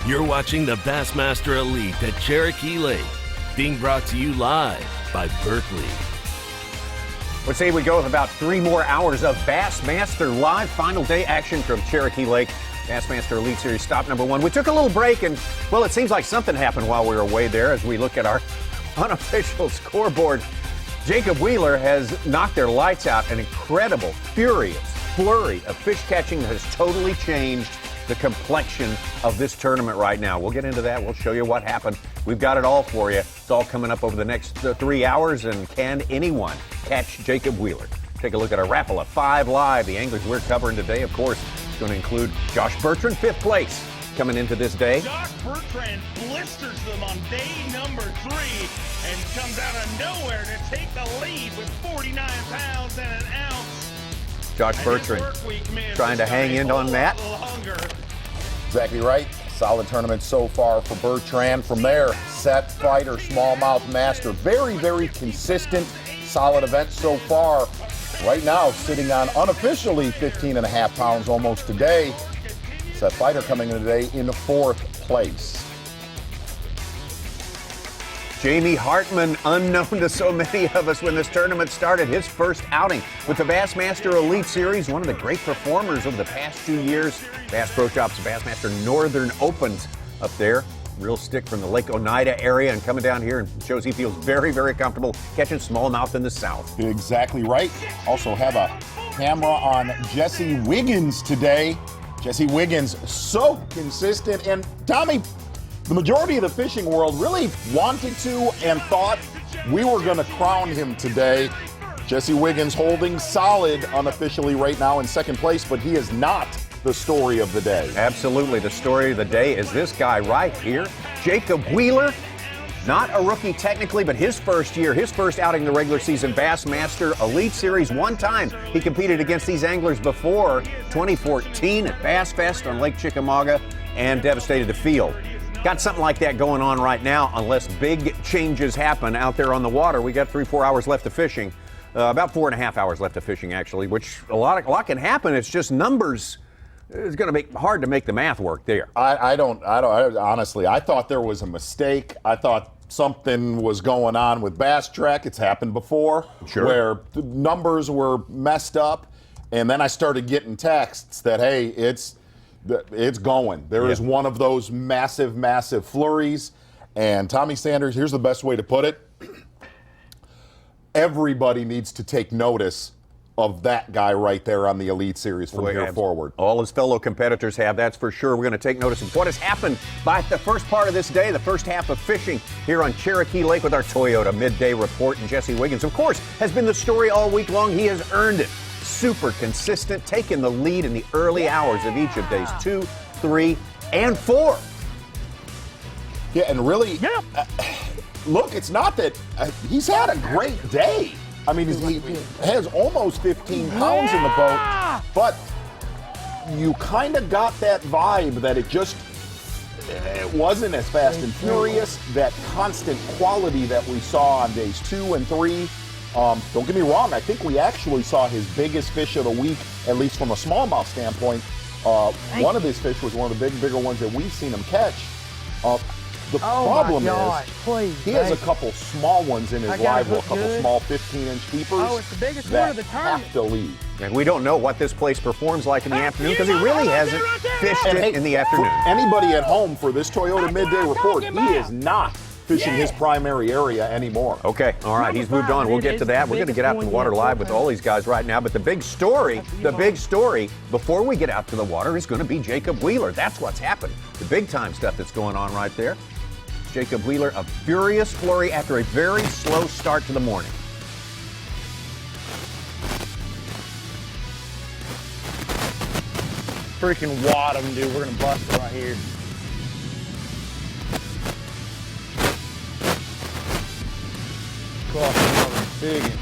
You're watching the Bassmaster Elite at Cherokee Lake, being brought to you live by Berkeley. Let's say we go with about 3 more hours of Bassmaster Live. Final day action from Cherokee Lake. Bassmaster Elite Series stop number 1. We took a little break, and, well, it seems like something happened while we were away there as we look at our unofficial scoreboard. Jacob Wheeler has knocked their lights out. An incredible, furious flurry of fish catching that has totally changed the complexion of this tournament right now. We'll get into that. We'll show you what happened. We've got it all for you. It's all coming up over the next 3 hours. And can anyone catch Jacob Wheeler? Take a look at our Rapala 5 Live. The anglers we're covering today, of course, is going to include Josh Bertrand, 5th place, coming into this day. Josh Bertrand blisters them on day number 3 and comes out of nowhere to take the lead with 49 pounds and an ounce. Josh Bertrand trying to hang in on that. Exactly right. Solid tournament so far for Bertrand. From there, set, fighter, smallmouth, master. Very, very consistent, solid event so far. Right now, sitting on unofficially 15.5 pounds almost today. Set fighter coming in today in 4th place. Jamie Hartman, unknown to so many of us when this tournament started, his first outing with the Bassmaster Elite Series, one of the great performers over the past 2 years. Bass Pro Shops Bassmaster Northern Opens up there. Real stick from the Lake Oneida area and coming down here and shows he feels very, very comfortable catching smallmouth in the south. Exactly right. Also have a camera on Jesse Wiggins today. Jesse Wiggins, so consistent. And Tommy, the majority of the fishing world really wanted to and thought we were going to crown him today. Jesse Wiggins holding solid unofficially right now in 2nd place, but he is not the story of the day. Absolutely. The story of the day is this guy right here, Jacob Wheeler. Not a rookie technically, but his first year, his first outing in the regular season Bassmaster Elite Series. One time he competed against these anglers before, 2014 at Bass Fest on Lake Chickamauga, and devastated the field. Got something like that going on right now unless big changes happen out there on the water. We got 3-4 hours left of fishing, about 4.5 hours left of fishing actually, which a lot can happen. It's just numbers. It's going to make hard to make the math work there. I honestly, I thought there was a mistake. I thought something was going on with Bass Track. It's happened before, sure, where the numbers were messed up, and then I started getting texts that, hey, it's going. There is one of those massive, massive flurries. And Tommy Sanders, here's the best way to put it. Everybody needs to take notice of that guy right there on the Elite Series from here forward. All his fellow competitors have, that's for sure. We're going to take notice of what has happened by the first part of this day, the first half of fishing here on Cherokee Lake with our Toyota Midday Report. And Jesse Wiggins, of course, has been the story all week long. He has earned it. Super consistent, taking the lead in the early hours of each of days 2, 3, and 4. Yeah, and really, look, it's not that he's had a great day. I mean, he has almost 15 pounds in the boat, but you kind of got that vibe that it wasn't as fast and furious, that constant quality that we saw on days 2 and 3. Don't get me wrong, I think we actually saw his biggest fish of the week, at least from a smallmouth standpoint. One of his fish was one of the bigger ones that we've seen him catch. The problem is he has a couple small ones in his live well, a couple small 15-inch keepers. Oh, it's the biggest one of the tournament. Have to leave. And we don't know what this place performs like in the afternoon because he really hasn't fished it in the afternoon. For anybody at home for this Toyota Midday Report, he is not fishing his primary area anymore. Okay, all right, he's moved on. We'll get to that. We're going to get out to the water live with all these guys right now. But the big story before we get out to the water is going to be Jacob Wheeler. That's what's happened. The big time stuff that's going on right there. Jacob Wheeler, a furious flurry after a very slow start to the morning. Freaking wad them, dude. We're gonna bust it right here. Gosh, another big one.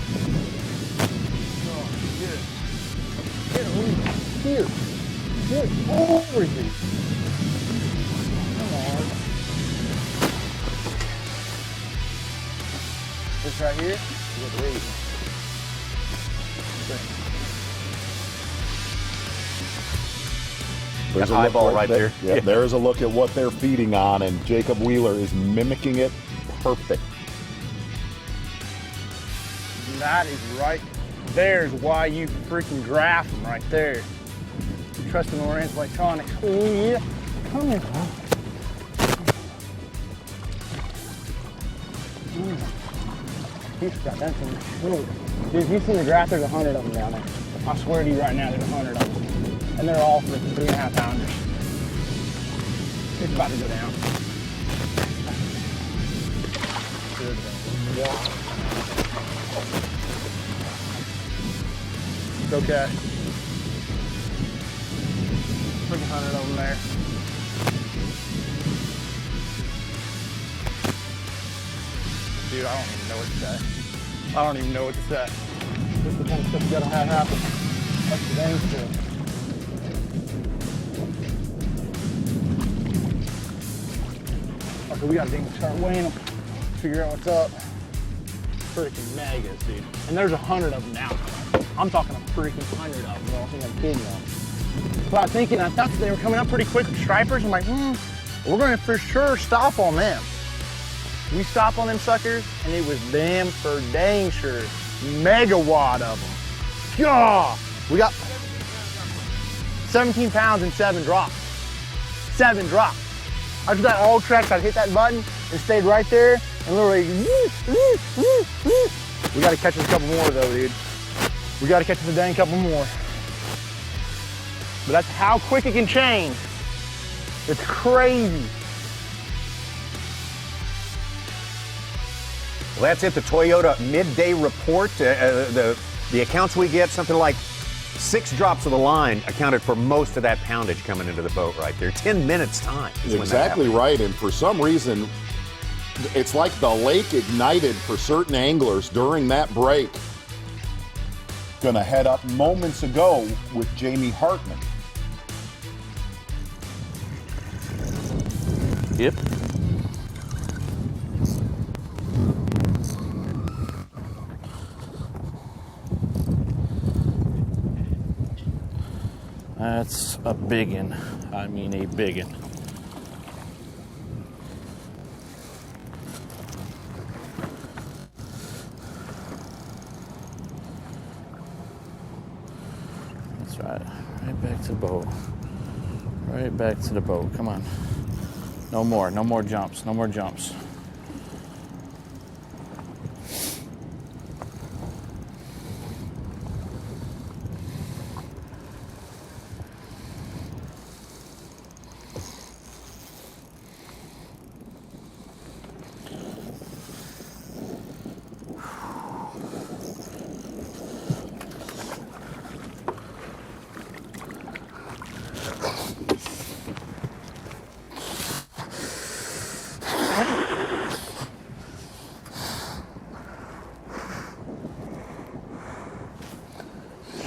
Oh, get over here. Come on. This right here? Get ready. There's That eyeball right there. Yeah, there's a look at what they're feeding on, and Jacob Wheeler is mimicking it perfect. That is right. There's why you freaking graph them right there. You trust in Lawrence Electronics. Oh yeah. Come here. He's got that thing. Dude, if you've seen the graph, there's 100 of them down there. I swear to you right now, there's 100 of them. And they're all freaking 3.5 pounders. It's about to go down. It's okay. Freaking 100 of them there. Dude, I don't even know what to say. I don't even know what to say. This is the kind of stuff you gotta have happen. That's the dang stuff. Okay, we gotta start weighing them, figure out what's up. Freaking megas, dude. And there's 100 of them now. I'm talking a freaking 100 of them, bro. I think I'm kidding y'all. But I'm thinking, I thought they were coming up pretty quick with stripers. I'm like, we're gonna for sure stop on them. We stopped on them suckers, and it was damn for dang sure megawatt of them. Yeah, we got 17 pounds and 7 drops. 7 drops. After that all tracks, I'd hit that button and stayed right there, and literally, we gotta catch us a couple more though, dude. We gotta catch us a dang couple more. But that's how quick it can change. It's crazy. Well, that's it, the Toyota Midday Report. The accounts we get, something like 6 drops of the line accounted for most of that poundage coming into the boat right there. 10 minutes time. Exactly right, and for some reason, it's like the lake ignited for certain anglers during that break. Gonna head up moments ago with Jamie Hartman. Yep. That's a biggin. I mean a biggin. That's right. Right back to the boat. Right back to the boat. Come on. No more jumps. No more jumps.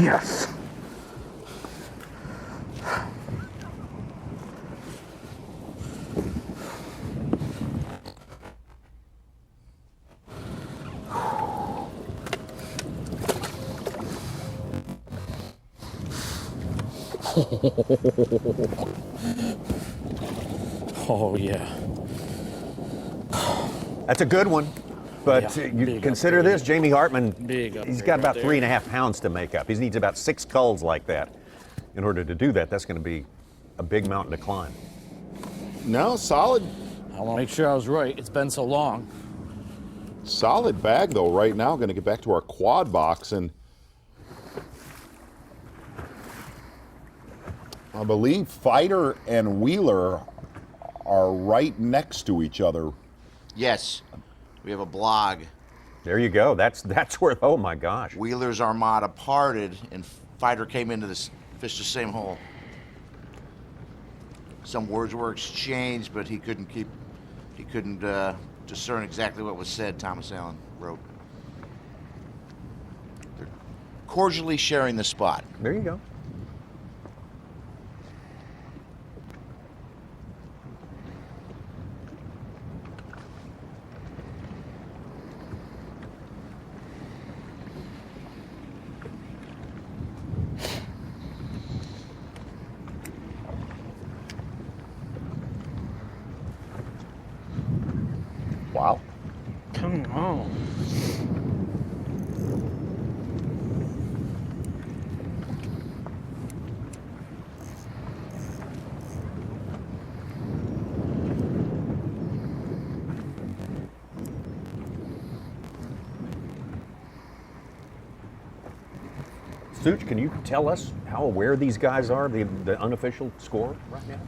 Yes. Oh yeah. That's a good one. But Yeah, you big consider upgrade. this, Jamie Hartman, Big he's upgrade got about right there. 3.5 pounds to make up. He needs about 6 culls like that. In order to do that, that's going to be a big mountain to climb. No, solid I want to make sure I was right. It's been so long. Solid bag, though, right now. Going to get back to our quad box, and I believe Fighter and Wheeler are right next to each other. Yes, we have a blog. There you go. That's where, oh my gosh. Wheeler's Armada parted, and Fighter came into this fish the same hole. Some words were exchanged, but he couldn't discern exactly what was said, Thomas Allen wrote. They're cordially sharing the spot. There you go. Come on. Such, can you tell us how aware these guys are, the unofficial score right now?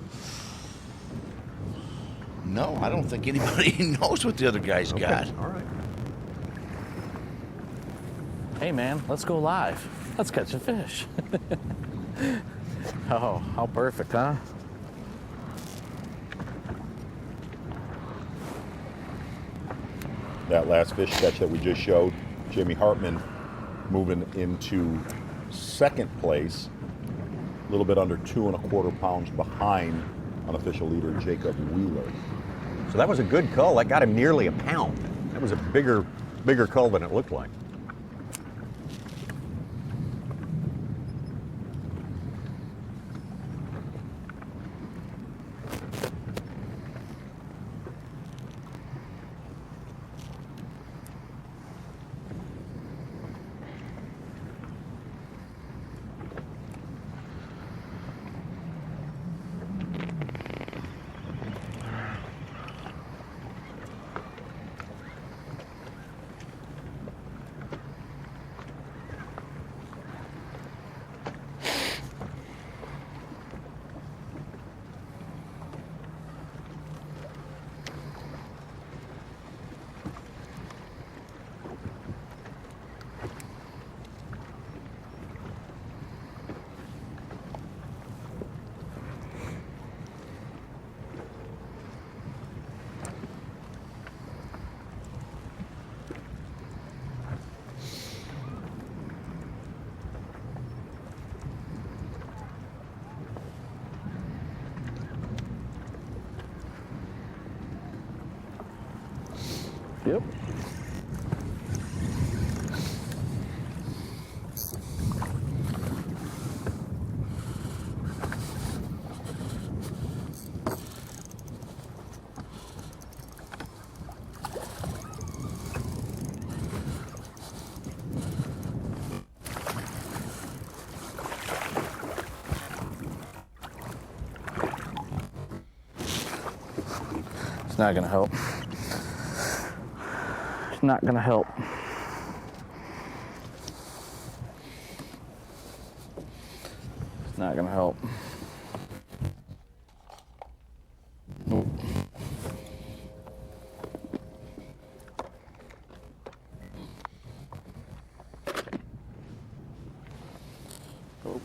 No, I don't think anybody knows what the other guys got. All right. Hey man, let's go live. Let's catch a fish. Oh, how perfect, huh? That last fish catch that we just showed, Jamie Hartman moving into second place, a little bit under 2¼ pounds behind unofficial leader Jacob Wheeler. So that was a good cull. That got him nearly a pound. That was a bigger cull than it looked like. Yep. It's not gonna help. It's not gonna help. It's not gonna help. Nope. Nope.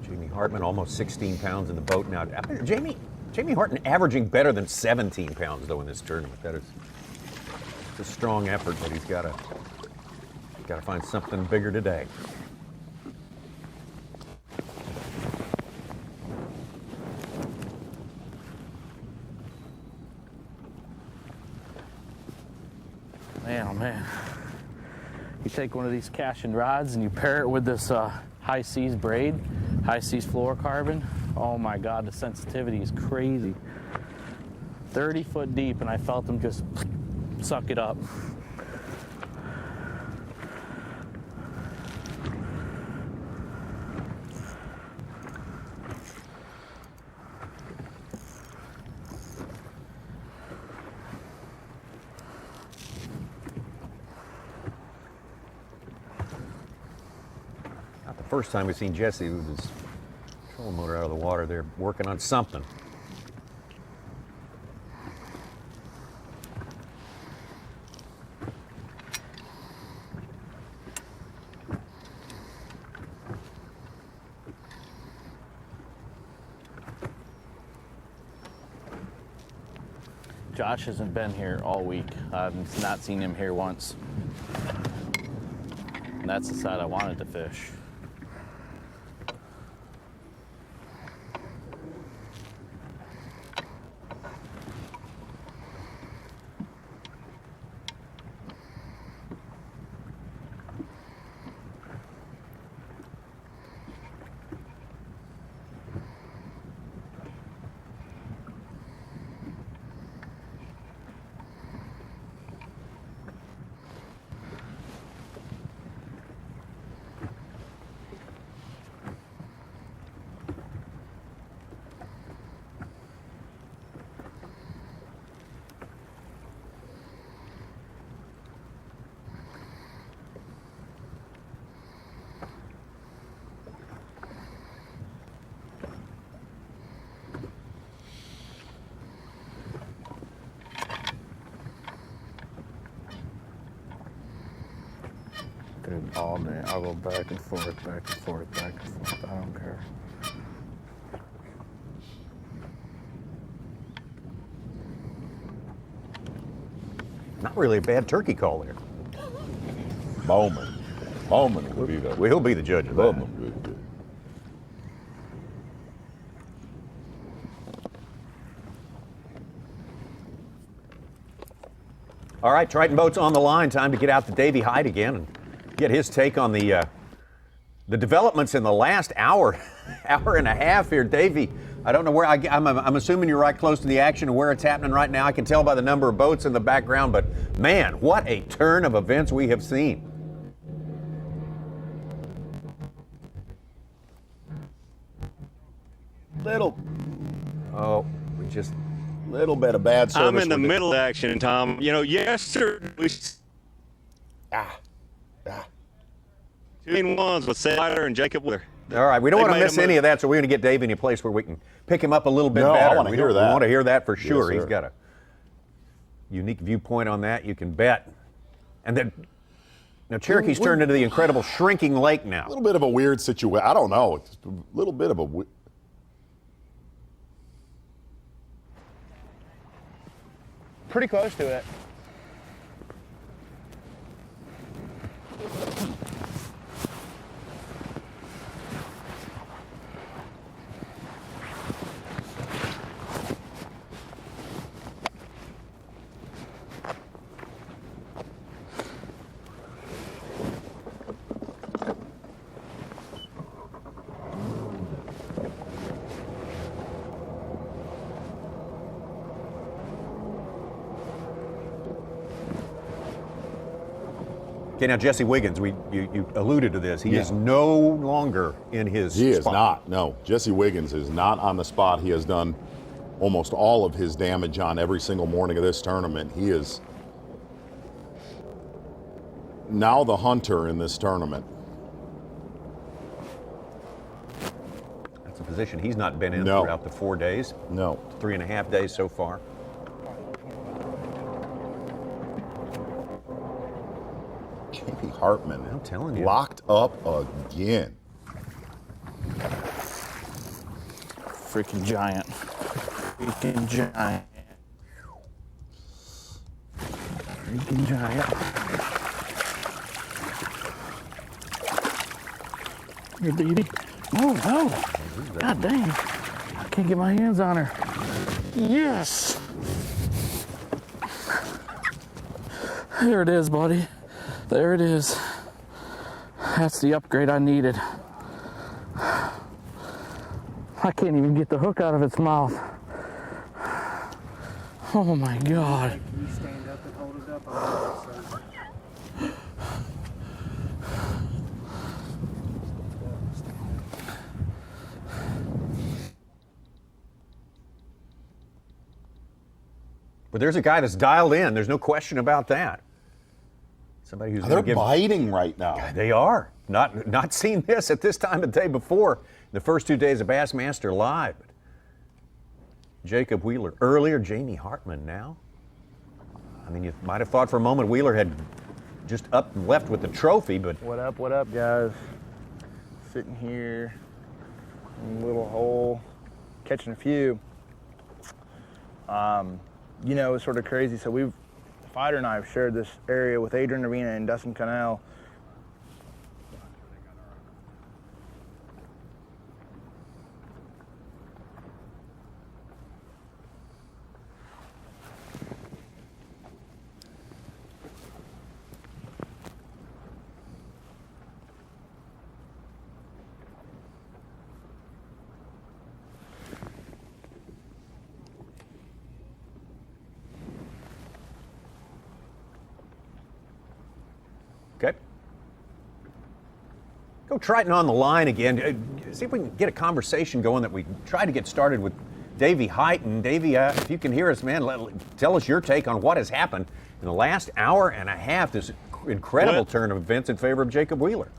Jamie Hartman, almost 16 pounds in the boat now. Jamie Hartman averaging better than 17 pounds, though, in this tournament. That is a strong effort, but he's got to find something bigger today. Man, oh man. You take one of these casting rods and you pair it with this high seas braid, high seas fluorocarbon. Oh my God, the sensitivity is crazy. 30 foot deep and I felt them just suck it up. Not the first time we've seen Jesse with his trolling motor out of the water. They're working on something. Josh hasn't been here all week. I've not seen him here once. And that's the side I wanted to fish. Dude, all day. I'll go back and forth, back and forth, back and forth. I don't care. Not really a bad turkey call there. Bowman. Bowman will be the. Well, he'll be the judge of that. Bowman will be. All right, Triton boat's on the line. Time to get out to Davy Hite again and get his take on the developments in the last hour, hour and a half here. Davy, I don't know where I'm assuming you're right close to the action and where it's happening right now. I can tell by the number of boats in the background, but man, what a turn of events we have seen. Little bit of bad service. I'm in the middle of action, Tom. You know, yesterday we 2-in-1s with Slider and Jacob Wheeler. All right, we don't They want to made miss a any move. of that, so we're going to get Dave in a place where we can pick him up a little bit No, I better. wanna hear that. We want to hear that for sure. Yes, He's sir. got a unique viewpoint on that, you can bet. And then, now Cherokee's turned into the incredible shrinking lake now. A little bit of a weird situation. I don't know. It's a little bit of a. Pretty close to it. Okay, now Jesse Wiggins, you alluded to this. He is no longer in his He is spot. not. No, Jesse Wiggins is not on the spot. He has done almost all of his damage on every single morning of this tournament. He is now the hunter in this tournament. That's a position he's not been in No. throughout the 4 days. No. 3.5 days so far. Davy Hartman, I'm telling you. locked up again. Freaking giant. Freaking giant. Freaking giant. Here, Davey. Oh, no. God dang. I can't get my hands on her. Yes. There it is, buddy. There it is. That's the upgrade I needed. I can't even get the hook out of its mouth. Oh my God. But there's a guy that's dialed in. There's no question about that. Somebody who's They're going to give. biting right now. They are. Not seen this at this time of day before. The first 2 days of Bassmaster Live. Jacob Wheeler earlier, Jamie Hartman now. I mean, you might have thought for a moment Wheeler had just up and left with the trophy, but What up, guys? Sitting here in a little hole, catching a few. You know, it's sort of crazy. So Fighter and I have shared this area with Adrian Arena and Dustin Connell. okay. Go Triton on the line again. See if we can get a conversation going that we tried to get started with Davy Hite. And Davy, if you can hear us, man, tell us your take on what has happened in the last hour and a half, this incredible turn of events in favor of Jacob Wheeler.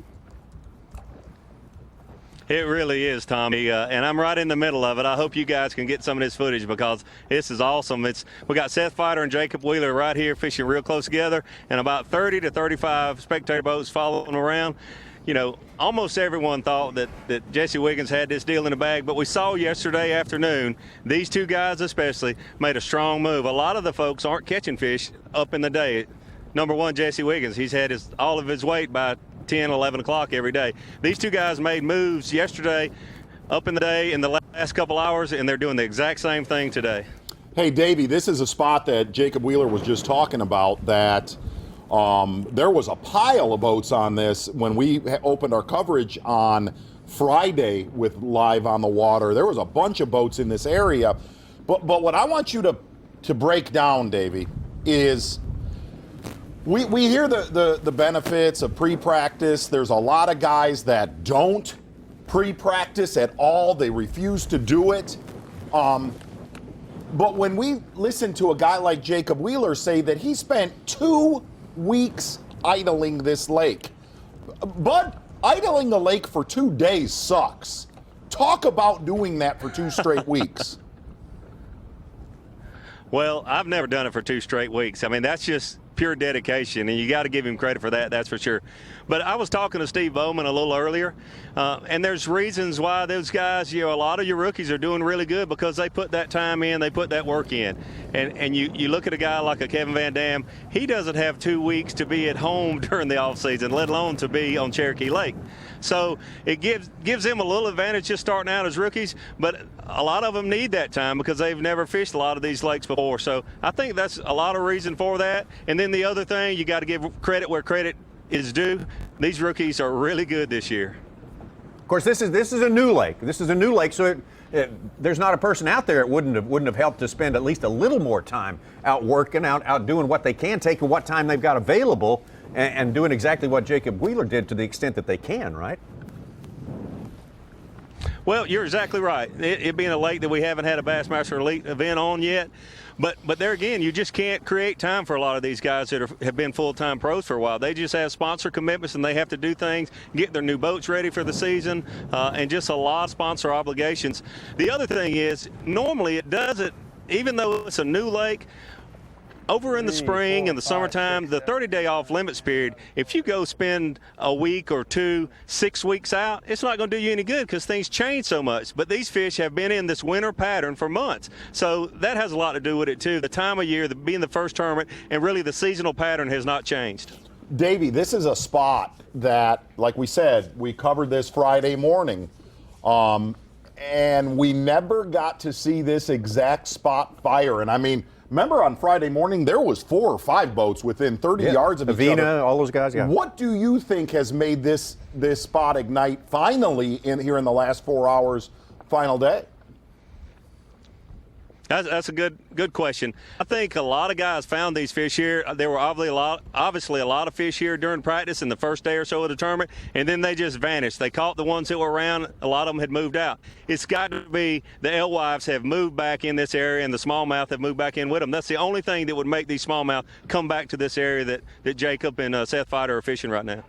It really is, Tommy, and I'm right in the middle of it. I hope you guys can get some of this footage because this is awesome. We got Seth Fighter and Jacob Wheeler right here fishing real close together, and about 30 to 35 spectator boats following around. You know, almost everyone thought that Jesse Wiggins had this deal in the bag, but we saw yesterday afternoon, these two guys especially made a strong move. A lot of the folks aren't catching fish up in the day. Number one, Jesse Wiggins, he's had all of his weight by 10, 11 o'clock every day. These two guys made moves yesterday, up in the day, in the last couple hours, and they're doing the exact same thing today. Hey, Davey, this is a spot that Jacob Wheeler was just talking about that there was a pile of boats on this when we opened our coverage on Friday with Live on the Water. There was a bunch of boats in this area. But what I want you to break down, Davey, is we hear the benefits of pre-practice. There's a lot of guys that don't pre-practice at all. They refuse to do it. But when we listen to a guy like Jacob Wheeler say that he spent 2 weeks idling this lake, but idling the lake for 2 days sucks. Talk about doing that for 2 straight weeks. Well, I've never done it for 2 straight weeks. I mean, that's just pure dedication, and you got to give him credit for that, that's for sure. But I was talking to Steve Bowman a little earlier, and there's reasons why those guys, you know, a lot of your rookies are doing really good because they put that time in, they put that work in. And you look at a guy like a Kevin Van Dam, he doesn't have 2 weeks to be at home during the off season, let alone to be on Cherokee Lake. So it gives them a little advantage just starting out as rookies, but a lot of them need that time because they've never fished a lot of these lakes before. So I think that's a lot of reason for that. And then the other thing, you got to give credit where credit is due. These rookies are really good this year. Of course, this is a new lake. This is a new lake, so there's not a person out there that wouldn't have helped to spend at least a little more time out working, out doing what they can, taking what time they've got available, and doing exactly what Jacob Wheeler did to the extent that they can, right? Well, you're exactly right. It being a lake that we haven't had a Bassmaster Elite event on yet. But there again, you just can't create time for a lot of these guys that have been full-time pros for a while. They just have sponsor commitments, and they have to do things, get their new boats ready for the season, and just a lot of sponsor obligations. The other thing is, normally it doesn't, even though it's a new lake, over in the spring and the summertime, the 30-day off-limits period, if you go spend a week or 2, 6 weeks out, it's not going to do you any good because things change so much. But these fish have been in this winter pattern for months. So that has a lot to do with it, too. The time of year, being the first tournament, and really the seasonal pattern has not changed. Davey, this is a spot that, like we said, we covered this Friday morning, and we never got to see this exact spot fire. And I mean, remember on Friday morning, there was 4 or 5 boats within 30 yards of each other. Avina, all those guys, yeah. What do you think has made this spot ignite finally here in the last 4 hours, final day? That's a good question. I think a lot of guys found these fish here. There were obviously a lot of fish here during practice in the first day or so of the tournament, and then they just vanished. They caught the ones that were around. A lot of them had moved out. It's got to be the alewives have moved back in this area, and the smallmouth have moved back in with them. That's the only thing that would make these smallmouth come back to this area that Jacob and Seth Fighter are fishing right now.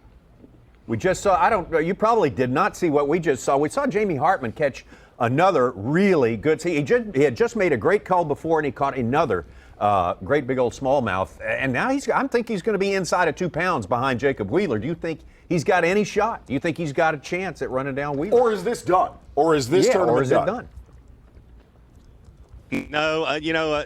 We just saw, you probably did not see what we just saw. We saw Jamie Hartman catch another really good, he had just made a great call before, and he caught another great big old smallmouth. And now I think he's going to be inside of 2 pounds behind Jacob Wheeler. Do you think he's got any shot? Do you think he's got a chance at running down Wheeler? Or is this done? Or is this tournament or is it done? No,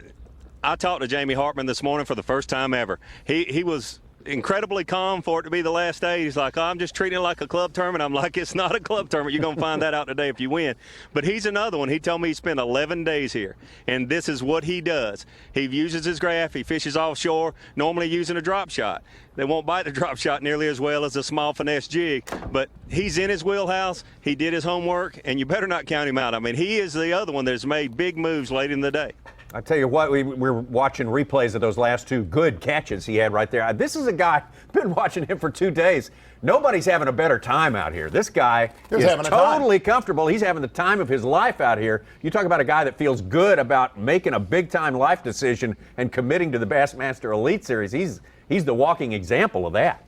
I talked to Jamie Hartman this morning for the first time ever. He was incredibly calm for it to be the last day. He's like, I'm just treating it like a club tournament. I'm like, it's not a club tournament. You're going to find that out today if you win. But he's another one. He told me he spent 11 days here, and this is what he does. He uses his graph. He fishes offshore, normally using a drop shot. They won't bite the drop shot nearly as well as a small finesse jig, but he's in his wheelhouse. He did his homework, and you better not count him out. I mean, he is the other one that's made big moves late in the day. I tell you what, we're watching replays of those last 2 good catches he had right there. This is a guy, been watching him for 2 days. Nobody's having a better time out here. This guy is totally comfortable. He's having the time of his life out here. You talk about a guy that feels good about making a big-time life decision and committing to the Bassmaster Elite Series. He's the walking example of that.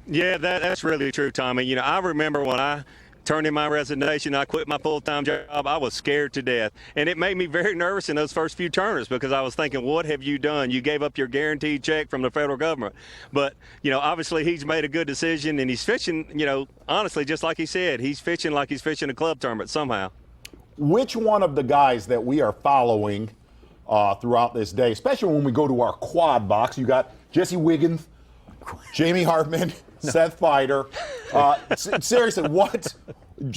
Yeah, that's really true, Tommy. You know, I remember when I turned in my resignation, I quit my full-time job, I was scared to death. And it made me very nervous in those first few tournaments because I was thinking, what have you done? You gave up your guaranteed check from the federal government. But, you know, obviously he's made a good decision, and he's fishing, you know, honestly, just like he said, he's fishing like he's fishing a club tournament somehow. Which one of the guys that we are following throughout this day, especially when we go to our quad box, you got Jesse Wiggins, Jamie Hartman, Seth Feider. Seriously,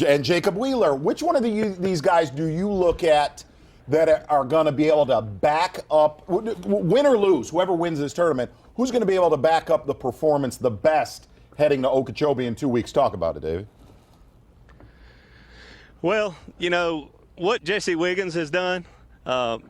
and Jacob Wheeler, which one of these guys do you look at that are going to be able to back up, win or lose, whoever wins this tournament, who's going to be able to back up the performance the best heading to Okeechobee in 2 weeks? Talk about it, David. Well, you know, what Jesse Wiggins has done,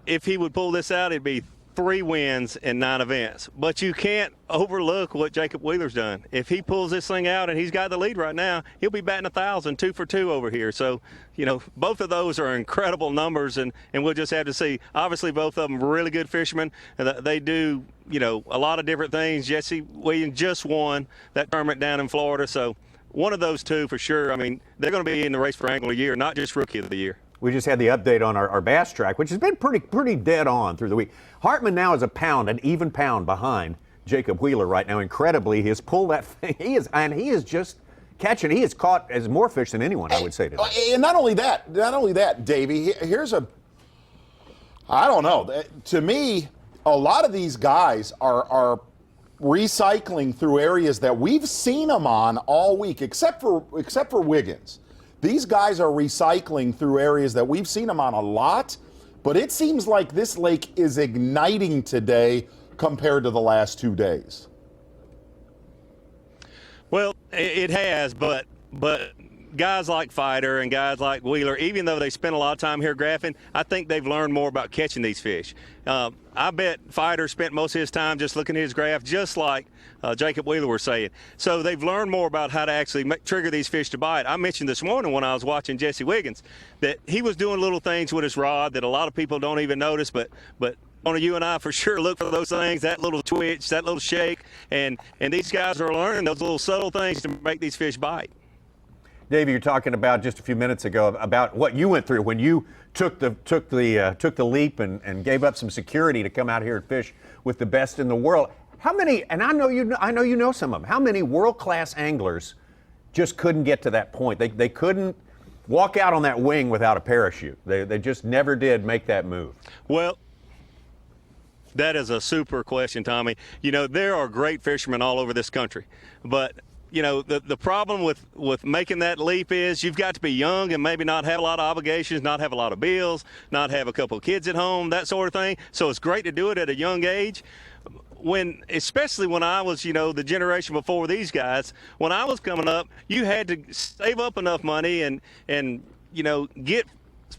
if he would pull this out, it'd be 3 wins in 9 events. But you can't overlook what Jacob Wheeler's done. If he pulls this thing out and he's got the lead right now, he'll be batting 1,000, 2 for 2 over here. So, you know, both of those are incredible numbers, and we'll just have to see. Obviously, both of them are really good fishermen. And they do, you know, a lot of different things. Jesse Williams just won that tournament down in Florida. So one of those two for sure. I mean, they're going to be in the race for Angler of the Year, not just Rookie of the Year. We just had the update on our bass track, which has been pretty dead on through the week. Hartman now is an even pound behind Jacob Wheeler right now. Incredibly, he has pulled that thing. He is just catching. He has caught as more fish than anyone, I would say today. And not only that, Davey. I don't know. To me, a lot of these guys are recycling through areas that we've seen them on all week, except for Wiggins. These guys are recycling through areas that we've seen them on a lot, but it seems like this lake is igniting today compared to the last 2 days. Well, it has, but guys like Fighter and guys like Wheeler, even though they spend a lot of time here graphing, I think they've learned more about catching these fish. I bet Fighter spent most of his time just looking at his graph, just like Jacob Wheeler was saying. So they've learned more about how to actually trigger these fish to bite. I mentioned this morning when I was watching Jesse Wiggins that he was doing little things with his rod that a lot of people don't even notice, but you and I for sure look for those things, that little twitch, that little shake, and these guys are learning those little subtle things to make these fish bite. Davey, you're talking about just a few minutes ago about what you went through when you took the leap and gave up some security to come out here and fish with the best in the world. How many? And I know you know some of them. How many world-class anglers just couldn't get to that point? They couldn't walk out on that wing without a parachute. They just never did make that move. Well, that is a super question, Tommy. You know, there are great fishermen all over this country, but you know, the problem with making that leap is you've got to be young and maybe not have a lot of obligations, not have a lot of bills, not have a couple of kids at home, that sort of thing. So it's great to do it at a young age. Especially when I was, you know, the generation before these guys, when I was coming up, you had to save up enough money and you know, get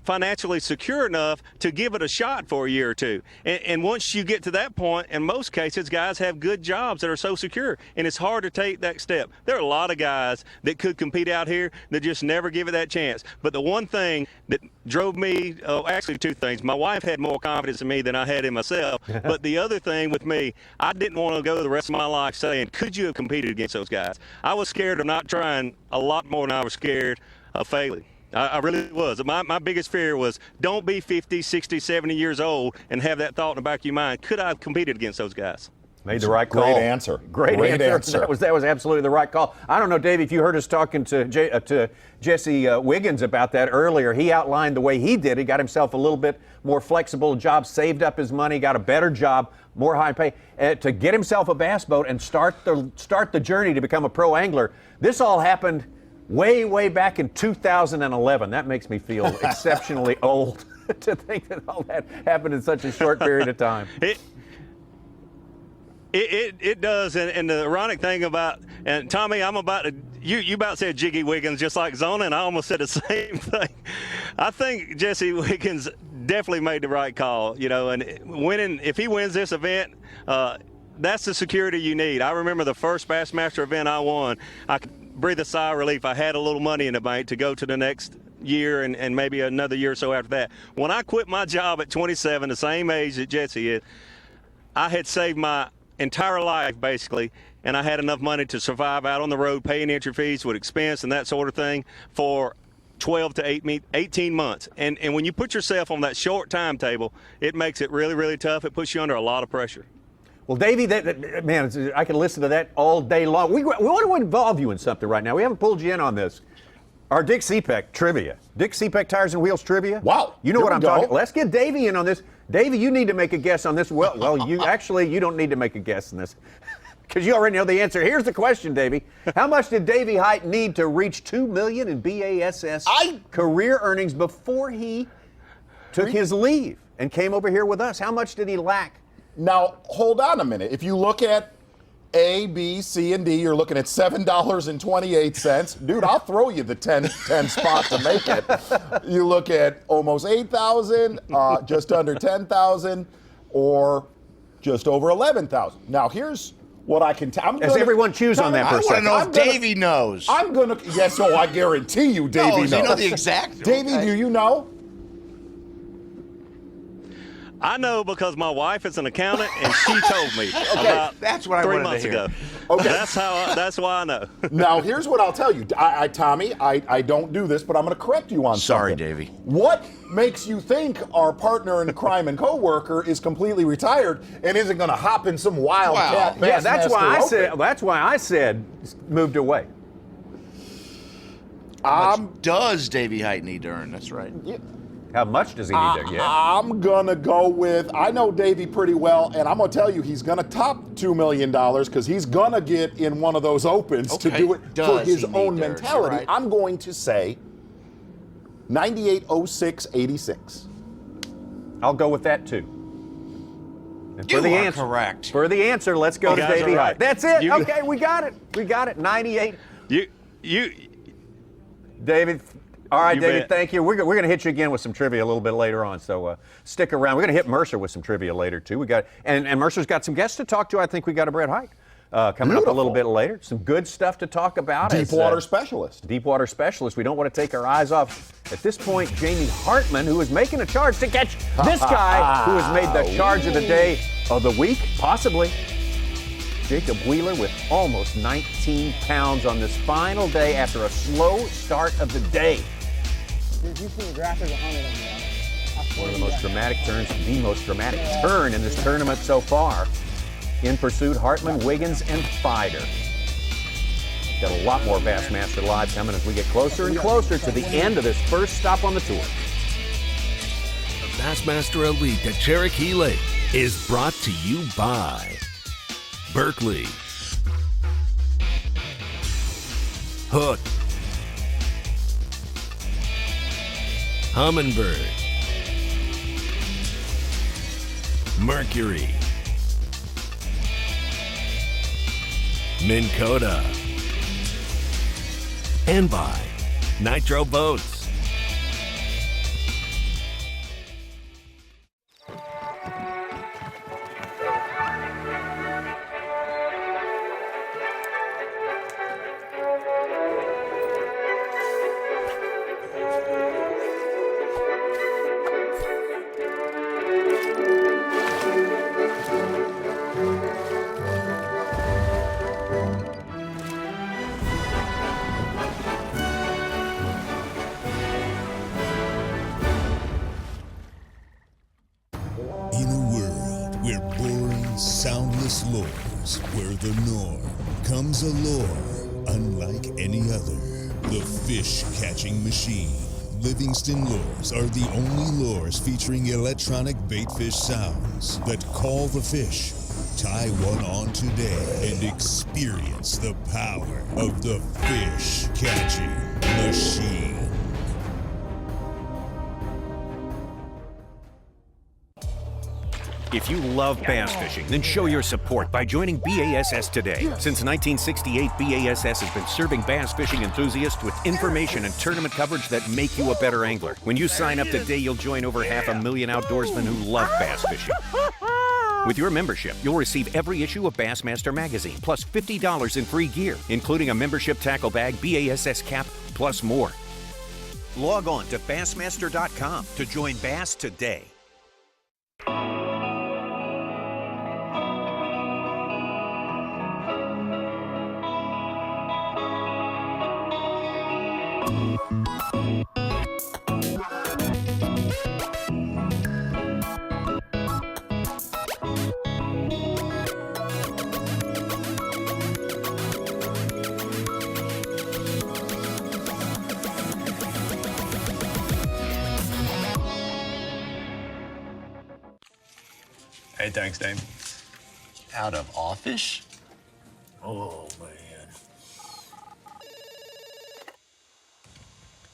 financially secure enough to give it a shot for a year or two. And once you get to that point, in most cases, guys have good jobs that are so secure, and it's hard to take that step. There are a lot of guys that could compete out here that just never give it that chance. But the one thing that drove me, actually 2 things. My wife had more confidence in me than I had in myself. But the other thing with me, I didn't want to go the rest of my life saying, could you have competed against those guys? I was scared of not trying a lot more than I was scared of failing. I really was. My biggest fear was don't be 50, 60, 70 years old and have that thought in the back of your mind. Could I have competed against those guys? Made the right call. Great answer. Great answer. That was absolutely the right call. I don't know, Dave, if you heard us talking to Jesse Wiggins about that earlier. He outlined the way he did. He got himself a little bit more flexible job, saved up his money, got a better job, more high pay, to get himself a bass boat and start the journey to become a pro angler. This all happened way back in 2011. That makes me feel exceptionally old to think that all that happened in such a short period of time. It does, and the ironic thing about, and Tommy, I'm about to, you about said Jiggy Wiggins just like Zona, and I almost said the same thing. I think Jesse Wiggins definitely made the right call, you know, and if he wins this event, that's the security you need. I remember the first Bassmaster event I won, I could breathe a sigh of relief. I had a little money in the bank to go to the next year and maybe another year or so after that. When I quit my job at 27, the same age that Jesse is, I had saved my entire life basically, and I had enough money to survive out on the road, paying entry fees with expense and that sort of thing for 12 to 18 months. And when you put yourself on that short timetable, it makes it really, really tough. It puts you under a lot of pressure. Well, Davey, man, I can listen to that all day long. We want to involve you in something right now. We haven't pulled you in on this. Our Dick Cepek trivia. Dick Cepek Tires and Wheels trivia. Wow. You know Here what we I'm go. talking about. Let's get Davey in on this. Davey, you need to make a guess on this. Well, you don't need to make a guess on this because you already know the answer. Here's the question, Davey. How much did Davy Hite need to reach $2 million in B.A.S.S. career earnings before he took his leave and came over here with us? How much did he lack? Now, hold on a minute. If you look at A, B, C, and D, you're looking at $7.28. Dude, I'll throw you the 10 spot to make it. You look at almost 8,000, just under 10,000, or just over 11,000. Now, here's what I can tell. As everyone chews on that for a second. I want to know if Davey knows. I'm going to, yes, I guarantee you Davey knows. You know the exact. Davey, do you know? I know because my wife is an accountant and she told me about that's what I 3 wanted months to hear. ago. Okay. That's why I know. Now, here's what I'll tell you. Tommy, I don't do this, but I'm going to correct you on Sorry, something. Davey. What makes you think our partner in crime and coworker is completely retired and isn't going to hop in some wildcat? Yeah, that's Bassmaster why I said moved away. How much does Davy Hite need to earn? That's right. Yeah. How much does he need to? Yeah. I'm going to go with, I know Davey pretty well, and I'm going to tell you he's going to top $2 million because he's going to get in one of those opens to do it for his own mentality. Right. I'm going to say 98.0686. I'll go with that too. And You are correct. For the answer, let's go to guys Davy are right. Hite. That's it. You- Okay, we got it. We got it. 98. You David. All right, You David, bet. thank you. We're going to hit you again with some trivia a little bit later on, so stick around. We're going to hit Mercer with some trivia later, too. And Mercer's got some guests to talk to. I think we got a Brett Hite coming up a little bit later. Some good stuff to talk about. Deepwater specialist. Deepwater specialist. We don't want to take our eyes off, at this point, Jamie Hartman, who is making a charge to catch this guy who has made the charge of the day of the week, possibly. Jacob Wheeler with almost 19 pounds on this final day after a slow start of the day. Dude, you see the graphic 100 of them. One of the most dramatic turns, the most dramatic turn in this tournament so far. In pursuit, Hartman, Wiggins, and Fider. Got a lot more Bassmaster Live coming as we get closer and closer to the end of this first stop on the tour. The Bassmaster Elite at Cherokee Lake is brought to you by Berkeley, Hook, Humminbird, Mercury, Minn Kota, and by Nitro Boats. In a world where boring, soundless lures were the norm, comes a lure unlike any other. The fish-catching machine. Livingston Lures are the only lures featuring electronic baitfish sounds that call the fish. Tie one on today and experience the power of the fish-catching machine. If you love bass fishing, then show your support by joining B.A.S.S today. Since 1968, B.A.S.S has been serving bass fishing enthusiasts with information and tournament coverage that make you a better angler. When you sign up today, you'll join over 500,000 outdoorsmen who love bass fishing. With your membership, you'll receive every issue of Bassmaster magazine, plus $50 in free gear, including a membership tackle bag, B.A.S.S cap, plus more. Log on to Bassmaster.com to join Bass today. Hey, thanks, Dave. Out of office? Oh, man.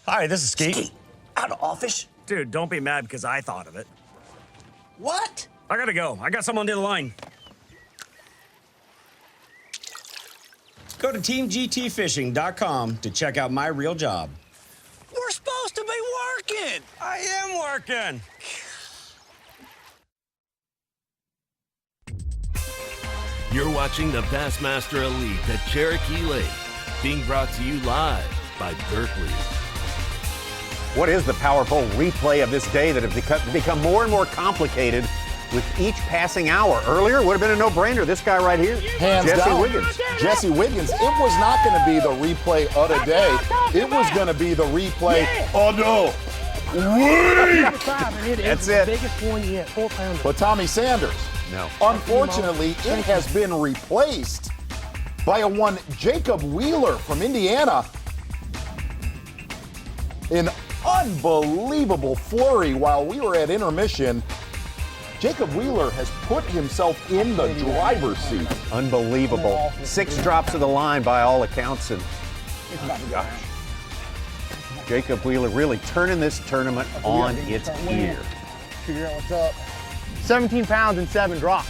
Hi, this is Skeet. Skeet, out of office? Dude, don't be mad because I thought of it. What? I gotta go. I got someone on the other line. Go to teamgtfishing.com to check out my real job. We're supposed to be working. I am working. You're watching the Bassmaster Elite at Cherokee Lake, being brought to you live by Berkeley. What is the powerful replay of this day that have become more and more complicated with each passing hour? Earlier, it would have been a no-brainer. This guy right here, Hands Jesse down. Wiggins. Jesse Wiggins. It was not going to be the replay of the day. It was going to be the replay. Oh, no. Wait! That's it. Biggest one yet, 4 pounder. But Tommy Sanders. No. Unfortunately, it has been replaced by a one Jacob Wheeler from Indiana. An unbelievable flurry while we were at intermission. Jacob Wheeler has put himself in the driver's seat. Unbelievable. 6 drops of the line by all accounts. And gosh, Jacob Wheeler really turning this tournament on its ear. Figure out what's up. 17 pounds and 7 drops.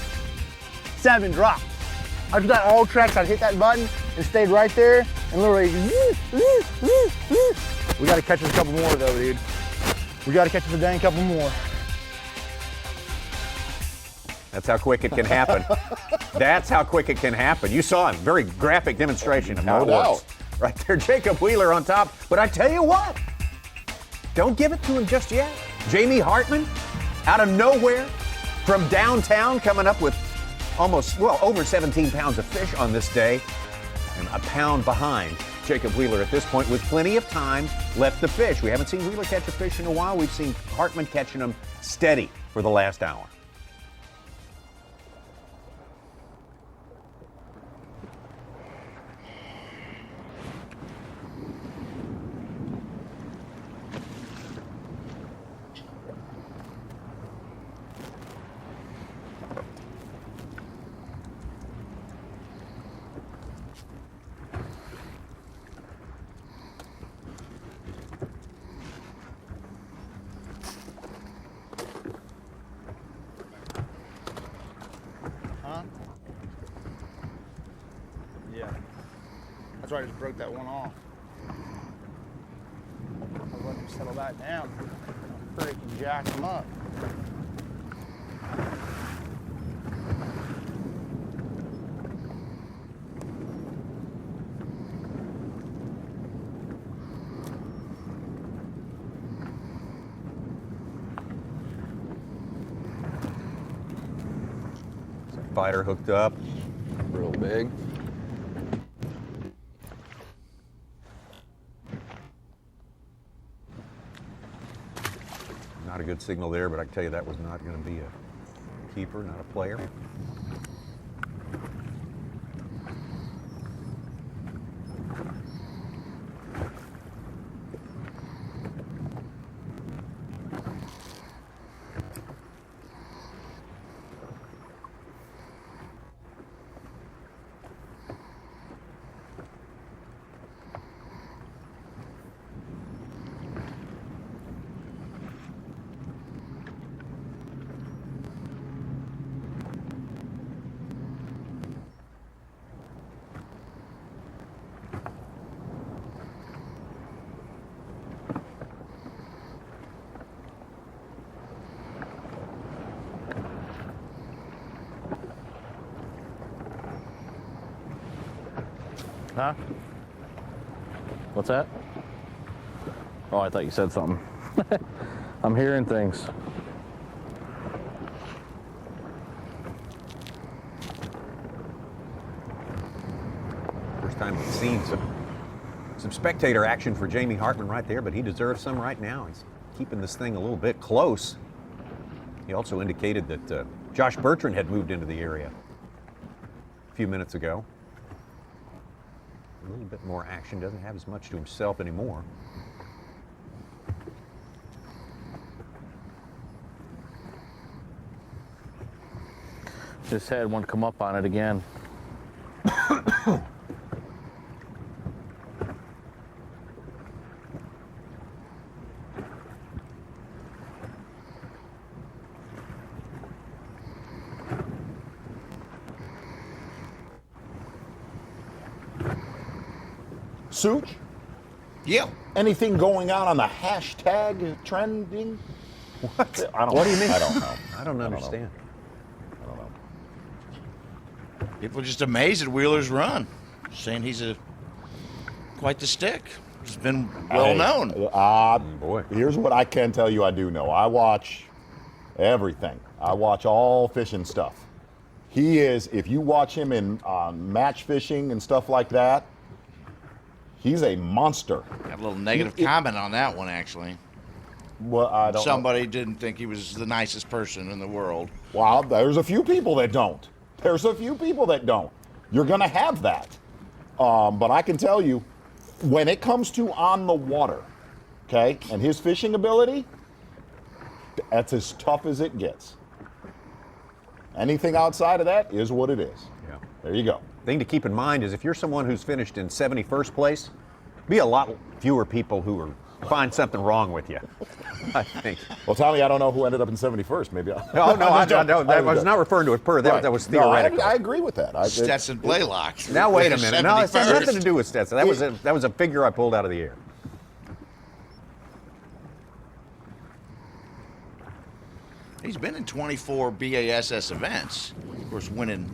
7 drops. After that all tracks, I'd hit that button and stayed right there and literally, we got to catch us a couple more though, dude. We got to catch us a dang couple more. That's how quick it can happen. That's how quick it can happen. You saw him. Very graphic demonstration of how it works. Right there, Jacob Wheeler on top. But I tell you what, don't give it to him just yet. Jamie Hartman, out of nowhere, from downtown, coming up with almost, well, over 17 pounds of fish on this day, and a pound behind Jacob Wheeler at this point with plenty of time left to fish. We haven't seen Wheeler catch a fish in a while. We've seen Hartman catching them steady for the last hour. Yeah. That's why I just broke that one off. I was letting him settle that down. Freaking jack him up. Fighter hooked up, real big. Not a good signal there, but I can tell you that was not going to be a keeper, not a player. Huh? What's that? Oh, I thought you said something. I'm hearing things. First time we've seen some Some spectator action for Jamie Hartman right there, but he deserves some right now. He's keeping this thing a little bit close. He also indicated that Josh Bertrand had moved into the area a few minutes ago. A little bit more action, doesn't have as much to himself anymore. Just had one come up on it again. Such? Yeah. Anything going on the hashtag trending? What? What do you mean? I don't know. I don't understand. I don't know. People are just amazed at Wheeler's run, saying he's quite the stick. It's been well known. Boy, here's what I can tell you I do know. I watch everything. I watch all fishing stuff. He is, if you watch him in match fishing and stuff like that, he's a monster. Got a little negative comment on that one, actually. Well, I don't Somebody didn't think he was the nicest person in the world. Well, there's a few people that don't. There's a few people that don't. You're going to have that. But I can tell you, when it comes to on the water, okay, and his fishing ability, that's as tough as it gets. Anything outside of that is what it is. Yeah. There you go. Thing to keep in mind is if you're someone who's finished in 71st place, be a lot fewer people who find something wrong with you, I think. Well, Tommy, I don't know who ended up in 71st. Maybe. No, that was not referring to it per. That was theoretical. No, I agree with that. Stetson Blaylock. Now wait a minute. No, it's got nothing to do with Stetson. That was a figure I pulled out of the air. He's been in 24 B.A.S.S. events. Of course, winning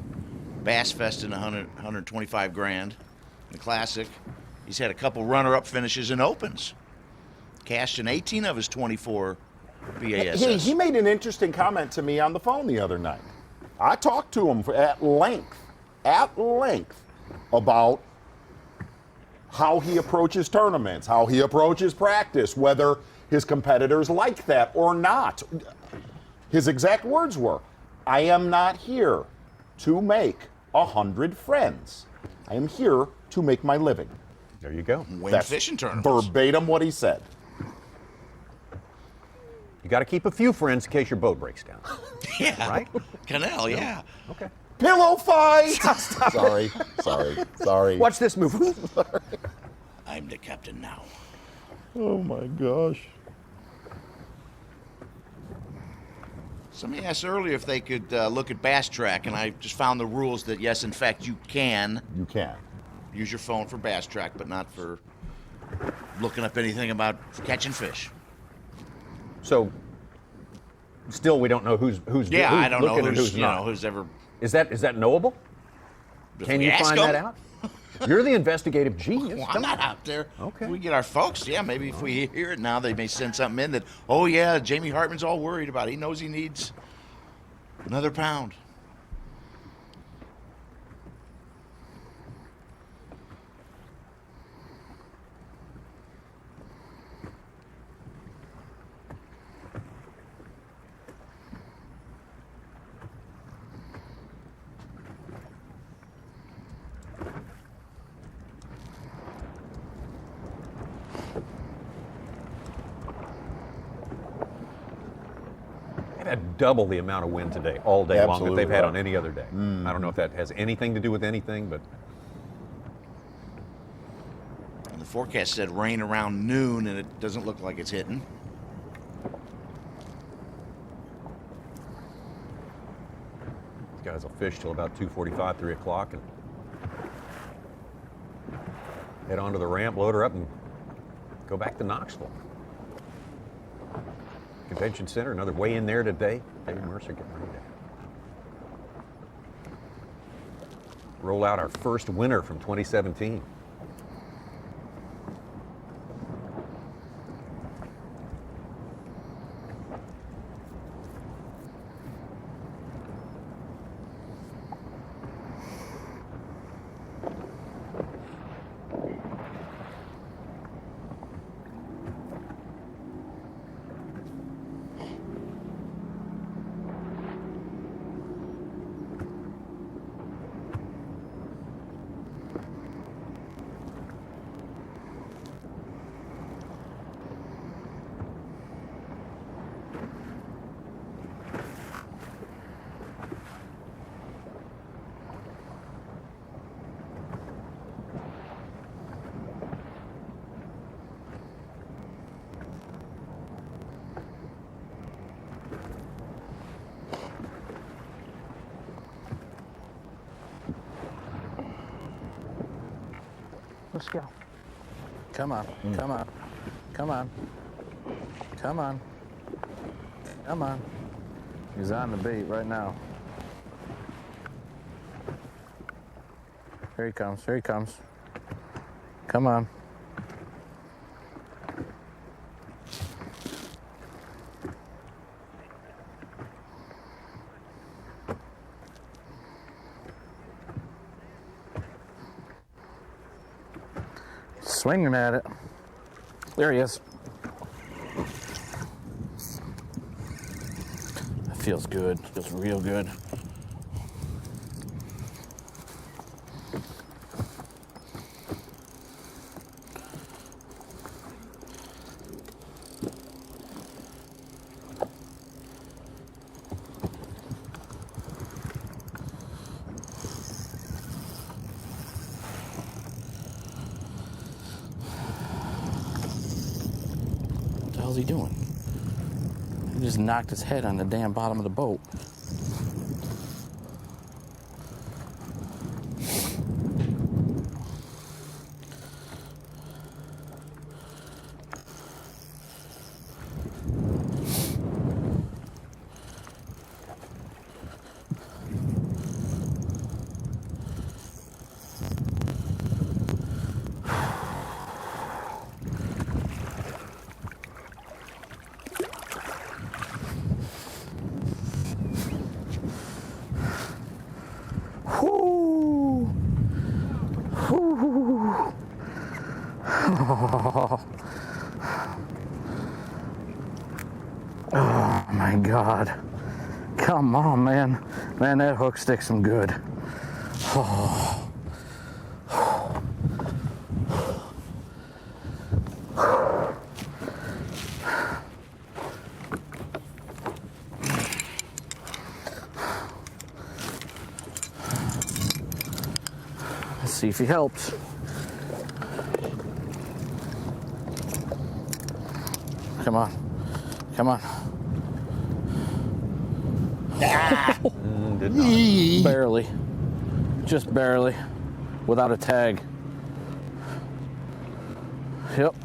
B.A.S.S Fest in 125 grand, the Classic. He's had a couple runner-up finishes in Opens. Cashed in 18 of his 24 B.A.S.S. He made an interesting comment to me on the phone the other night. I talked to him at length, about how he approaches tournaments, how he approaches practice, whether his competitors like that or not. His exact words were, I am not here to make 100 friends. I am here to make my living. There you go. Win fishing tournaments. Verbatim what he said. You got to keep a few friends in case your boat breaks down. Yeah. Right? Canal, yeah. Okay. Pillow fight! Sorry. Watch this move. I'm the captain now. Oh my gosh. Somebody asked earlier if they could look at Bass Track, and I just found the rules that, yes, in fact, you can. You can. Use your phone for Bass Track, but not for looking up anything about catching fish. So, still, we don't know who's Yeah, who's I don't know looking and who's not. who's ever. Is that knowable? Can you find that out? You're the investigative genius. Well, I'm not out there. Okay. We get our folks. Yeah, maybe if we hear it now, they may send something in that. Oh yeah, Jamie Hartman's all worried about it. He knows he needs another pound. They've had double the amount of wind today, all day long, that they've had on any other day. I don't know if that has anything to do with anything, but. And the forecast said rain around noon, and it doesn't look like it's hitting. These guys will fish till about 2:45, 3 o'clock, and head onto the ramp, load her up, and go back to Knoxville. Convention Center, another weigh in there today. David Mercer getting ready to roll out our first winner from 2017. Let's go. Come on, come on, come on, come on, come on. He's on the bait right now. Here he comes, here he comes. Come on. Swinging at it. There he is. That feels good. Feels real good. How's he doing? He just knocked his head on the damn bottom of the boat. Oh my God. Come on, man. Man, that hook sticks him good. Oh. Let's see if he helps. Come on. Come on. Barely. Just barely. Without a tag. Yep.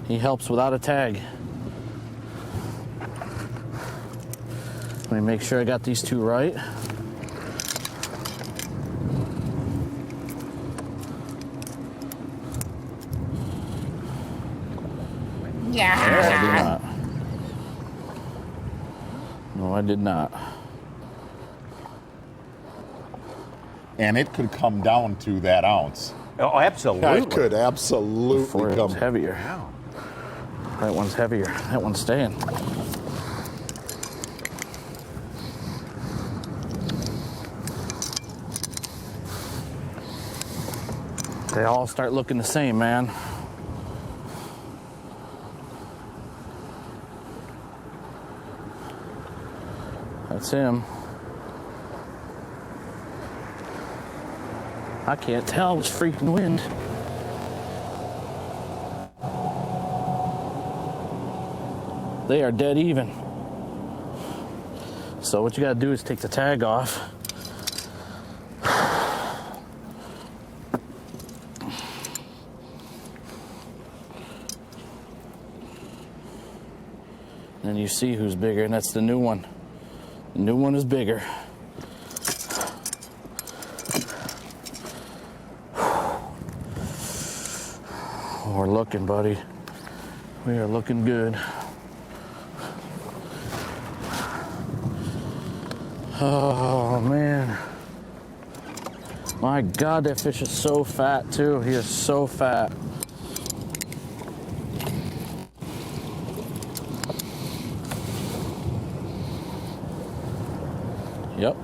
He helps without a tag. Let me make sure I got these two right. Yeah. No, I did not. And it could come down to that ounce. Oh, absolutely. It could absolutely Before come. It's heavier. That one's heavier. That one's staying. They all start looking the same, man. That's him. I can't tell, it's freaking wind. They are dead even. So what you gotta do is take the tag off. And you see who's bigger, and that's the new one. The new one is bigger. We're looking, buddy. We are looking good. Oh, man. My God, that fish is so fat, too. He is so fat. Yep.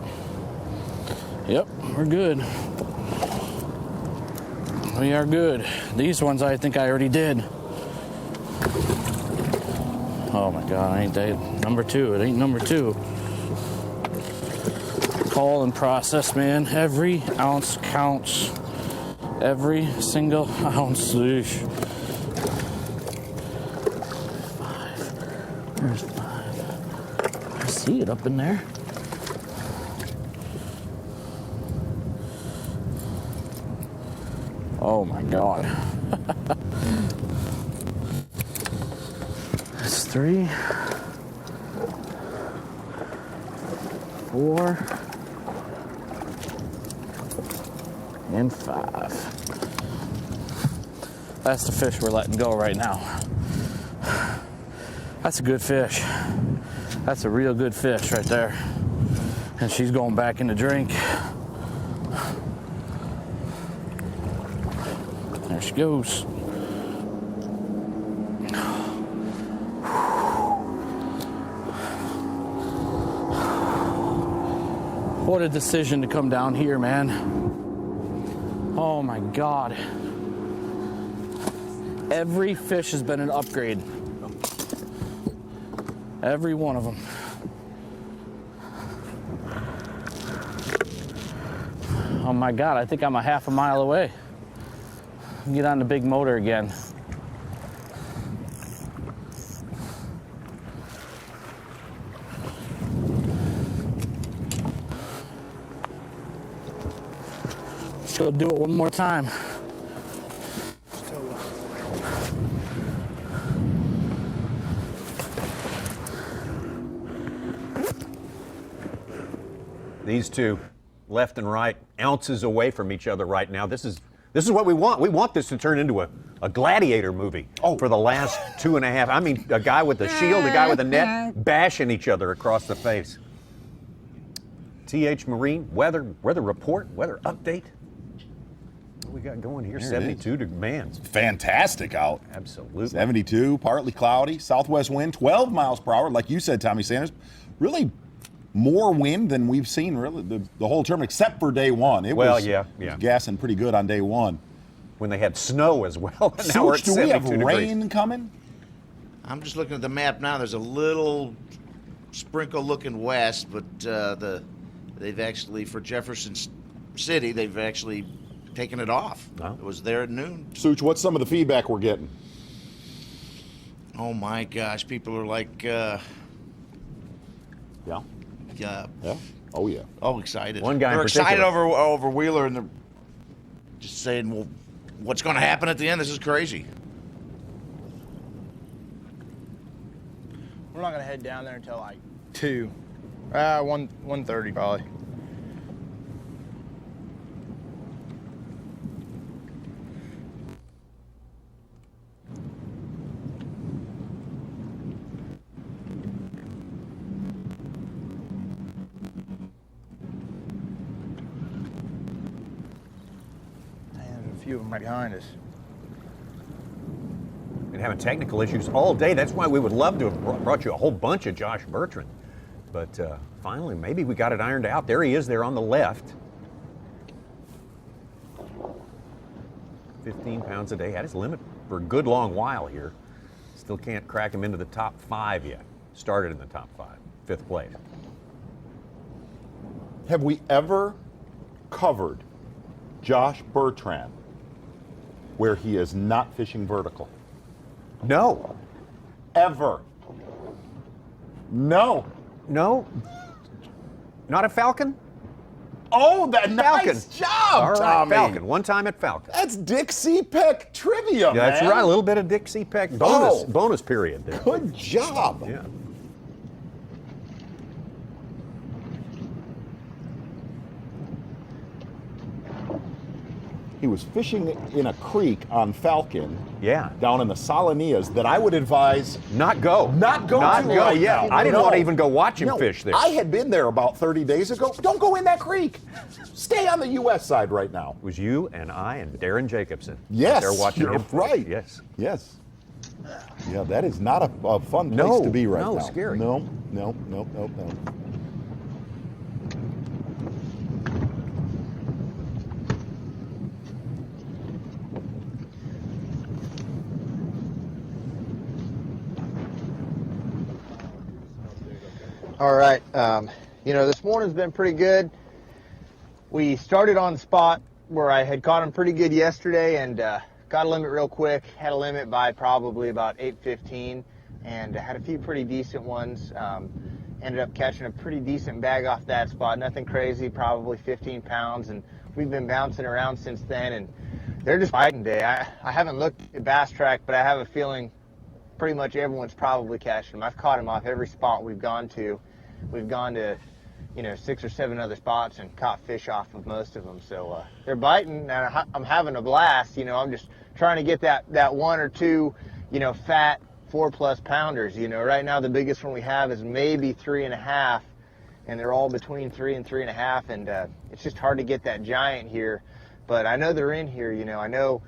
Yep, we're good. We are good. These ones I think I already did. Oh my God, ain't that number two? It ain't number two. Call and process, man. Every ounce counts. Every single ounce. Eesh. 5. There's 5. I see it up in there. Oh my God. That's 3, 4, and 5. That's the fish we're letting go right now. That's a good fish. That's a real good fish right there. And she's going back in the drink. There she goes. What a decision to come down here, man. Oh my God. Every fish has been an upgrade. Every one of them. Oh my God, I think I'm a half a mile away. Get on the big motor again. Let's go do it one more time. These two, left and right, ounces away from each other right now. This is what we want. We want this to turn into a gladiator movie for the last 2.5. I mean, a guy with a shield, a guy with a net, bashing each other across the face. TH Marine weather report, weather update. What we got going here? There 72 degrees. Fantastic out. Absolutely. 72, partly cloudy, southwest wind, 12 miles per hour. Like you said, Tommy Sanders, really more wind than we've seen really the whole term, except for day one. It was gassing pretty good on day one. When they had snow as well. And now Such, we're at do we have 72 rain degrees. coming? I'm just looking at the map now. There's a little sprinkle looking west, but they've actually, for Jefferson City, they've actually taken it off. Oh. It was there at noon. Such, what's some of the feedback we're getting? Oh my gosh, people are like, Yeah. Oh yeah. Oh, excited. One guy in they're excited particular. over Wheeler, and they're just saying, well, what's going to happen at the end? This is crazy. We're not gonna head down there until like 2. 1:30 probably. There's a few of them right behind us. Been having technical issues all day. That's why we would love to have brought you a whole bunch of Josh Bertrand. But finally, maybe we got it ironed out. There he is there on the left. 15 pounds a day. Had his limit for a good long while here. Still can't crack him into the top 5 yet. Started in the top 5, 5th place. Have we ever covered Josh Bertrand where he is not fishing vertical? No. Ever. No. No? Not a Falcon? Oh, that Falcon. nice job, All right, Tommy. Falcon. One time at Falcon. That's Dixie Peck trivia, Yeah, that's man. right. A little bit of Dixie Peck bonus period there. Good job. Yeah. He was fishing in a creek on Falcon. Yeah. Down in the Salinias that I would advise not go. Not go. Not to go. right Yeah. now. I didn't No. want to even go watch him No. fish there. I had been there about 30 days ago. Don't go in that creek. Stay on the U.S. side right now. It was you and I and Darren Jacobson. Yes, They're watching you're him fish. right. Yes. Yes. Yeah, that is not a fun place No, to be right no, now. scary. No. All right, this morning's been pretty good. We started on the spot where I had caught him pretty good yesterday and got a limit real quick. Had a limit by probably about 8:15 and had a few pretty decent ones. Ended up catching a pretty decent bag off that spot. Nothing crazy, probably 15 pounds. And we've been bouncing around since then. And They're just biting day. I haven't looked at Bass Track, but I have a feeling pretty much everyone's probably catching them. I've caught them off every spot we've gone to. We've gone to, 6 or 7 other spots and caught fish off of most of them. So they're biting, and I'm having a blast. I'm just trying to get that 1 or 2, fat 4+ pounders. Right now the biggest one we have is maybe 3.5, and they're all between 3 and 3.5, and it's just hard to get that giant here. But I know they're in here. I know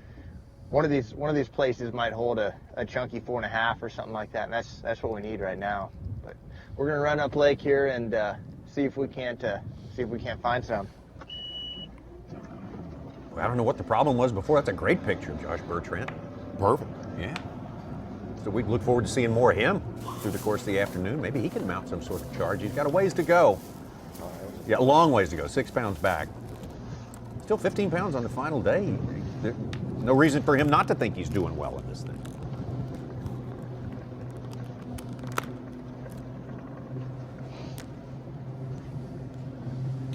one of these places might hold a chunky 4.5 or something like that, and that's what we need right now. But we're gonna run up lake here and see if we can't find some. I don't know what the problem was before. That's a great picture, Josh Bertrand. Perfect. Yeah. So we look forward to seeing more of him through the course of the afternoon. Maybe he can mount some sort of charge. He's got a ways to go. Yeah, a long ways to go. 6 pounds back. Still 15 pounds on the final day. There's no reason for him not to think he's doing well in this thing.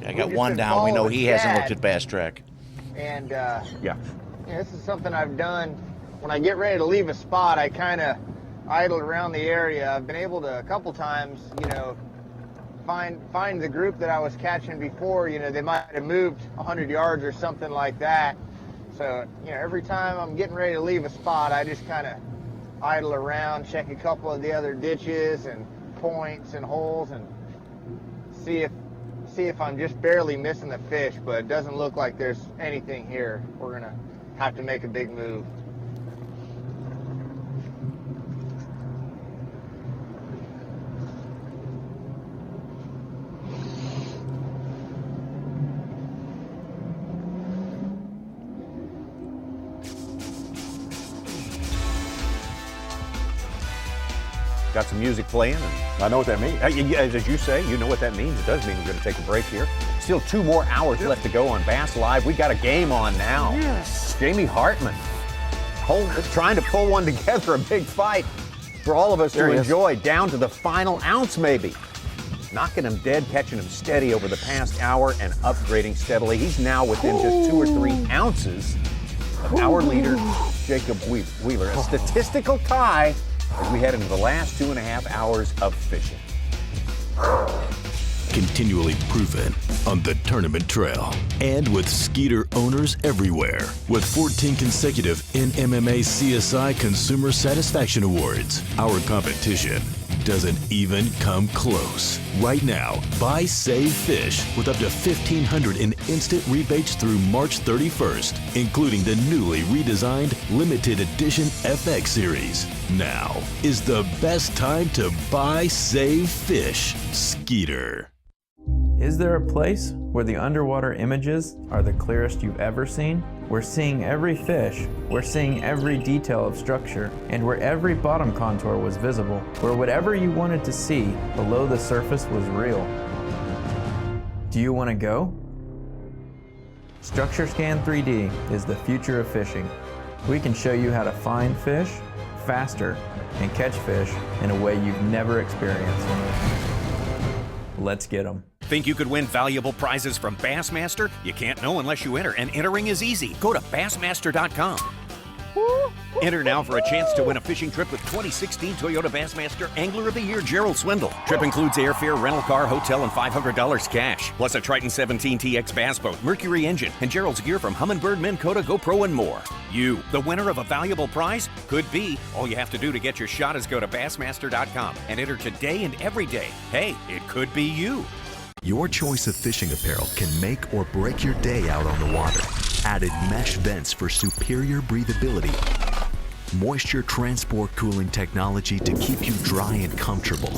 I got one down. We know he hasn't looked at Bass Track. And yeah, this is something I've done. When I get ready to leave a spot, I kind of idle around the area. I've been able to a couple times, find the group that I was catching before. They might have moved 100 yards or something like that. So, every time I'm getting ready to leave a spot, I just kind of idle around, check a couple of the other ditches and points and holes, and see if I'm just barely missing the fish. But it doesn't look like there's anything here. We're gonna have to make a big move. Got some music playing, and I know what that means. As you say, you know what that means. It does mean we're going to take a break here. Still 2 more hours left to go on Bass Live. We got a game on now. Yes. Jamie Hartman trying to pull one together, a big fight for all of us to enjoy, down to the final ounce maybe. Knocking him dead, catching him steady over the past hour, and upgrading steadily. He's now within just 2 or 3 ounces of our leader, Jacob Wheeler. A statistical tie as we head into the last 2.5 hours of fishing. Continually proven on the tournament trail and with Skeeter owners everywhere, with 14 consecutive NMMA CSI Consumer Satisfaction Awards. Our competition doesn't even come close. Right now, buy, save, fish with up to $1,500 in instant rebates through March 31st, including the newly redesigned limited edition FX series. Now is the best time to buy, save, fish. Skeeter. Is there a place where the underwater images are the clearest you've ever seen? We're seeing every fish, we're seeing every detail of structure, and where every bottom contour was visible, where whatever you wanted to see below the surface was real. Do you want to go? Structure Scan 3D is the future of fishing. We can show you how to find fish faster and catch fish in a way you've never experienced. Let's get them. Think you could win valuable prizes from Bassmaster? You can't know unless you enter, and entering is easy. Go to Bassmaster.com. Enter now for a chance to win a fishing trip with 2016 Toyota Bassmaster Angler of the Year Gerald Swindle. Trip includes airfare, rental car, hotel, and $500 cash, plus a Triton 17 TX bass boat, Mercury engine, and Gerald's gear from Humminbird, Minn Kota, GoPro, and more. You, the winner of a valuable prize? Could be. All you have to do to get your shot is go to Bassmaster.com and enter today and every day. Hey, it could be you. Your choice of fishing apparel can make or break your day out on the water. Added mesh vents for superior breathability. Moisture transport cooling technology to keep you dry and comfortable.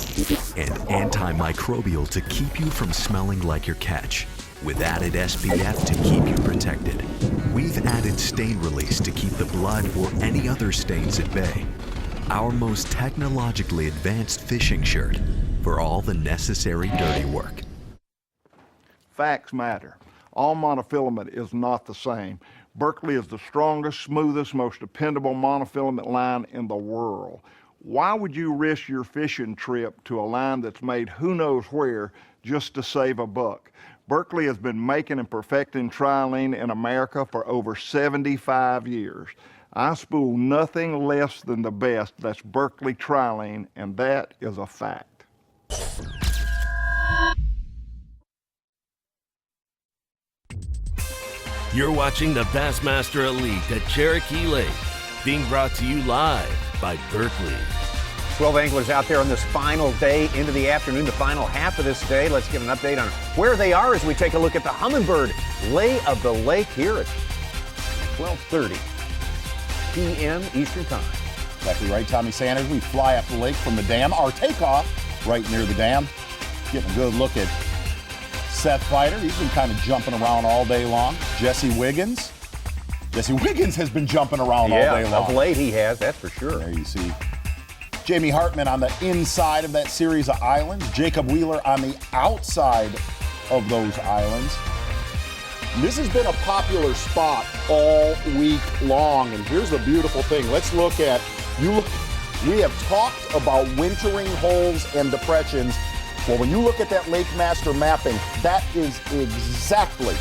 And antimicrobial to keep you from smelling like your catch. With added SPF to keep you protected. We've added stain release to keep the blood or any other stains at bay. Our most technologically advanced fishing shirt for all the necessary dirty work. Facts matter. All monofilament is not the same. Berkley is the strongest, smoothest, most dependable monofilament line in the world. Why would you risk your fishing trip to a line that's made who knows where just to save a buck? Berkeley has been making and perfecting trilene in America for over 75 years. I spool nothing less than the best. That's Berkeley trilene, and that is a fact. You're watching the Bassmaster Elite at Cherokee Lake, being brought to you live by Berkeley. 12 anglers out there on this final day into the afternoon, the final half of this day. Let's give an update on where they are as we take a look at the Humminbird Lay of the Lake here at 12:30 p.m. Eastern Time. Exactly right, Tommy Sanders. We fly up the lake from the dam. Our takeoff right near the dam. Getting a good look at Seth Fighter. He's been kind of jumping around all day long. Jesse Wiggins. Jesse Wiggins has been jumping around all day long. Of late he has, that's for sure. There you see Jamie Hartman on the inside of that series of islands. Jacob Wheeler on the outside of those islands. This has been a popular spot all week long, and here's the beautiful thing. Let's look at, we have talked about wintering holes and depressions. Well, when you look at that Lake Master mapping, that is exactly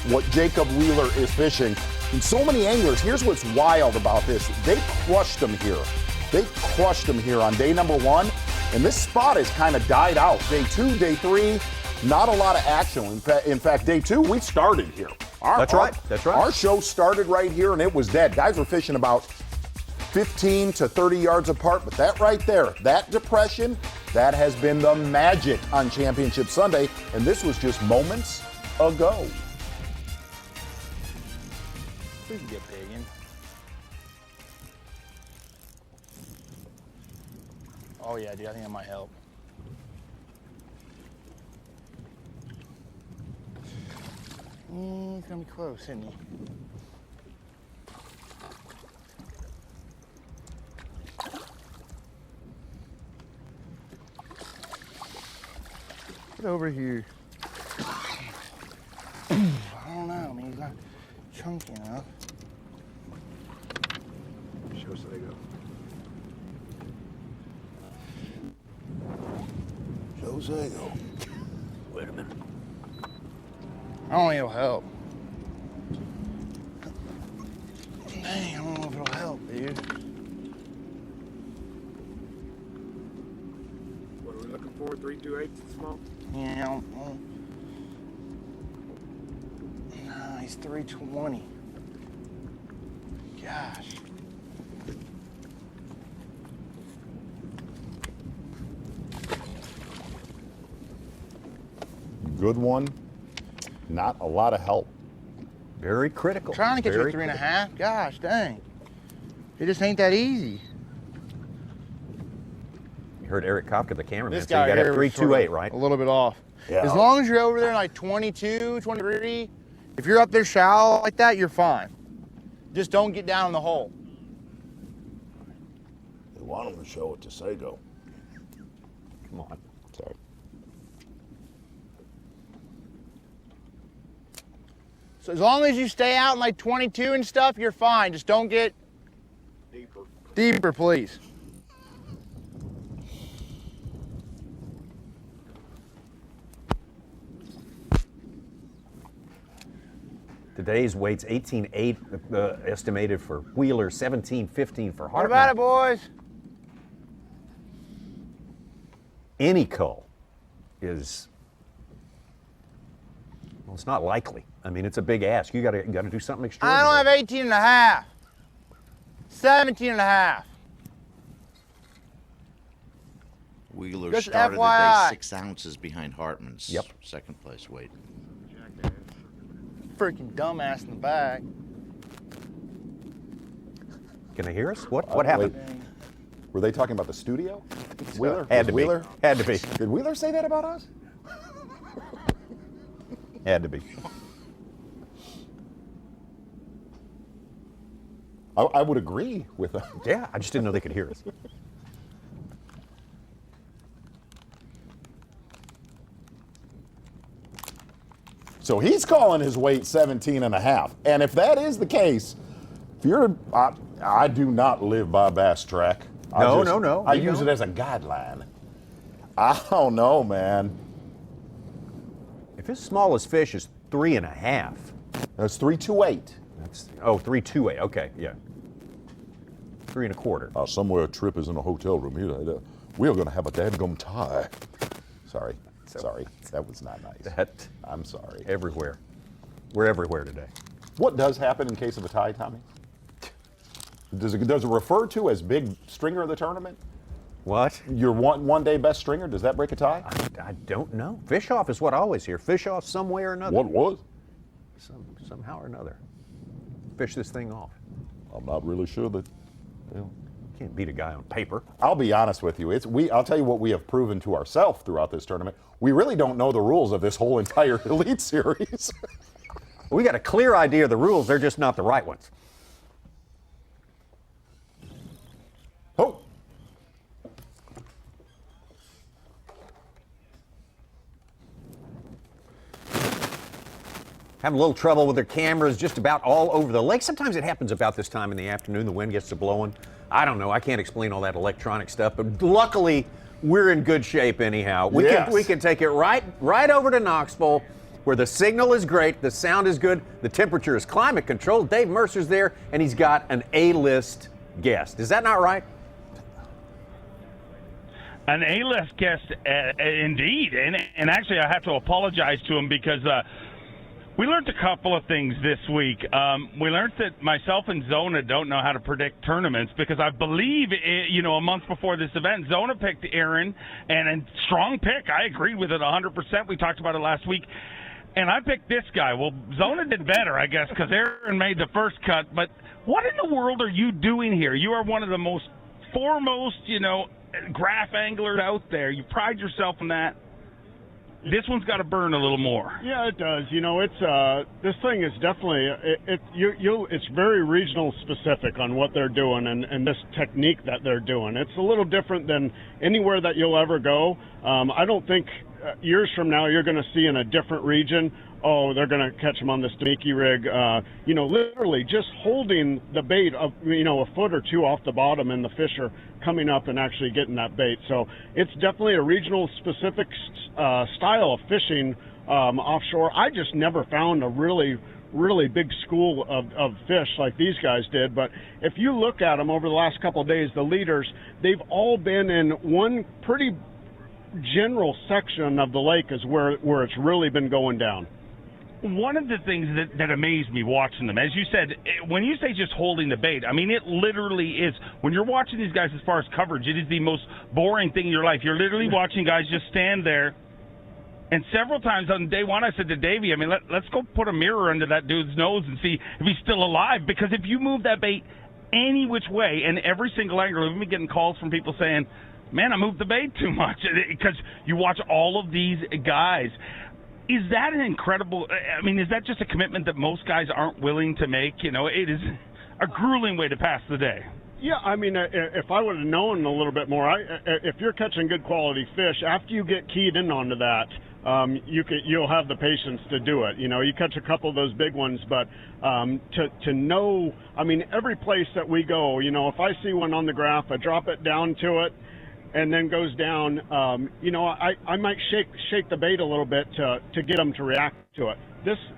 what Jacob Wheeler is fishing. And so many anglers, here's what's wild about this. They crushed them here. They crushed them here on day number 1, and this spot has kind of died out. Day 2, day 3, not a lot of action. In fact, day 2, we started here. That's right. Our show started right here, and it was dead. Guys were fishing about 15 to 30 yards apart, but that right there, that depression, that has been the magic on Championship Sunday, and this was just moments ago. We can get pagan. Oh yeah, dude, I think that might help. He's gonna be close, isn't he? Get over here. I don't know, I mean, he's not chunky enough. Show us how they go. Show us how they go. Wait a minute. I don't think it'll help. Dang, I don't know if it'll help, dude. What are we looking for? 3/2/8 small? Yeah, I don't know. Nah, he's 320. Gosh. Good one. Not a lot of help. Very critical. I'm trying to catch Very you at 3.5. Gosh, dang. It just ain't that easy. You heard Eric Kopka, the cameraman, This so you guy got here to was 328, right? A little bit off. Yeah. As long as you're over there like 22, 23, if you're up there shallow like that, you're fine. Just don't get down in the hole. They want them to show it to Sago. Come on. Sorry. So as long as you stay out in like 22 and stuff, you're fine. Just don't get Deeper. deeper, please. Today's weight's 18.8 estimated for Wheeler, 17.15 for Hartman. What about it, boys? Any cull is, well, it's not likely. I mean, it's a big ask. You got to do something I extraordinary. don't have 18 and a half. 17 and a half. Wheeler Just started the FYI. day 6 ounces behind Hartman's second place weight. Freaking dumbass in the back. Can they hear us? What happened? Were they talking about the studio? Wheeler? Had to be. Wheeler? Had to be. Did Wheeler say that about us? Had to be. I would agree with them. Yeah, I just didn't know they could hear us. So he's calling his weight 17 and a half. And if that is the case, if you're, I do not live by Bass Track. No. I use it as a guideline. I don't know, man. If his smallest fish is 3.5. That's 328. That's 328. Okay, yeah. 3 1/4. Somewhere a trip is in a hotel room here. We are going to have a dadgum tie. Sorry. That was not nice. I'm sorry. Everywhere. We're everywhere today. What does happen in case of a tie, Tommy? Does it refer to as big stringer of the tournament? What? Your one day best stringer, does that break a tie? I don't know. Fish off is what I always hear. Fish off some way or another. What was? Somehow or another. Fish this thing off. I'm not really sure that. Can't beat a guy on paper. I'll be honest with you. I'll tell you what we have proven to ourselves throughout this tournament. We really don't know the rules of this whole entire Elite Series. We got a clear idea of the rules. They're just not the right ones. Oh. Having a little trouble with their cameras just about all over the lake. Sometimes it happens about this time in the afternoon. The wind gets to blowing. I don't know. I can't explain all that electronic stuff, but luckily we're in good shape anyhow. We can take it right over to Knoxville, where the signal is great, the sound is good, the temperature is climate controlled. Dave Mercer's there, and he's got an A-list guest. Is that not right? An A-list guest, indeed. And actually, I have to apologize to him because we learned a couple of things this week. We learned that myself and Zona don't know how to predict tournaments because I believe, a month before this event, Zona picked Aaron, and a strong pick. I agreed with it 100%. We talked about it last week. And I picked this guy. Well, Zona did better, I guess, because Aaron made the first cut. But what in the world are you doing here? You are one of the most foremost, graph anglers out there. You pride yourself in that. This one's got to burn a little more. Yeah, it does. It's this thing is definitely it's very regional specific on what they're doing and this technique that they're doing. It's a little different than anywhere that you'll ever go. I don't think years from now you're going to see in a different region, they're going to catch them on this Damiki rig. Literally just holding the bait a foot or two off the bottom, and the fish are coming up and actually getting that bait. So it's definitely a regional specific style of fishing offshore. I just never found a really big school of fish like these guys did. But if you look at them over the last couple of days, the leaders, they've all been in one pretty general section of the lake is where it's really been going down. One of the things that amazed me watching them, as you said, when you say just holding the bait, I mean, it literally is. When you're watching these guys as far as coverage, it is the most boring thing in your life. You're literally watching guys just stand there. And several times on day one, I said to Davy, let's go put a mirror under that dude's nose and see if he's still alive. Because if you move that bait any which way, and every single angler, we've been getting calls from people saying, man, I moved the bait too much. Because you watch all of these guys. Is that an incredible, is that just a commitment that most guys aren't willing to make? It is a grueling way to pass the day. Yeah, if I would have known a little bit more, if you're catching good quality fish, after you get keyed in onto that, you'll have the patience to do it. You catch a couple of those big ones, but to know, every place that we go, if I see one on the graph, I drop it down to it, and then goes down, I might shake the bait a little bit to get them to react to it.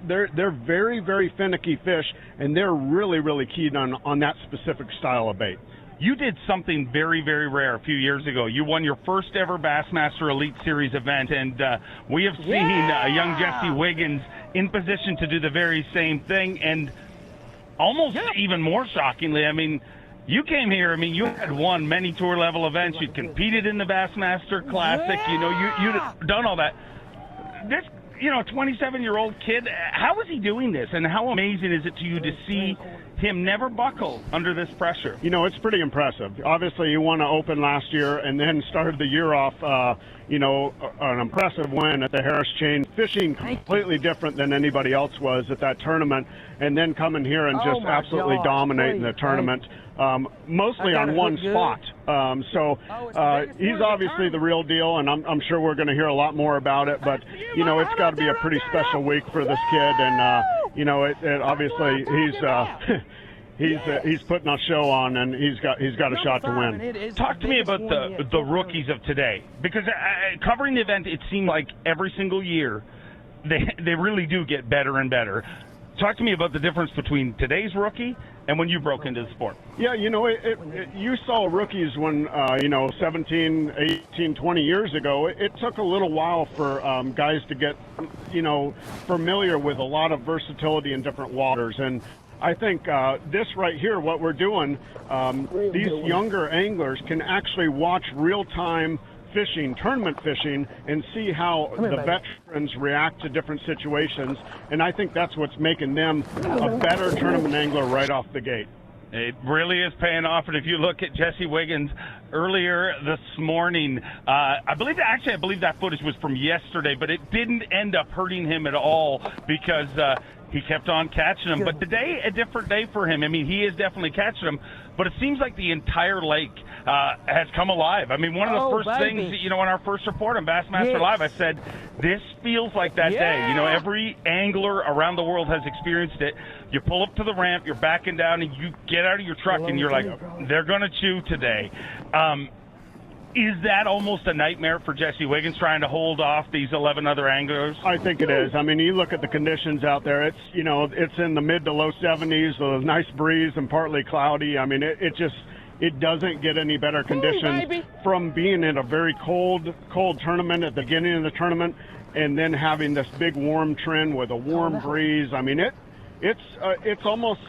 They're very, very finicky fish, and they're really, really keyed on that specific style of bait. You did something very, very rare a few years ago. You won your first ever Bassmaster Elite Series event, and we have seen young Jesse Wiggins in position to do the very same thing, and almost even more shockingly, you came here, you had won many tour level events. You'd competed in the Bassmaster Classic. You'd done all that. This, 27-year-old kid, how is he doing this? And how amazing is it to you to see him never buckle under this pressure? It's pretty impressive. Obviously, you won an Open last year and then started the year off, an impressive win at the Harris Chain, fishing completely different than anybody else was at that tournament, and then coming here and just absolutely dominating the tournament. Mostly on one spot. He's obviously the real deal, and I'm sure we're going to hear a lot more about it. But it's got to be a pretty special week for this kid, and it obviously he's putting a show on, and he's got a shot to win. Talk to me about the rookies of today, because covering the event, it seemed like every single year they really do get better and better. Talk to me about the difference between today's rookie and when you broke into the sport. Yeah, you saw rookies when, 17, 18, 20 years ago. It took a little while for guys to get, familiar with a lot of versatility in different waters. And I think this right here, what we're doing, these younger anglers can actually watch real-time fishing, tournament fishing, and see how the veterans react to different situations. And I think that's what's making them a better tournament angler right off the gate. It really is paying off. And if you look at Jesse Wiggins earlier this morning, I believe that footage was from yesterday, but it didn't end up hurting him at all because he kept on catching them. But today, a different day for him. I mean, he is definitely catching them, but it seems like the entire lake has come alive. I mean, one of the first things, in our first report on Bassmaster Live, I said, this feels like that day. Every angler around the world has experienced it. You pull up to the ramp, you're backing down, and you get out of your truck, and you're like, they're going to chew today. Is that almost a nightmare for Jesse Wiggins trying to hold off these 11 other anglers? I think it is. I mean, you look at the conditions out there. It's it's in the mid to low 70s, with a nice breeze and partly cloudy. I mean, it doesn't get any better conditions from being in a very cold tournament at the beginning of the tournament, and then having this big warm trend with a warm breeze. I mean, it's almost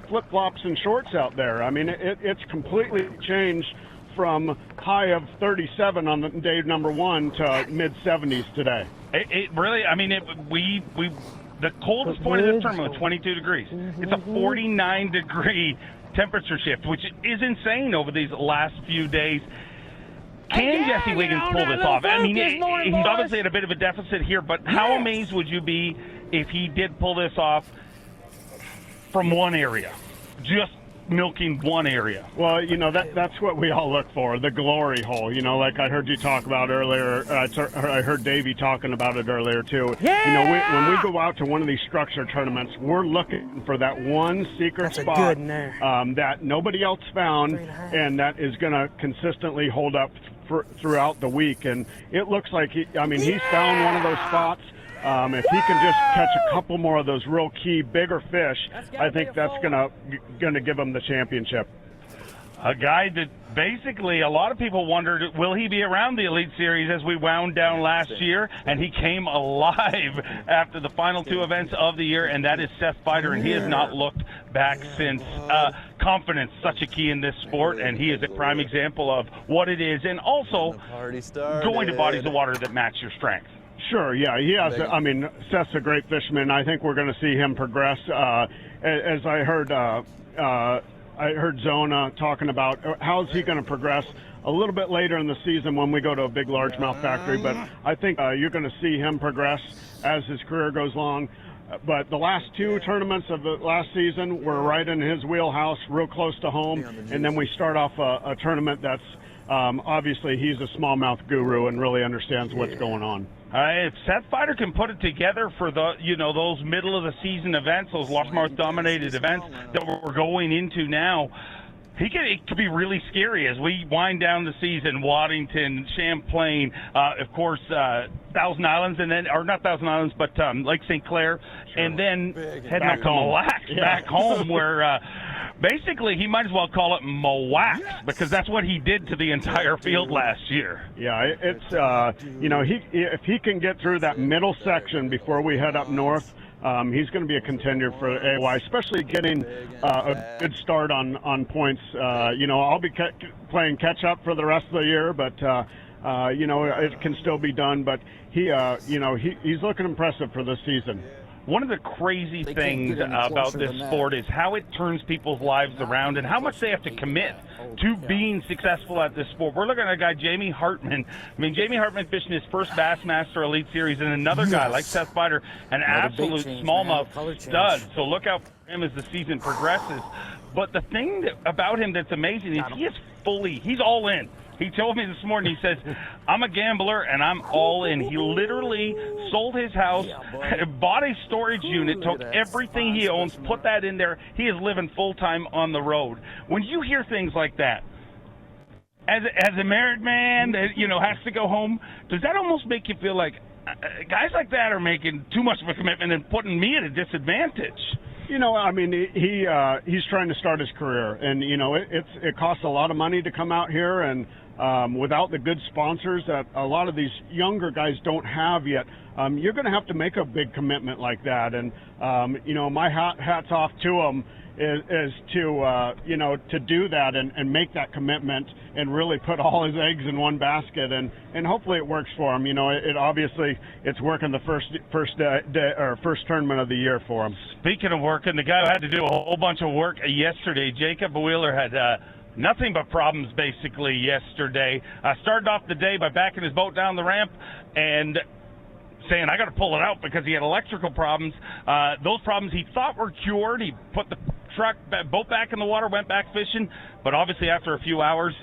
flip-flops and shorts out there. I mean, it's completely changed from high of 37 on the day number one to mid 70s today. It really, I mean, the coldest point of this tournament was 22 degrees. It's a 49-degree temperature shift, which is insane over these last few days. Can Jesse Wiggins pull this off? I mean, he's obviously at a bit of a deficit here, but how amazed would you be if he did pull this off from one area? Just milking one area. Well, that's what we all look for, the glory hole. Like I heard you talk about earlier. I heard Davy talking about it earlier too. Yeah! When we go out to one of these structure tournaments, we're looking for that one secret spot that nobody else found, and that is going to consistently hold up throughout the week. And it looks like he's found one of those spots. If he can just catch a couple more of those real key bigger fish, I think that's gonna give him the championship. A guy that basically a lot of people wondered, will he be around the Elite Series as we wound down last year? And he came alive after the final two events of the year, and that is Seth Feider, and he has not looked back since. Confidence, such a key in this sport, and he is a prime example of what it is, and also going to bodies of water that match your strength. Sure, yeah, he has. I mean, Seth's a great fisherman. I think we're going to see him progress. As I heard Zona talking about how's he going to progress a little bit later in the season when we go to a big largemouth factory. But I think you're going to see him progress as his career goes along. But the last two tournaments of the last season were right in his wheelhouse, real close to home. And then we start off a tournament that's obviously he's a smallmouth guru and really understands what's going on. If Seth Feider can put it together for those middle of the season events, those largemouth dominated events that we're going into now, it could be really scary as we wind down the season. Waddington, Champlain, of course, Thousand Islands, and then, or not Thousand Islands, but Lake St. Clair, and then heading up to Mille Lacs, back home, where basically he might as well call it Mowax, because that's what he did to the entire field last year. Yeah, it's if he can get through that middle section before we head up north, he's going to be a contender for AOY, especially getting a good start on points. I'll be playing catch up for the rest of the year, but it can still be done. But he's looking impressive for this season. One of the crazy things about this sport is how it turns people's lives around and how much they have to commit to being successful at this sport. We're looking at a guy, Jamie Hartman. I mean, Jamie Hartman fishing his first Bassmaster Elite Series, and another guy like Seth Feider, an absolute smallmouth stud. So look out for him as the season progresses. But the thing about him that's amazing is he's all in. He told me this morning, he says, I'm a gambler and I'm all in. He literally sold his house, bought a storage unit, took everything he owns, put that in there. He is living full-time on the road. When you hear things like that, as a married man that, has to go home, does that almost make you feel like, guys like that are making too much of a commitment and putting me at a disadvantage. You know, I mean, he's trying to start his career, and you know, it costs a lot of money to come out here, and without the good sponsors that a lot of these younger guys don't have yet, you're going to have to make a big commitment like that. And you know, my hats off to him is to you know, to do that and make that commitment and really put all his eggs in one basket, and hopefully it works for him. You know, it obviously it's working the first tournament of the year for him. Speaking of working, the guy who had to do a whole bunch of work yesterday, Jacob Wheeler, had nothing but problems basically yesterday. Started off the day by backing his boat down the ramp and saying, I got to pull it out because he had electrical problems. Those problems he thought were cured. He put the boat back in the water, went back fishing, but obviously after a few hours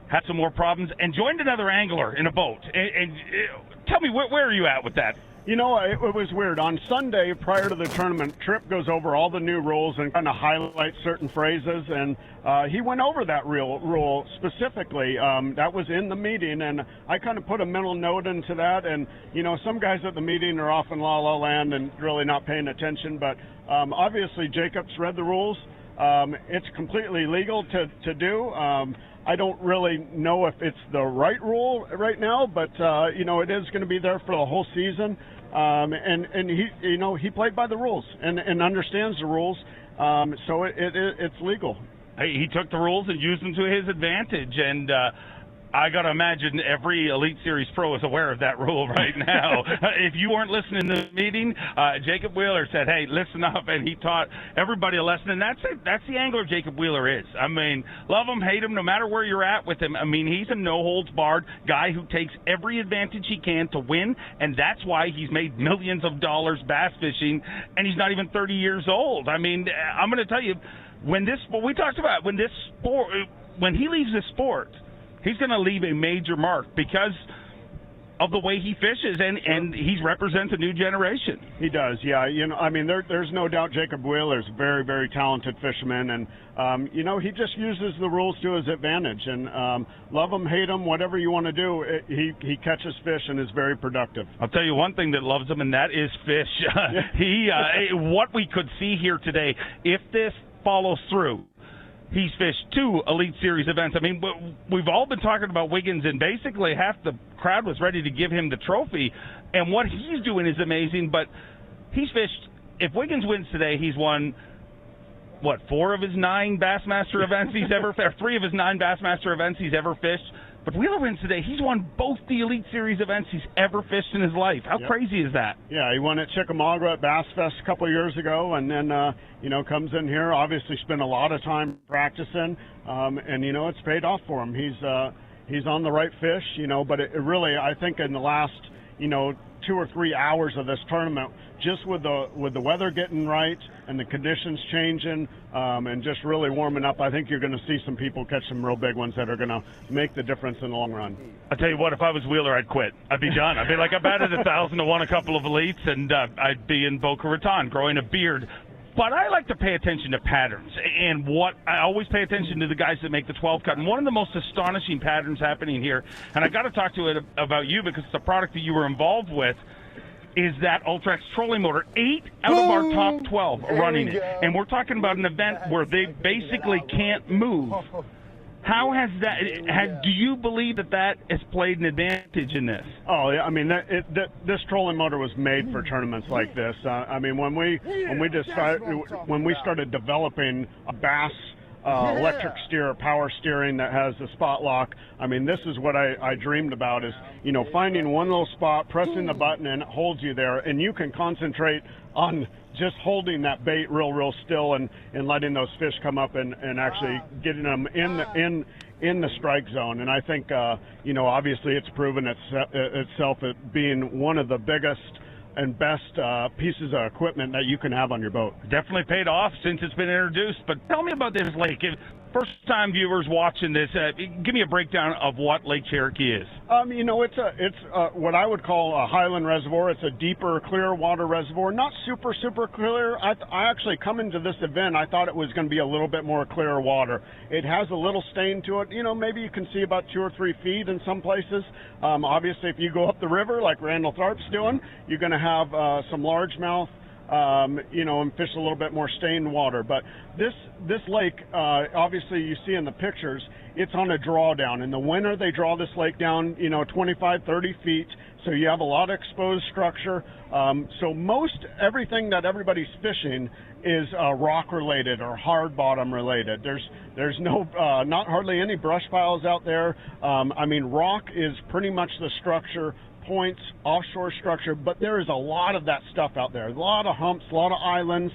had some more problems and joined another angler in a boat. And tell me, where are you at with that? You know, it was weird. On Sunday, prior to the tournament, Tripp goes over all the new rules and kind of highlights certain phrases, and he went over that rule specifically. That was in the meeting, and I kind of put a mental note into that. And, you know, some guys at the meeting are off in la-la land and really not paying attention, but obviously Jacob's read the rules. It's completely legal to do. I don't really know if it's the right rule right now, but you know, it is going to be there for the whole season. And he, you know, he played by the rules and understands the rules, so it's legal. Hey, he took the rules and used them to his advantage, and I got to imagine every Elite Series pro is aware of that rule right now. If you weren't listening to the meeting, Jacob Wheeler said, hey, listen up, and he taught everybody a lesson, and that's it. That's the angler Jacob Wheeler is. I mean, love him, hate him, no matter where you're at with him. I mean, he's a no-holds-barred guy who takes every advantage he can to win, and that's why he's made millions of dollars bass fishing, and he's not even 30 years old. I mean, I'm going to tell you, when he leaves this sport, he's going to leave a major mark because of the way he fishes, and he represents a new generation. He does, yeah. You know, I mean, there's no doubt Jacob Wheeler's a very, very talented fisherman, and you know, he just uses the rules to his advantage. And love him, hate him, whatever you want to do, he catches fish and is very productive. I'll tell you one thing that loves him, and that is fish. What we could see here today, if this follows through, he's fished 2 Elite Series events. I mean, we've all been talking about Wiggins, and basically half the crowd was ready to give him the trophy. And what he's doing is amazing, but he's fished, if Wiggins wins today, he's won, 4 of his 9 Bassmaster events he's ever fished, 3 of his 9 Bassmaster events he's ever fished. But Wheeler wins today. He's won both the Elite Series events he's ever fished in his life. How crazy is that? Yeah, he won at Chickamauga at B.A.S.S a couple of years ago, and then, you know, comes in here, obviously spent a lot of time practicing, and, you know, it's paid off for him. He's on the right fish, you know, but it really, I think in the last, you know, 2 or 3 hours of this tournament, just with the weather getting right and the conditions changing, and just really warming up, I think you're going to see some people catch some real big ones that are going to make the difference in the long run. I'll tell you what, if I was Wheeler, I'd quit. I'd be done. I'd be like, I batted 1,000 to won a couple of elites, and I'd be in Boca Raton growing a beard. But I like to pay attention to patterns, and what I always pay attention to the guys that make the 12 cut. And one of the most astonishing patterns happening here, and I got to talk to it about you because it's a product that you were involved with, is that Ultrax trolling motor. 8 out of our top 12 are running it, and we're talking about an event where they basically can't move. How has that? Do you believe that has played an advantage in this? Oh yeah, I mean this trolling motor was made for tournaments like this. I mean when we started developing a Bass electric steer, power steering that has the spot lock. I mean, this is what I dreamed about, is, you know, finding one little spot, pressing the button, and it holds you there, and you can concentrate on just holding that bait real still and letting those fish come up and actually getting them in the strike zone. And I think, you know, obviously it's proven itself at being one of the biggest and best pieces of equipment that you can have on your boat. Definitely paid off since it's been introduced. But tell me about this lake. first-time viewers watching this, give me a breakdown of what Lake Cherokee is. You know, it's what I would call a highland reservoir. It's a deeper, clear water reservoir. Not super clear. I actually come into this event, I thought it was going to be a little bit more clear water. It has a little stain to it. You know, maybe you can see about 2 or 3 feet in some places. Obviously, if you go up the river like Randall Tharp's doing, you're going to have some largemouth, you know, and fish a little bit more stained water. But this lake, obviously you see in the pictures, it's on a drawdown. In the winter, they draw this lake down, you know, 25, 30 feet. So you have a lot of exposed structure. So most everything that everybody's fishing is rock related or hard bottom related. There's no, not hardly any brush piles out there. I mean, rock is pretty much the structure, points, offshore structure, but there is a lot of that stuff out there. A lot of humps, a lot of islands,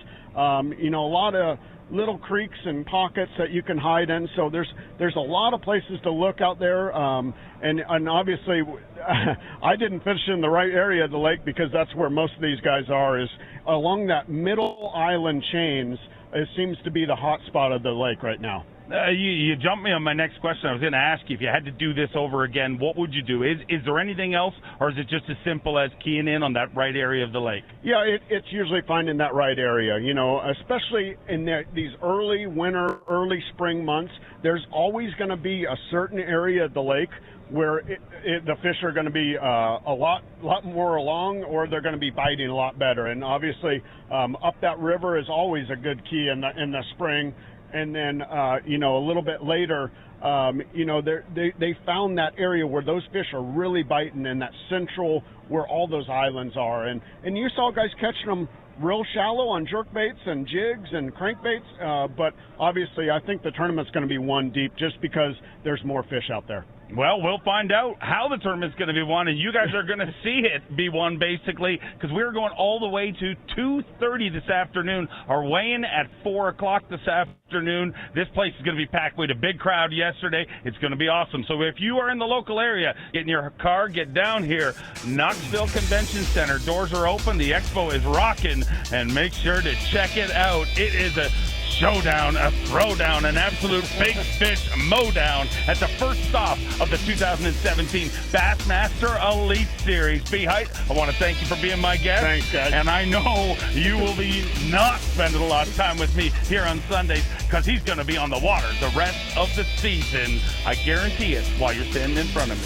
you know, a lot of little creeks and pockets that you can hide in. So there's a lot of places to look out there. And obviously, I didn't fish in the right area of the lake because that's where most of these guys are, is along that middle island chains. It seems to be the hot spot of the lake right now. You jumped me on my next question. I was going to ask you, if you had to do this over again, what would you do? Is there anything else, or is it just as simple as keying in on that right area of the lake? Yeah, it's usually finding that right area, you know, especially in these early winter, early spring months. There's always going to be a certain area of the lake where the fish are going to be a lot more along, or they're going to be biting a lot better. And obviously, up that river is always a good key in the spring. And then, you know, a little bit later, you know, they found that area where those fish are really biting, in that central where all those islands are. And you saw guys catching them real shallow on jerkbaits and jigs and crankbaits. But obviously, I think the tournament's going to be won deep just because there's more fish out there. Well, we'll find out how the tournament's going to be won, and you guys are going to see it be won, basically, because we're going all the way to 2:30 this afternoon. Our weigh-in at 4 o'clock this afternoon. This place is going to be packed. We had a big crowd yesterday. It's going to be awesome. So if you are in the local area, get in your car, get down here. Knoxville Convention Center. Doors are open. The expo is rocking, and make sure to check it out. It is a showdown, a throwdown, an absolute big fish mowdown at the first stop of the 2017 Bassmaster Elite Series. B. Hite, I want to thank you for being my guest. Thanks, guys. And I know you will be not spending a lot of time with me here on Sundays, because he's going to be on the water the rest of the season. I guarantee it, while you're standing in front of me.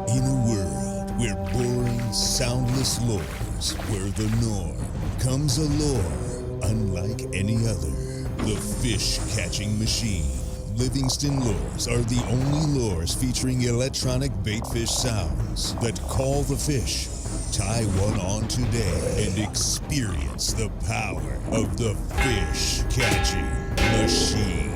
In a world where boring, soundless lures were the norm, comes a lure unlike any other. The fish-catching machine. Livingston Lures are the only lures featuring electronic baitfish sounds that call the fish. Tie one on today and experience the power of the fish-catching machine.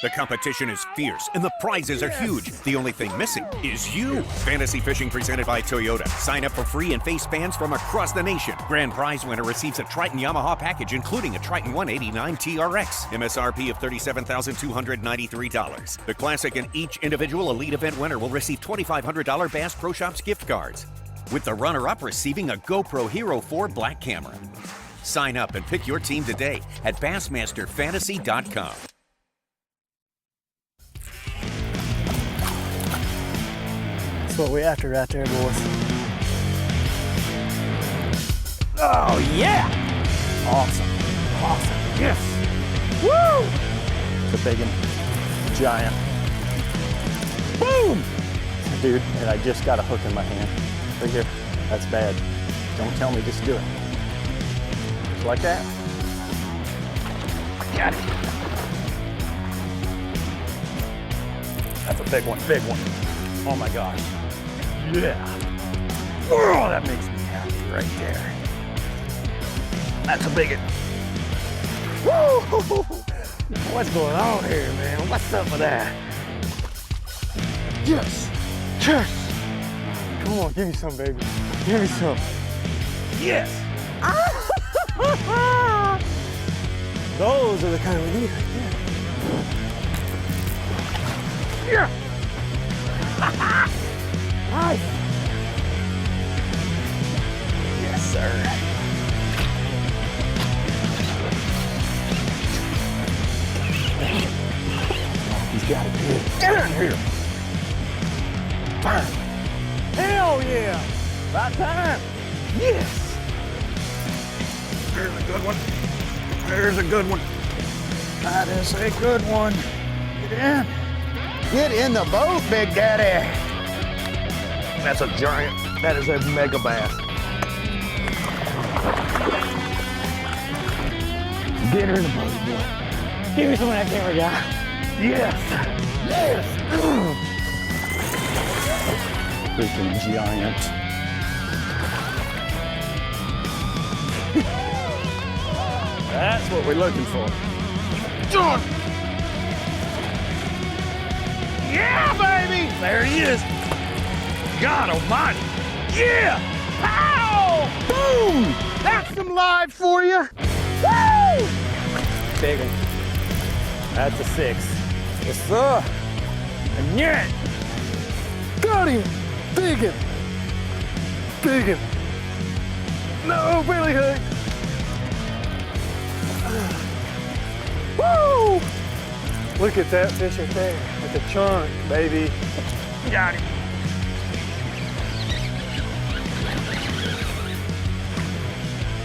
The competition is fierce, and the prizes are huge. The only thing missing is you. Fantasy Fishing presented by Toyota. Sign up for free and face fans from across the nation. Grand prize winner receives a Triton Yamaha package, including a Triton 189 TRX. MSRP of $37,293. The Classic and each individual Elite event winner will receive $2,500 Bass Pro Shops gift cards, with the runner-up receiving a GoPro Hero 4 Black camera. Sign up and pick your team today at bassmasterfantasy.com. That's what we're after right there, boys. Oh, yeah! Awesome. Awesome. Yes! Woo! It's a big one. Giant. Boom! Dude, and I just got a hook in my hand. Right here. That's bad. Don't tell me, just do it. Just like that. I got it. That's a big one, big one. Oh my gosh. Yeah. Oh, that makes me Yeah, right there. That's a big one. Woo! What's going on here, man? What's up with that? Yes! Yes! Come on, give me some, baby. Give me some. Yes! Those are the kind we need right there. Yeah! Nice! Yes, sir. He's got it good. Get in here! Bam! Hell yeah! About time! Yes! There's a good one. There's a good one. That is a good one. Get in. Get in the boat, Big Daddy. That's a giant. That is a mega bass. Get her in the boat, boy. Give me some of that camera, guy. Yes. Yes. Freaking giant. That's what we're looking for. John! Yeah, baby! There he is. God almighty. Yeah! Pow! Boom! That's some live for you. Woo! Big one. That's a 6. Yes, sir. And yet. Got him. Big one. Big one. No, belly hook. Woo! Look at that fish right there with the chunk, baby. Got him.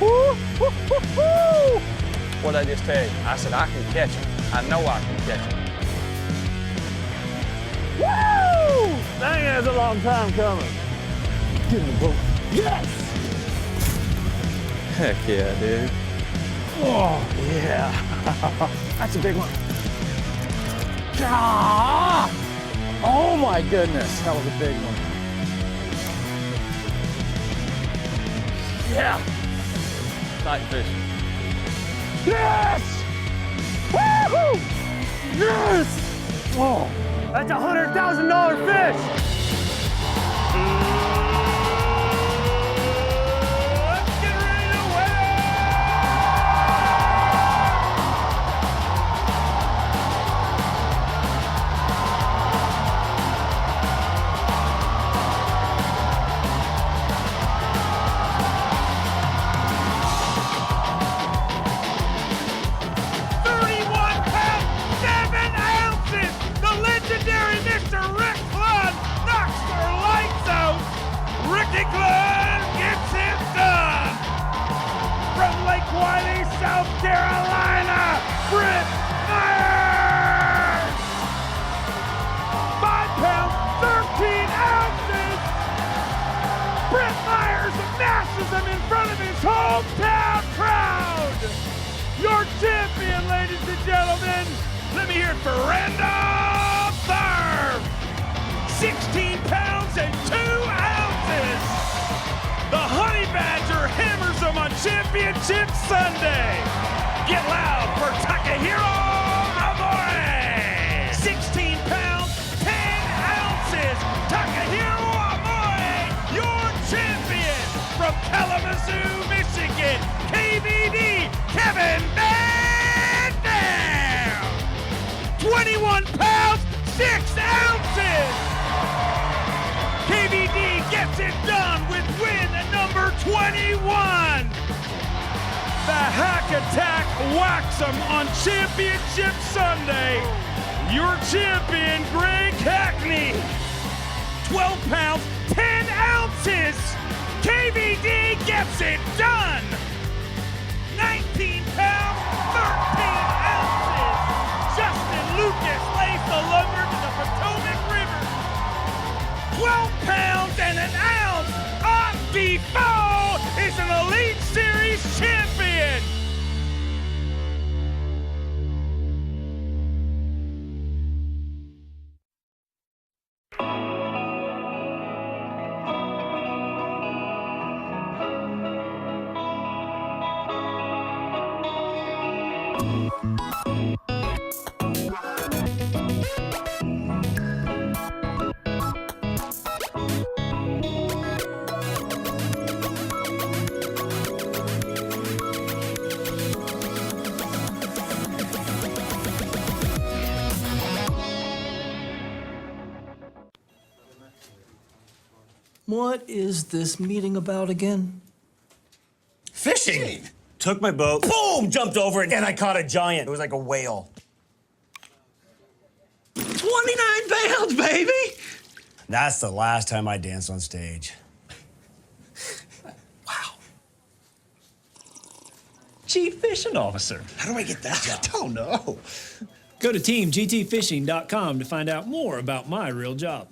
Woo! Woo! Woo! Woo! What'd I just tell you? I said I can catch him. I know I can catch him. Woo! Dang, that's a long time coming. Get in the boat. Yes! Heck yeah, dude. Oh, yeah. That's a big one. Ah! Oh my goodness, that was a big one. Yeah. Tight fish. Yes! Woohoo! Yes! Oh, that's a $100,000 fish. South Carolina, Britt Myers! 5 pounds, 13 ounces! Britt Myers amasses them in front of his hometown crowd! Your champion, ladies and gentlemen, let me hear it for Randall Tharp! 16 pounds and 2 ounces! The Honey Badger hammers them on Championship Sunday. Get loud for Takahiro Amore. 16 pounds, 10 ounces. Takahiro Amore, your champion from Kalamazoo, Michigan. KVD, Kevin Van Dam. 21 pounds, 6 ounces. KVD gets it done with win number 21. The Hack Attack whacks them on Championship Sunday. Your champion, Greg Hackney. 12 pounds, 10 ounces. KVD gets it done. 19 pounds, 13 ounces. Justin Lucas lays the lumber to the Potomac River. 12 pounds and an ounce. Defoe is an Elite Series champion. What is this meeting about again? Fishing. Took my boat, boom, jumped over it, and I caught a giant. It was like a whale. 29 pounds, baby! That's the last time I danced on stage. Wow. Chief Fishing Officer. How do I get that job? I don't know. Go to teamgtfishing.com to find out more about my real job.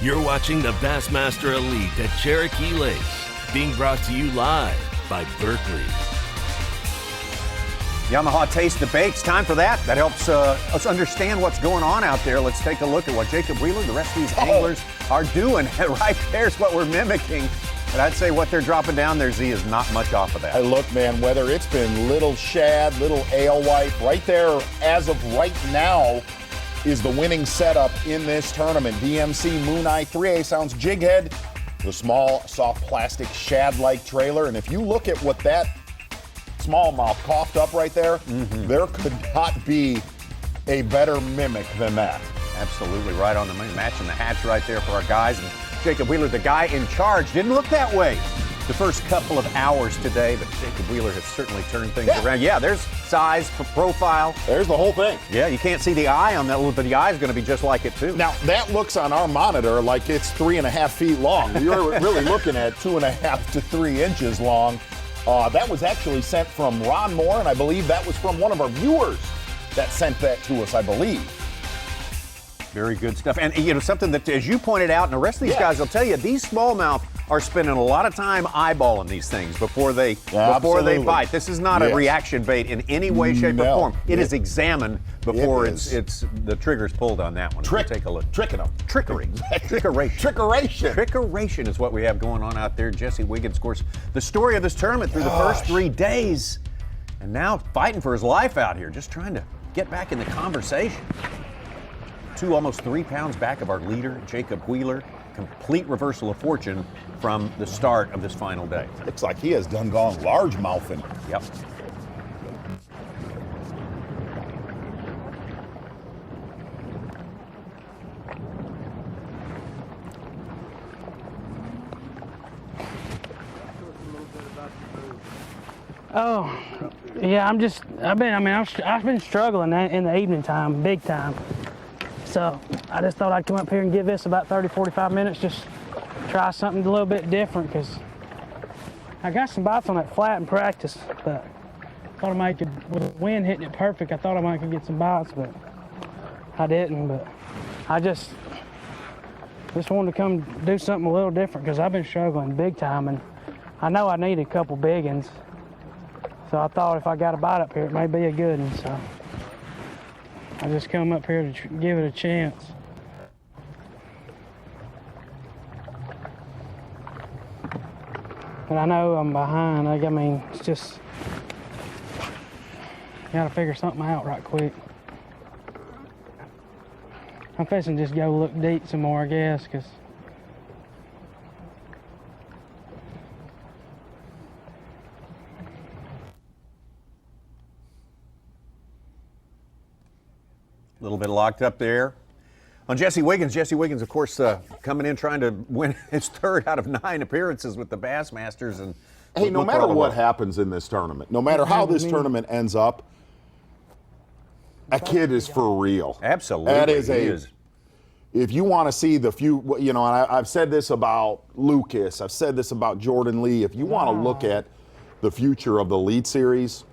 You're watching the Bassmaster Elite at Cherokee Lake, being brought to you live by Berkley. Yamaha Taste the Baits. Time for that. That helps us understand what's going on out there. Let's take a look at what Jacob Wheeler, the rest of these anglers are doing. Right there's what we're mimicking. And I'd say what they're dropping down there, Z, is not much off of that. Hey, look, man, whether it's been little shad, little alewife, right there as of right now is the winning setup in this tournament. DMC Moon Eye 3/8 ounce jig head, the small, soft plastic shad-like trailer. And if you look at what that smallmouth coughed up right there, there could not be a better mimic than that. Absolutely right on the money. Matching the hatch right there for our guys. And Jacob Wheeler, the guy in charge, didn't look that way the first couple of hours today, but Jacob Wheeler has certainly turned things around. Yeah, there's size, profile. There's the whole thing. Yeah, you can't see the eye on that, but the eye is going to be just like it too. Now, that looks on our monitor like it's 3.5 feet long. You're really looking at 2.5 to 3 inches long. That was actually sent from Ron Moore, and I believe that was from one of our viewers that sent that to us, I believe. Very good stuff. And, you know, something that, as you pointed out, and the rest of these guys will tell you, these smallmouth are spending a lot of time eyeballing these things before they bite. This is not a reaction bait in any way, shape, or form. It is examined before it's the trigger's pulled on that one. Take a look. Tricking them. Trickery. Trickeration is what we have going on out there. Jesse Wiggins, of course, the story of this tournament through the first 3 days, and now fighting for his life out here, just trying to get back in the conversation. Almost 3 pounds back of our leader, Jacob Wheeler. Complete reversal of fortune from the start of this final day. Looks like he has done gone largemouthing. Yep. Oh, yeah, I've been struggling in the evening time, big time. So I just thought I'd come up here and give this about 30, 45 minutes, just try something a little bit different, because I got some bites on that flat in practice, but I thought I might could, with the wind hitting it perfect, I thought I might could get some bites, but I didn't. But I just wanted to come do something a little different, because I've been struggling big time, and I know I need a couple big ones. So I thought if I got a bite up here, it may be a good one. So I just come up here to give it a chance. But I know I'm behind. I mean, it's just, you gotta figure something out right quick. I'm fixing to just go look deep some more, I guess, because a little bit locked up there. On Jesse Wiggins, of course, coming in trying to win his 3rd out of 9 appearances with the Bassmasters. And hey, no matter what happens in this tournament, no matter how this tournament ends up, a kid is for real. Absolutely. That is if you want to see the few, you know, and I've said this about Lucas, I've said this about Jordan Lee, if you want to look at the future of the Elite Series,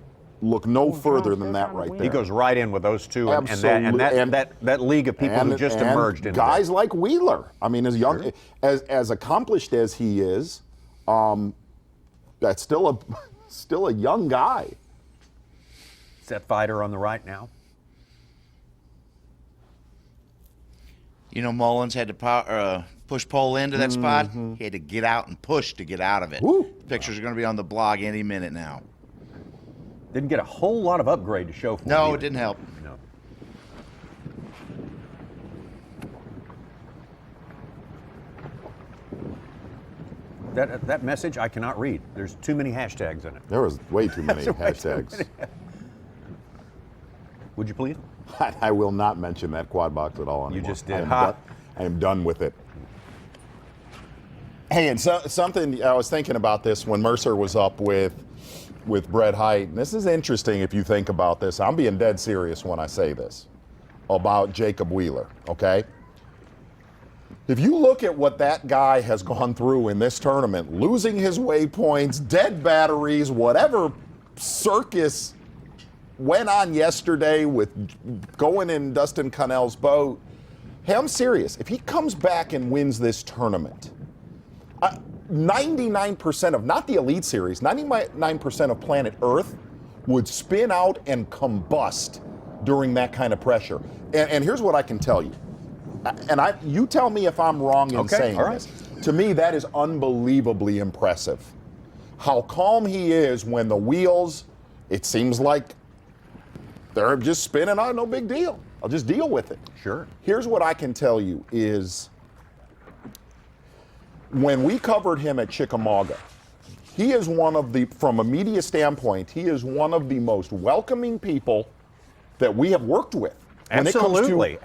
look no further than that right there. He goes right in with those two, and that league of people who just emerged into guys like Wheeler. I mean, as young, as accomplished as he is, that's still a young guy. Set fighter on the right now. You know, Mullins had to push pole into that spot. He had to get out and push to get out of it. Pictures are going to be on the blog any minute now. Didn't get a whole lot of upgrade to show for No, him. it didn't help. No. That message I cannot read. There's too many hashtags in it. There was way too many There's way too hashtags. many. Would you please? I will not mention that quad box at all anymore. You just did. I am done with it. Hey, and something I was thinking about this when Mercer was up with Brett Hite. And this is interesting if you think about this. I'm being dead serious when I say this about Jacob Wheeler, okay? If you look at what that guy has gone through in this tournament, losing his waypoints, dead batteries, whatever circus went on yesterday with going in Dustin Connell's boat, hey, I'm serious. If he comes back and wins this tournament, 99% of, not the Elite Series, 99% of planet Earth would spin out and combust during that kind of pressure. And here's what I can tell you. And you tell me if I'm wrong in saying this. To me, that is unbelievably impressive. How calm he is when the wheels, it seems like they're just spinning out, no big deal. I'll just deal with it. Sure. Here's what I can tell you is when we covered him at Chickamauga, he is one of the, from a media standpoint, he is one of the most welcoming people that we have worked with. Absolutely.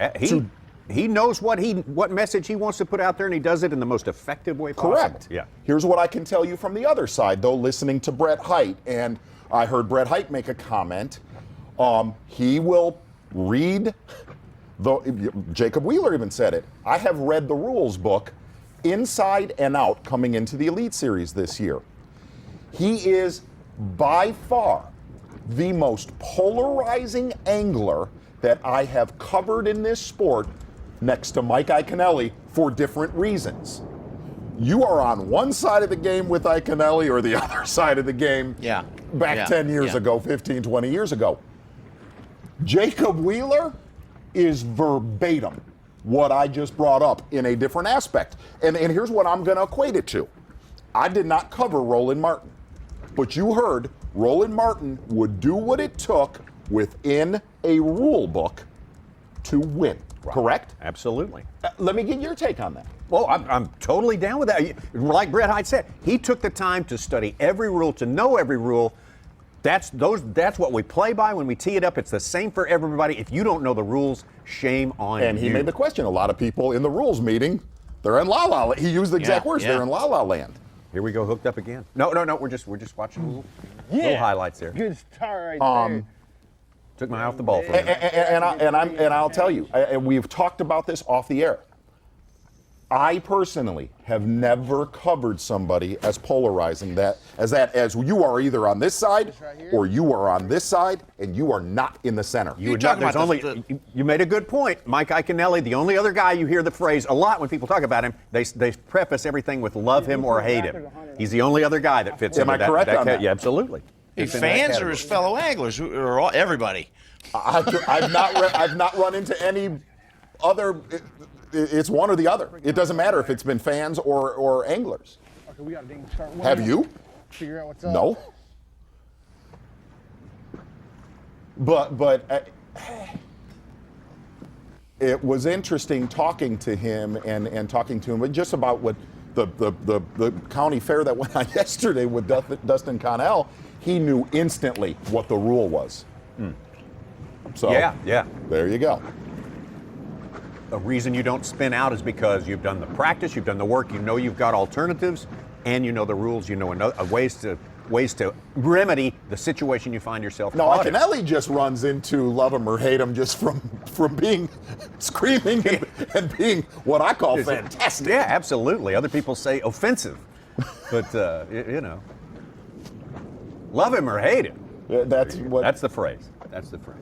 He knows what message he wants to put out there, and he does it in the most effective way possible. Correct. Yeah. Here's what I can tell you from the other side, though, listening to Brett Hite, and I heard Brett Hite make a comment. He will read Jacob Wheeler even said it. I have read the rules book inside and out coming into the Elite Series this year. He is by far the most polarizing angler that I have covered in this sport, next to Mike Iaconelli, for different reasons. You are on one side of the game with Iaconelli or the other side of the game back 10 years ago, 15, 20 years ago. Jacob Wheeler is verbatim what I just brought up in a different aspect. And here's what I'm going to equate it to. I did not cover Roland Martin, but you heard Roland Martin would do what it took within a rule book to win, correct? Absolutely. Let me get your take on that. Well, I'm totally down with that. Like Brett Hite said, he took the time to study every rule, to know every rule. That's what we play by when we tee it up. It's the same for everybody. If you don't know the rules, shame on you. And he made the question. A lot of people in the rules meeting, they're in la la. He used the exact words. They're in la la land. Here we go, hooked up again. No. We're just watching little highlights there. Good start right there. Took my eye off the ball for a minute. And I'll tell you, and we've talked about this off the air. I personally have never covered somebody as polarizing as you are either on this side or you are on this side, and you are not in the center. You made a good point. Mike Iaconelli, the only other guy you hear the phrase a lot when people talk about him, they preface everything with love him or hate him. He's the only other guy that fits into that. Am I correct on that? Yeah, absolutely. Hey, fans or his fellow anglers, or everybody? I've not run into any other. It's one or the other. It doesn't matter if it's been fans or anglers. Okay, we gotta start. Have you? Figure out what's up. No. But it was interesting talking to him and talking to him just about what the county fair that went on yesterday with Dustin Connell. He knew instantly what the rule was. So yeah. There you go. The reason you don't spin out is because you've done the practice, you've done the work, you know you've got alternatives, and you know the rules, you know ways to remedy the situation you find yourself. No, Iaconelli just runs into love him or hate him just from being screaming and being what I call fantastic. Yeah, absolutely. Other people say offensive, but love him or hate him. That's the phrase. That's the phrase.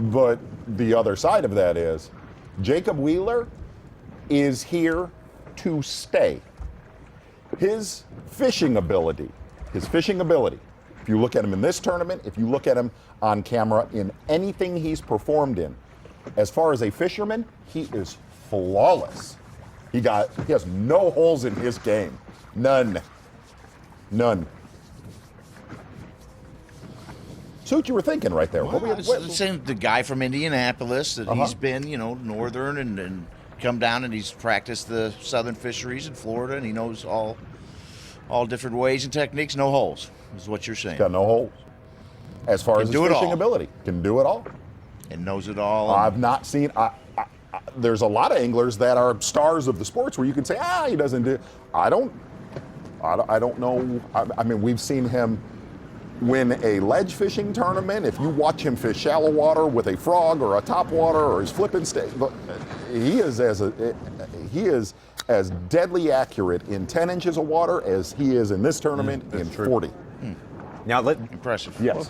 But the other side of that is Jacob Wheeler is here to stay. His fishing ability, if If you look at him in this tournament, if you look at him on camera in anything he's performed in, as far as a fisherman, he is flawless. He has no holes in his game. None. So what you were thinking right there? Well, the guy from Indianapolis that he's been, northern and come down and he's practiced the southern fisheries in Florida and he knows all different ways and techniques. No holes is what you're saying. Got no holes. As far as his fishing ability, can do it all. And knows it all. I've not seen. There's a lot of anglers that are stars of the sports where you can say, he doesn't do. I don't know. I mean, we've seen him win a ledge fishing tournament. If you watch him fish shallow water with a frog or a top water or his flipping stick, he is as deadly accurate in 10 inches of water as he is in this tournament in 40. Now, impressive. Yes.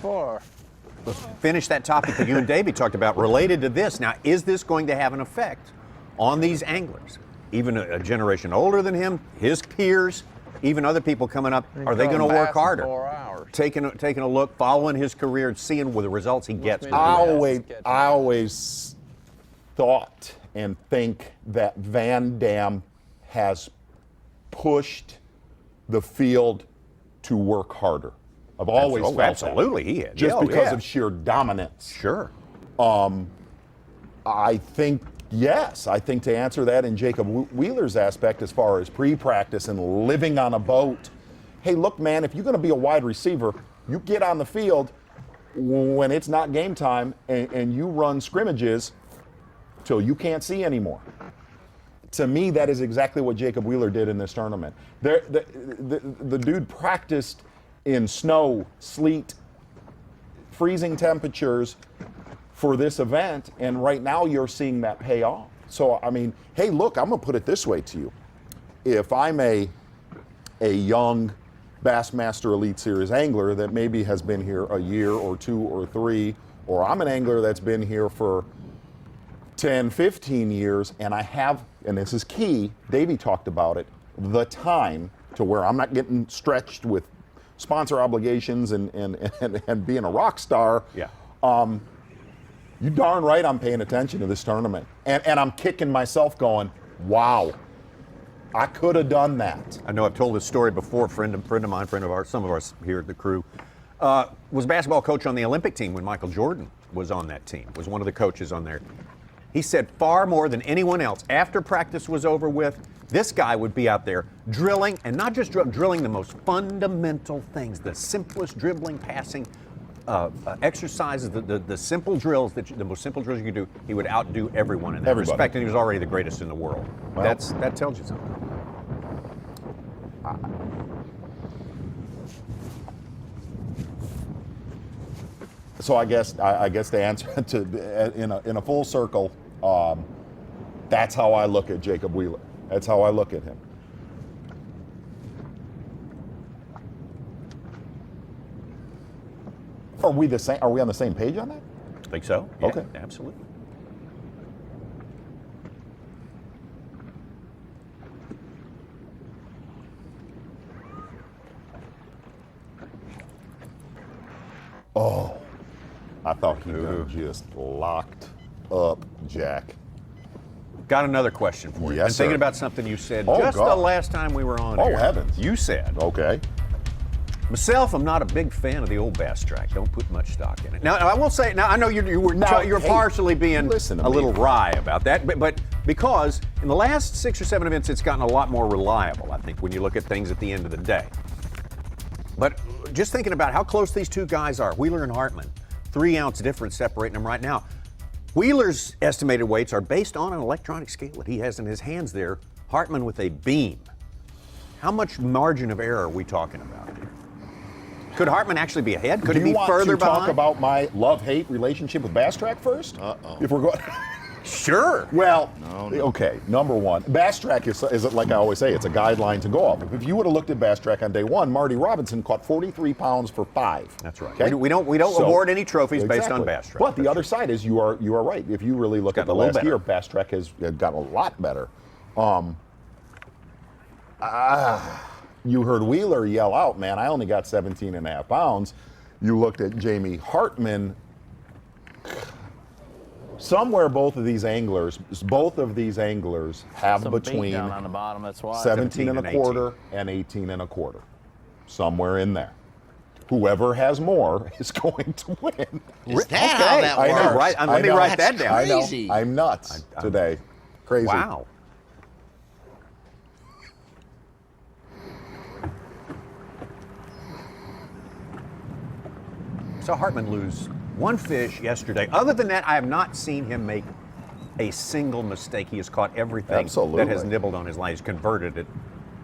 Let's finish that topic that you and Davey talked about related to this. Now, is this going to have an effect on these anglers? Even a generation older than him, his peers, even other people coming up, are they going to work harder? Taking a look, following his career, and seeing the results he gets. I always thought and think that Van Dam has pushed the field to work harder. I've always felt absolutely that. He had. Just because of sheer dominance. Sure. I think, yes. I think to answer that in Jacob Wheeler's aspect as far as pre-practice and living on a boat, hey, look, man, if you're going to be a wide receiver, you get on the field when it's not game time and you run scrimmages till you can't see anymore. To me, that is exactly what Jacob Wheeler did in this tournament. The dude practiced in snow, sleet, freezing temperatures for this event, and right now you're seeing that pay off. So, I mean, hey, look, I'm going to put it this way to you. If I'm a young Bassmaster Elite Series angler that maybe has been here a year or 2 or 3, or I'm an angler that's been here for 10, 15 years, and I have, and this is key, Davey talked about it, the time to where I'm not getting stretched with sponsor obligations and being a rock star. Yeah. You darn right I'm paying attention to this tournament. And I'm kicking myself going, wow, I could have done that. I know I've told this story before. A friend of mine, some of us here at the crew, was a basketball coach on the Olympic team when Michael Jordan was on that team, was one of the coaches on there. He said far more than anyone else, after practice was over with, this guy would be out there drilling, and not just drilling the most fundamental things, the simplest dribbling, passing exercises, the simple drills, the most simple drills you can do. He would outdo everyone in that respect, and he was already the greatest in the world. Well, that tells you something. So I guess the answer to in a full circle, that's how I look at Jacob Wheeler. That's how I look at him. Are we the same? Are we on the same page on that? I think so. Yeah, okay. Absolutely. Oh, I thought he just locked up Jack. Got another question for you. Yes, I'm thinking sir. about something you said Oh, just God. the last time we were on Oh, here. heavens. You said. Okay. Myself, I'm not a big fan of the old bass track. Don't put much stock in it. Now, I will say, I know you're hey, partially being listen to a me. little wry about that, but because in the last 6 or 7 events, it's gotten a lot more reliable, I think, when you look at things at the end of the day. But just thinking about how close these two guys are, Wheeler and Hartman, 3-ounce difference separating them right now. Wheeler's estimated weights are based on an electronic scale that he has in his hands there, Hartman with a beam. How much margin of error are we talking about here? Could Hartman actually be ahead? Could he be further Do you want to behind? talk about my love-hate relationship with Bass Track first? Uh-oh. If we're going... Sure. Well, No. okay, number one, Bass Track is like I always say, it's a guideline to go off of. If you would have looked at Bass Track on day one, Marty Robinson caught 43 pounds for 5. That's right. Okay? We don't award any trophies based on Exactly. Bass Track. But the other side is you are right. If you really look at the gotten a little last year, better. Bass Track has gotten a lot better. You heard Wheeler yell out, man, I only got 17 and a half pounds. you looked at Jamie Hartman. Somewhere both of these anglers have Some bait between down on the bottom, that's why. 17 and a quarter and 18 and a quarter. Somewhere in there. Whoever has more is going to win. Is that how that works? I know, right? Let me write that down. Crazy. I know. I'm nuts today. Crazy. Wow. Saw Hartman lose one fish yesterday. Other than that, I have not seen him make a single mistake. He has caught everything Absolutely. that has nibbled on his line. He's converted it.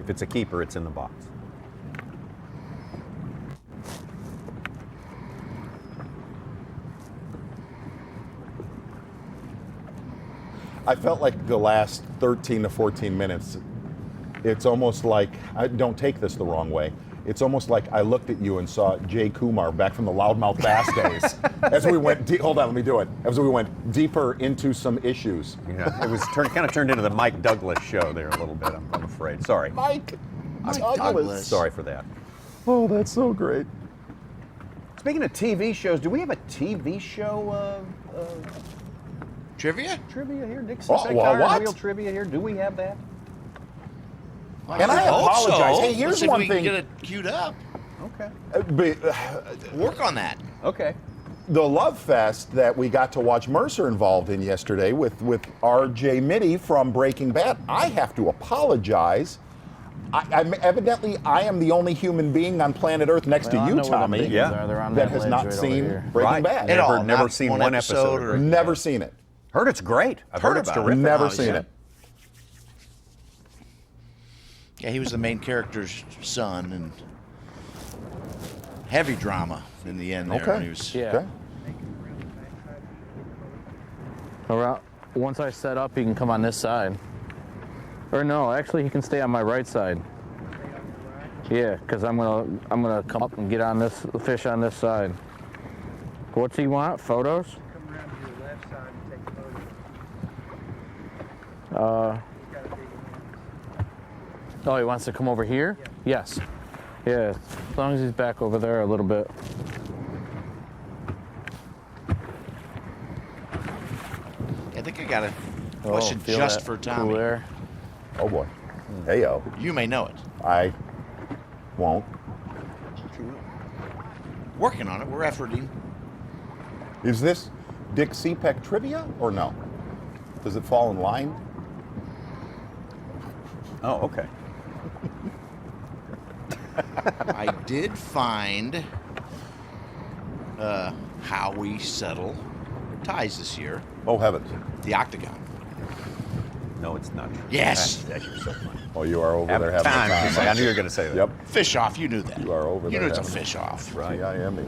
If it's a keeper, it's in the box. I felt like the last 13 to 14 minutes, it's almost like, don't take this the wrong way, it's almost like I looked at you and saw Jay Kumar back from the Loudmouth Bass days as we went, hold on, let me do it, as we went deeper into some issues. Yeah, it was kind of turned into the Mike Douglas show there a little bit, I'm afraid. Sorry. Mike Douglas. Sorry for that. Oh, that's so great. Speaking of TV shows, do we have a TV show Trivia? trivia here? Dixie Oh, State well, Tire and what? Wheel trivia here? Do we have that? And I hope apologize. so. Hey, here's Let's see if one we can thing. get it queued up. Okay. Work on that. Okay. The Love Fest that we got to watch Mercer involved in yesterday with R.J. Mitty from Breaking Bad, I have to apologize. Evidently, I am the only human being on planet Earth next to you, Tommy, that has not seen Breaking Bad. Never seen one episode. or Never seen it. Heard it's great. I've heard it's terrific. Never seen it. Yeah, he was the main character's son, and heavy drama in the end there. Okay. When he was, Yeah. Around, once I set up, he can come on this side. Or no, actually, he can stay on my right side. Yeah, because I'm gonna come up and get on this fish on this side. What's he want? Photos? Come around to your left side and take photos. Oh, he wants to come over here? Yes. Yeah, as long as he's back over there a little bit. I think I got a question just for Tommy. Cool air. Oh boy. Hey-o. You may know it. I won't. Working on it. We're efforting. Is this Dick Cepek trivia or no? Does it fall in line? Oh, okay. I did find how we settle ties this year. Oh heavens. The octagon. No, it's not. Yes. You're so funny. Oh, you are over there having Time. a time. I knew you were going to say that. Yep. Fish off. You knew that. You are over You there. knew it's a having fish off. Right. I am.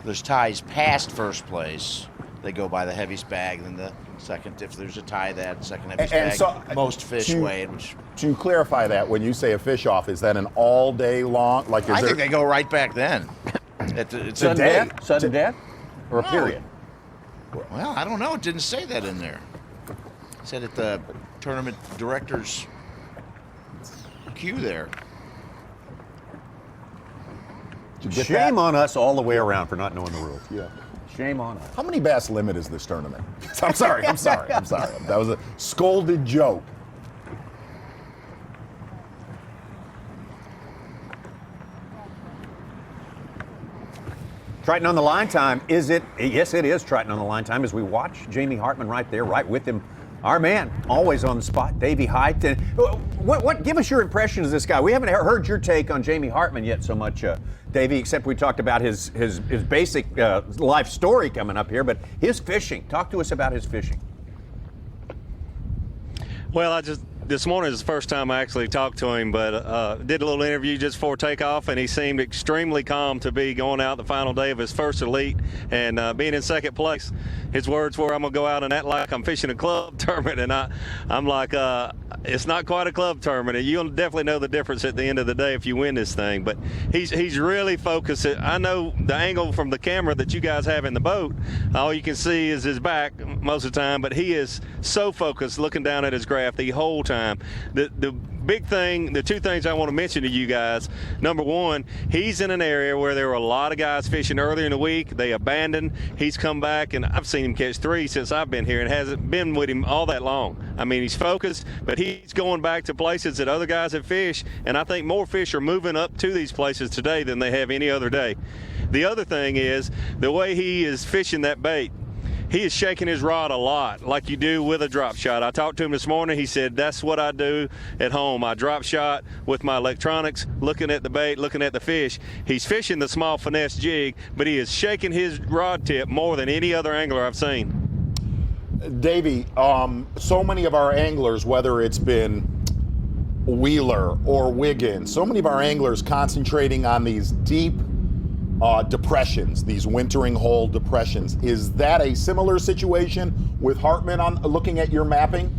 There's ties past first place. They go by the heaviest bag. Then the second, if there's a tie, that second heaviest And bag. so, most fish to- weighed. Which To clarify that, when you say a fish off, is that an all day long? Like, is I there think they go right back then. It's Sudden a day. death? Sudden death? Or a No. period? Well, I don't know. It didn't say that in there. It said at the tournament director's queue there. Shame on us all the way around for not knowing the rules. Yeah. Shame on us. How many bass limit is this tournament? I'm sorry. That was a scolded joke. Triton on the line time. Is it? Yes, it is Triton on the line time as we watch Jamie Hartman right there, right with him. Our man, always on the spot, Davy Hite. And what? Give us your impression of this guy. We haven't heard your take on Jamie Hartman yet so much, Davy, except we talked about his basic life story coming up here, but his fishing. Talk to us about his fishing. Well, this morning is the first time I actually talked to him, but did a little interview just before takeoff, and he seemed extremely calm to be going out the final day of his first Elite and being in second place. His words were, "I'm going to go out and act like I'm fishing a club tournament," and I'm like, it's not quite a club tournament, and you'll definitely know the difference at the end of the day if you win this thing. But he's really focused. I know the angle from the camera that you guys have in the boat, all you can see is his back most of the time, but he is so focused looking down at his graph the whole time. The big thing, the two things I want to mention to you guys, number one, he's in an area where there were a lot of guys fishing earlier in the week. They abandoned. He's come back, and I've seen him catch 3 since I've been here, and hasn't been with him all that long. I mean, he's focused, but he's going back to places that other guys have fished, and I think more fish are moving up to these places today than they have any other day. The other thing is the way he is fishing that bait. He is shaking his rod a lot, like you do with a drop shot. I talked to him this morning. He said, that's what I do at home. I drop shot with my electronics, looking at the bait, looking at the fish. He's fishing the small finesse jig, but he is shaking his rod tip more than any other angler I've seen. Davy, so many of our anglers, whether it's been Wheeler or Wiggins, so many of our anglers concentrating on these deep depressions, these wintering hole depressions. Is that a similar situation with Hartman on looking at your mapping?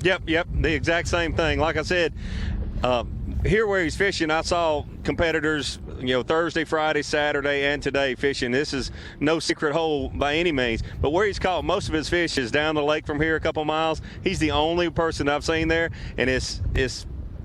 Yep, the exact same thing. Like I said, here where he's fishing, I saw competitors, Thursday, Friday, Saturday, and today fishing. This is no secret hole by any means, but where he's caught most of his fish is down the lake from here a couple miles. He's the only person I've seen there, and it's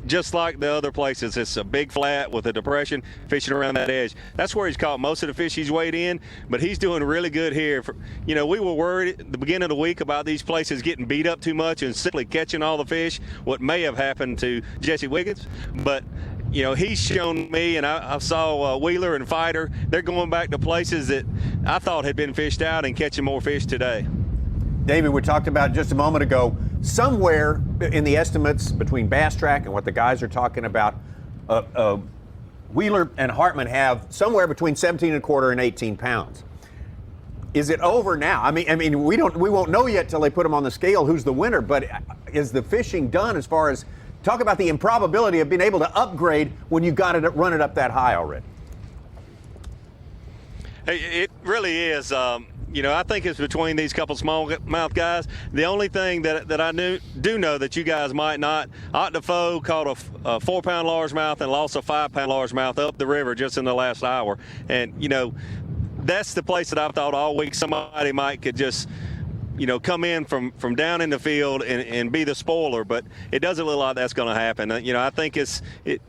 just like the other places. It's a big flat with a depression, fishing around that edge. That's where he's caught most of the fish he's weighed in, but he's doing really good here. We were worried at the beginning of the week about these places getting beat up too much and simply catching all the fish, what may have happened to Jesse Wiggins. But he's shown me, and I saw Wheeler and Fighter, they're going back to places that I thought had been fished out and catching more fish today. David, we talked about just a moment ago, somewhere in the estimates between Bass Track and what the guys are talking about, Wheeler and Hartman have somewhere between 17.25 and 18 pounds. Is it over now? I mean, we won't know yet till they put them on the scale who's the winner, but is the fishing done as far as, talk about the improbability of being able to upgrade when you got to run it up that high already? It really is. I think it's between these couple smallmouth guys. The only thing that I do know that you guys might not, Octafo caught a 4-pound largemouth and lost a 5-pound largemouth up the river just in the last hour. And, that's the place that I've thought all week somebody could just, come in from down in the field and be the spoiler, but it doesn't look like that's going to happen. I think it's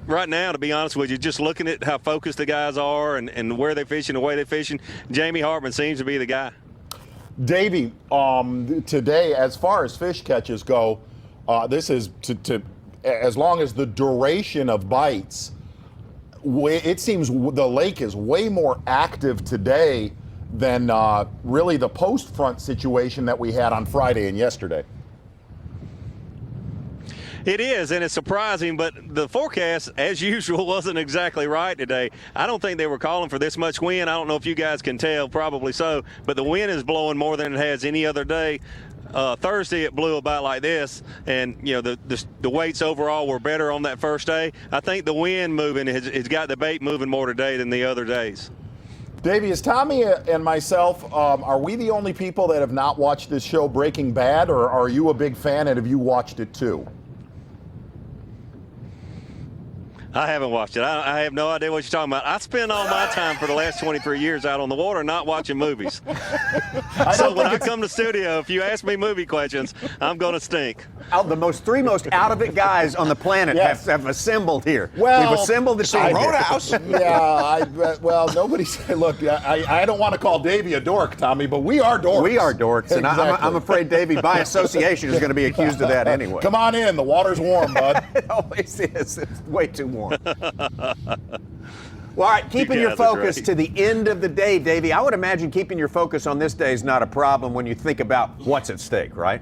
right now, to be honest with you, just looking at how focused the guys are and where they're fishing, the way they're fishing, Jamie Hartman seems to be the guy. Davey, today, as far as fish catches go, this is to as long as the duration of bites, it seems the lake is way more active today than really the post-front situation that we had on Friday and yesterday. It is, and it's surprising, but the forecast, as usual, wasn't exactly right today. I don't think they were calling for this much wind. I don't know if you guys can tell, probably so, but the wind is blowing more than it has any other day. Thursday it blew about like this, and the weights overall were better on that first day. I think the wind moving has got the bait moving more today than the other days. Davey, is Tommy and myself, are we the only people that have not watched this show Breaking Bad, or are you a big fan and have you watched it too? I haven't watched it. I have no idea what you're talking about. I spend all my time for the last 23 years out on the water not watching movies. So when I come to studio, if you ask me movie questions, I'm going to stink. The three most out-of-it guys on the planet have assembled here. Well, we've assembled the team. Roadhouse. Well, nobody said, look, I don't want to call Davey a dork, Tommy, but we are dorks. We are dorks, and exactly. I'm afraid Davey, by association, is going to be accused of that anyway. Come on in. The water's warm, bud. It always is. It's way too warm. Well, all right, keeping your focus to the end of the day, Davey. I would imagine keeping your focus on this day is not a problem when you think about what's at stake, right?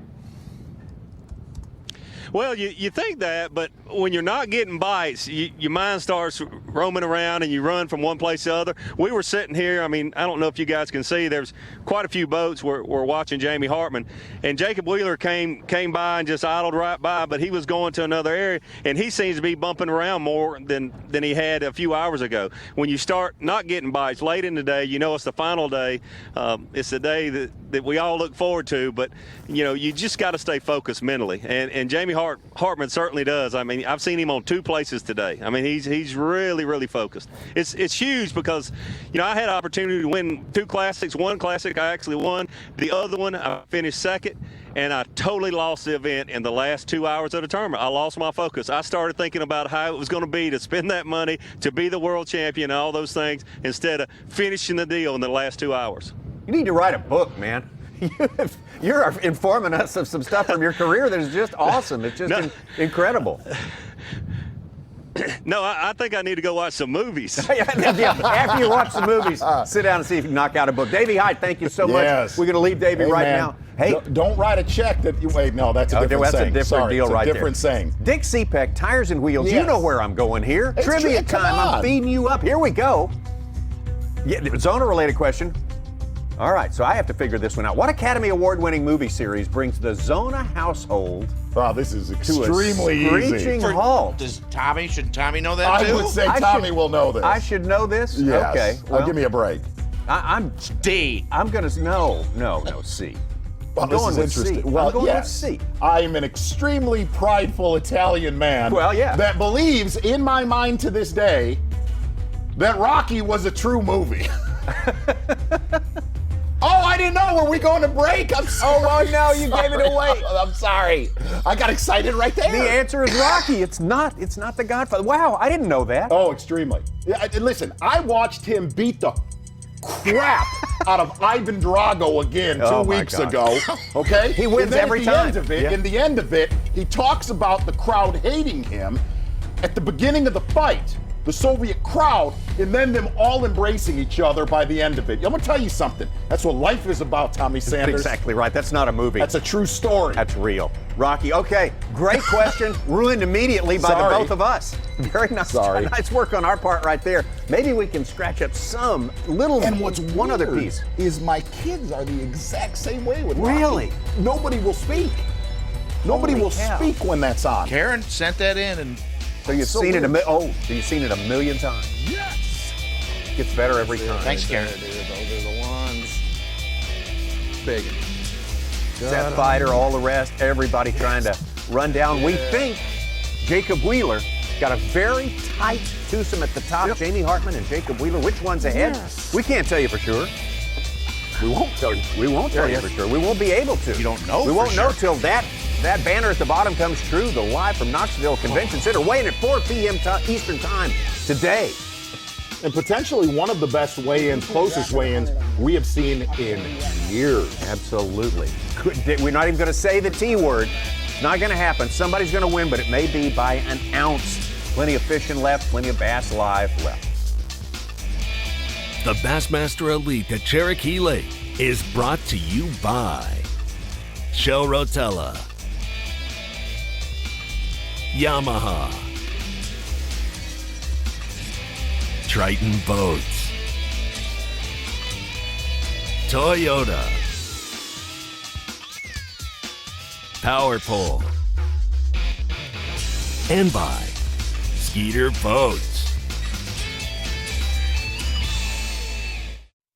Well, you think that, but when you're not getting bites, your mind starts roaming around and you run from one place to the other. We were sitting here, I don't know if you guys can see, there's quite a few boats we're watching Jamie Hartman, and Jacob Wheeler came by and just idled right by, but he was going to another area, and he seems to be bumping around more than he had a few hours ago. When you start not getting bites late in the day, it's the final day. It's the day that we all look forward to, but you just got to stay focused mentally. And Jamie Hartman Hartman certainly does. I mean, I've seen him on 2 places today. I mean, he's really, really focused. It's huge because, you know, I had an opportunity to win 2 classics. One classic I actually won. The other one I finished second, and I totally lost the event in the last 2 hours of the tournament. I lost my focus. I started thinking about how it was going to be to spend that money, to be the world champion, and all those things, instead of finishing the deal in the last 2 hours. You need to write a book, man. You're informing us of some stuff from your career that is just awesome. It's just incredible. No, I think I need to go watch some movies. Yeah, after you watch the movies, sit down and see if you can knock out a book. Davy Hite, thank you so much. We're going to leave Davy right now. Hey, don't write a check that you wait. No, that's a different that's saying. a different Sorry, deal it's a right different there. saying. Dick Sepek, Tires and Wheels. Yes. You know where I'm going here. It's Trivia true. Come time. I'm on. feeding you up. Here we go. Yeah, Zona-related question. All right, so I have to figure this one out. What Academy Award-winning movie series brings the Zona household this is to extremely a screeching easy. halt? Should Tommy know that too? I would say Tommy will know this. I should know this? Yes. Okay. Well, give me a break. I'm D. I'm going to, no, C. Well, I'm going this with is interesting. C. Well, I'm going yes, with C. I am an extremely prideful Italian man that believes, in my mind to this day, that Rocky was a true movie. Oh, I didn't know. Were we going to break? I'm sorry. Oh, no, you gave it away. I'm sorry. I got excited right there. The answer is Rocky. It's not The Godfather. Wow, I didn't know that. Oh, extremely. Yeah, listen, I watched him beat the crap out of Ivan Drago again 2 weeks ago. Okay? He wins and then every at the time. End of it, In the end of it, he talks about the crowd hating him at the beginning of the fight. The Soviet crowd, and then them all embracing each other by the end of it. I'm gonna tell you something. That's what life is about, Tommy Sanders. Exactly right. That's not a movie. That's a true story. That's real. Rocky. Okay, great question. Ruined immediately by the both of us. Very nice. Sorry. Nice work on our part right there. Maybe we can scratch up some little. And what's one weird other piece is my kids are the exact same way with Really? Rocky. Nobody will speak. Nobody Holy will cow. speek when that's on. Karen sent that in, and so you've seen it so you've seen it a million times. Yes. Gets better every time. Thanks, Karen. Those are the ones. Big. Seth Fighter, all the rest, everybody trying to run down. We think Jacob Wheeler got a very tight twosome at the top. Jamie Hartman and Jacob Wheeler. Which one's ahead? Yes. We can't tell you for sure. We won't tell you. We won't tell you for sure. We won't be able to. You don't know. We won't know till that banner at the bottom comes true. The live from Knoxville Convention Center, weighing at 4 p.m. Eastern Time today. And potentially one of the best weigh-ins, closest weigh-ins we have seen in years. Absolutely. We're not even going to say the T word. It's not going to happen. Somebody's going to win, but it may be by an ounce. Plenty of fishing left, plenty of bass live left. The Bassmaster Elite at Cherokee Lake is brought to you by Shell Rotella, Yamaha, Triton Boats, Toyota, Power Pole, and by Skeeter Boats.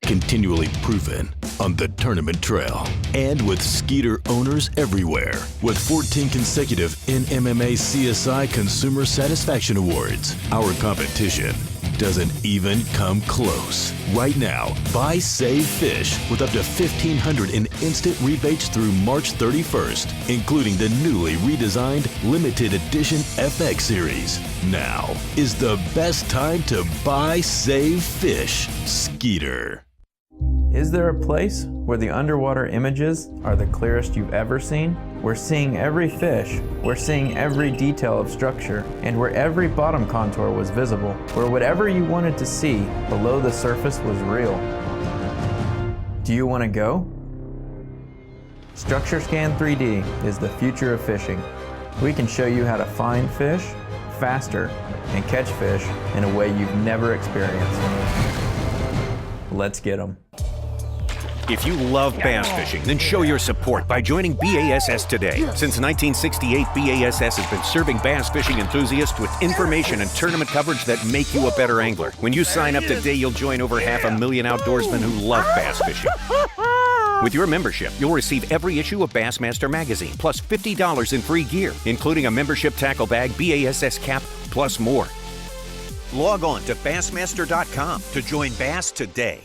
Continually proven on the tournament trail and with Skeeter owners everywhere with 14 consecutive NMMA CSI Consumer Satisfaction Awards. Our competition doesn't even come close. Right now, buy, save, fish with up to $1,500 in instant rebates through March 31st, including the newly redesigned limited edition FX series. Now is the best time to buy, save, fish. Skeeter. Is there a place where the underwater images are the clearest you've ever seen? We're seeing every fish, we're seeing every detail of structure, and where every bottom contour was visible, where whatever you wanted to see below the surface was real. Do you want to go? Structure Scan 3D is the future of fishing. We can show you how to find fish faster and catch fish in a way you've never experienced. Let's get them. If you love bass fishing, then show your support by joining B.A.S.S today. Since 1968, B.A.S.S has been serving bass fishing enthusiasts with information and tournament coverage that make you a better angler. When you sign up today, you'll join over 500,000 outdoorsmen who love bass fishing. With your membership, you'll receive every issue of Bassmaster magazine, plus $50 in free gear, including a membership tackle bag, B.A.S.S cap, plus more. Log on to Bassmaster.com to join Bass today.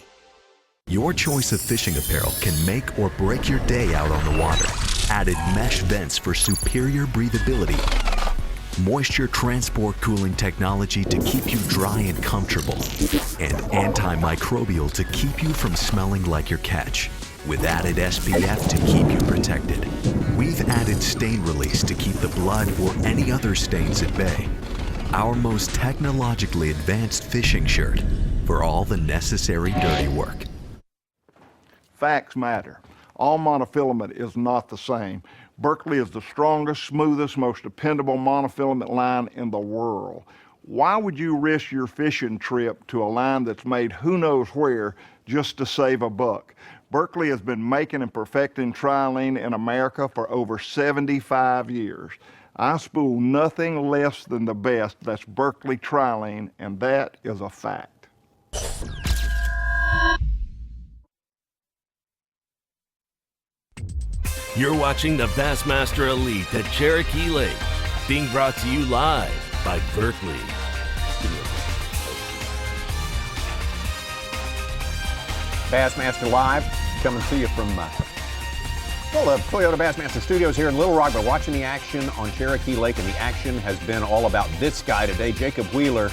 Your choice of fishing apparel can make or break your day out on the water. Added mesh vents for superior breathability. Moisture transport cooling technology to keep you dry and comfortable. And antimicrobial to keep you from smelling like your catch. With added SPF to keep you protected. We've added stain release to keep the blood or any other stains at bay. Our most technologically advanced fishing shirt for all the necessary dirty work. Facts matter. All monofilament is not the same. Berkley is the strongest, smoothest, most dependable monofilament line in the world. Why would you risk your fishing trip to a line that's made who knows where just to save a buck? Berkley has been making and perfecting trilene in America for over 75 years. I spool nothing less than the best. That's Berkley trilene, and that is a fact. You're watching the Bassmaster Elite at Cherokee Lake, being brought to you live by Berkley. Bassmaster Live, coming to you from the Toyota Bassmaster Studios here in Little Rock. But watching the action on Cherokee Lake, and the action has been all about this guy today, Jacob Wheeler.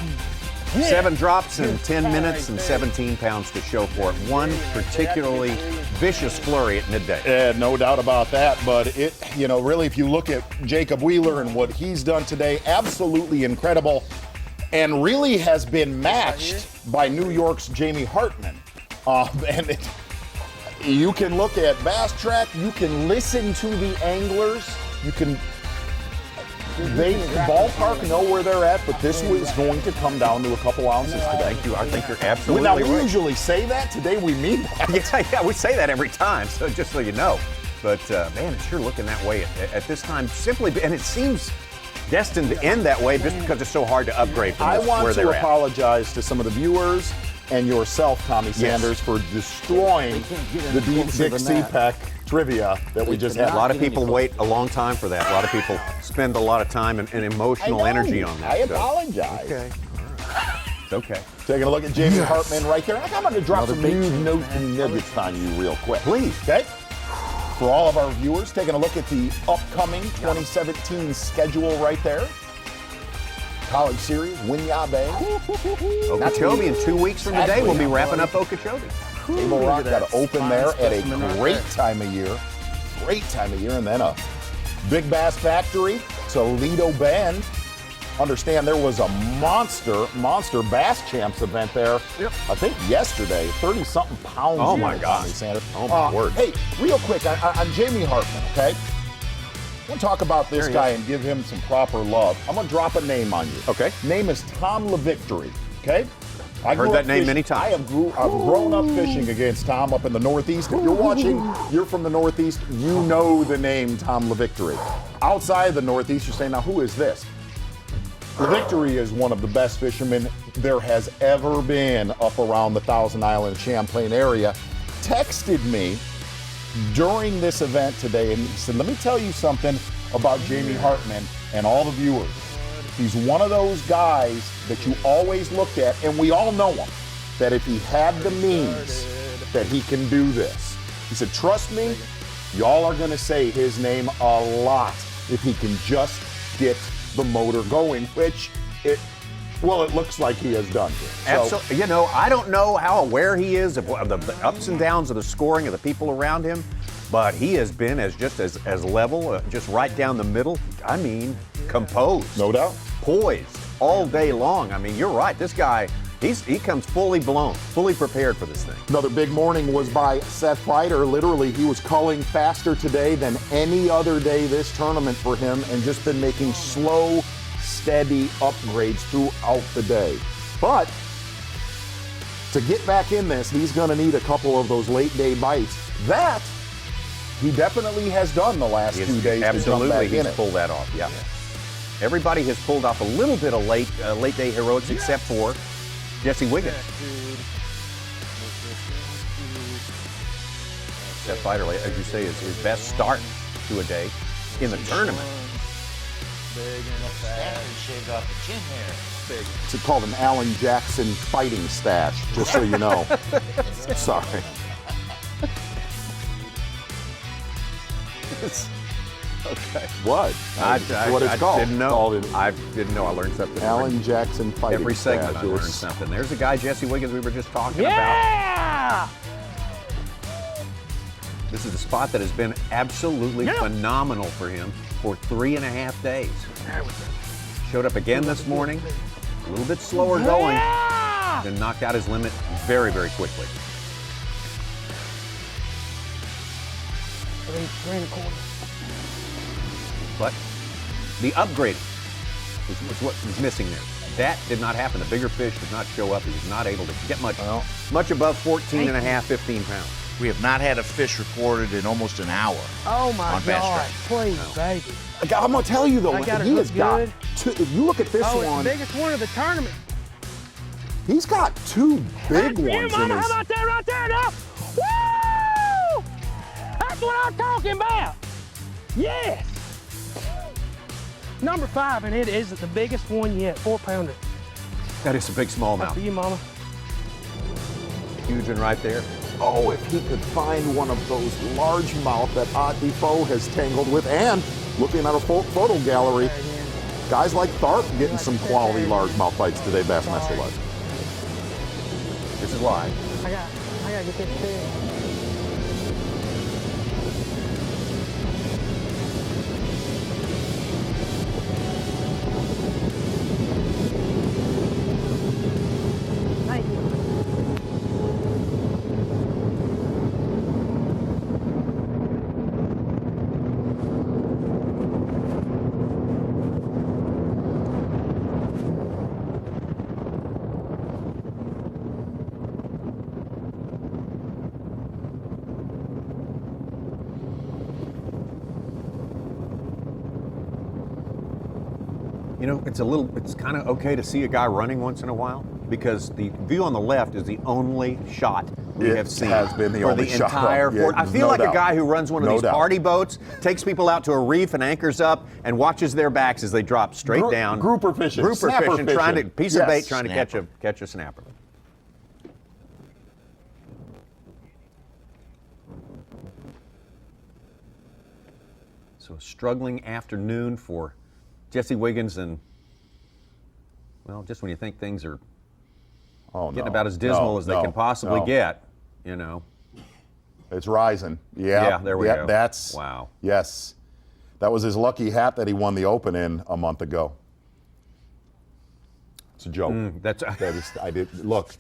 7 drops in 10 minutes and 17 pounds to show for it. One particularly vicious flurry at Midday. No doubt about that, but really, if you look at Jacob Wheeler and what he's done today, absolutely incredible, and really has been matched by New York's Jamie Hartman. You can look at Bass Track, you can listen to the anglers, they ballpark know where they're at, but this was going to come down to a couple ounces today. I think you're absolutely right. We usually say that. Today we mean that. Yeah, we say that every time, so just so you know. But, man, it's sure looking that way at this time. And it seems destined to end that way just because it's so hard to upgrade from where they're at. I want to apologize to some of the viewers and yourself, Tommy Sanders, for destroying the Dixie Peck trivia that we just had. A lot of people wait a long time for that. A lot of people spend a lot of time and emotional energy on that. I apologize. Okay. It's okay. Taking a look at Jamie Hartman right there. I'm going to drop some news, notes, and nuggets on you real quick. Please. Okay? For all of our viewers, taking a look at the upcoming 2017 schedule right there. College Series, Winyah Bay. Okeechobee in 2 weeks from today, we'll be wrapping up Okeechobee. Table Rock got to open there at a great time of year. And then a Big Bass Factory, Toledo Bend. Understand there was a monster Bass Champs event there. Yep. I think yesterday, 30-something pounds. Oh my God. Sanders. Oh my word. Hey, real quick on Jamie Hartman, okay? I want to talk about this guy and give him some proper love. I'm going to drop a name on you. Okay. Name is Tom LeVictory, okay? I've heard that name many times. I've grown up fishing against Tom up in the Northeast. If you're watching, you're from the Northeast, you know the name Tom LeVictory. Outside of the Northeast, you're saying, now who is this? LeVictory is one of the best fishermen there has ever been up around the Thousand Island, Champlain area. Texted me during this event today, and he said, let me tell you something about Jamie Hartman and all the viewers. He's one of those guys that you always looked at, and we all know him, that if he had the means, that he can do this. He said, trust me, y'all are going to say his name a lot if he can just get the motor going, which it looks like he has done. Absolutely. I don't know how aware he is of the ups and downs of the scoring of the people around him, but he has been as level, just right down the middle. I mean, composed. No doubt. Poised all day long. I mean, you're right. This guy, he comes fully blown, fully prepared for this thing. Another big morning was by Seth Ryder. Literally, he was culling faster today than any other day this tournament for him, and just been making slow, steady upgrades throughout the day. But to get back in this, he's going to need a couple of those late day bites. That he definitely has done the last 2 days. Absolutely, he's pulled that off. Yeah. Everybody has pulled off a little bit of late day heroics, except for Jesse Wiggins. that fighter, as you say, is his best start to a day in the tournament. Big and fat. Shaved off the chin there. Big. It's called an Alan Jackson fighting stash, just so you know. Sorry. Okay. What? That's what it's called. Didn't know. I didn't know. I learned something. Alan Jackson fighting Every segment stash. I learned something. There's the guy, Jesse Wiggins, we were just talking about. Yeah! This is a spot that has been absolutely phenomenal for him for 3.5 days. Showed up again this morning, a little bit slower going, then knocked out his limit very, very quickly. 3.25. But the upgrading is what was missing there. That did not happen. The bigger fish did not show up. He was not able to get much above 14 and a half, 15 pounds. We have not had a fish reported in almost an hour. Oh my on Bass God! Track. Please, baby. I'm gonna tell you though, I got it he has got good. two. If you look at this Oh, one, it's the biggest one of the tournament. he's got two big That's ones you, in Mama. his. How about that right there now? Woo! That's what I'm talking about. Yes. Number 5, and it is the biggest one yet, 4-pounder. That is a big smallmouth. That's for you, Mama. Huge one right there. Oh, if he could find one of those largemouth that Art Defoe has tangled with, and looking at a photo gallery, guys like Tharp getting some quality largemouth bites today, Bassmaster Live. This is live. I gotta get this thing. Thank you. You know, it's kind of okay to see a guy running once in a while because the view on the left is the only shot we have seen. Has been the for only the shot. entire Yeah, I feel no like doubt. a guy who runs one of No these doubt. party boats, takes people out to a reef and anchors up and watches their backs as they drop straight down. Grouper fishing. Grouper Snapper fishing, trying to piece of Yes. bait, trying to catch a snapper. So a struggling afternoon for Jesse Wiggins, and well, just when you think things are getting about as dismal as they can possibly get, you know. It's rising. Yeah, there we go. That's wow. Yes, that was his lucky hat that he won the Open in a month ago. It's a joke. I did look.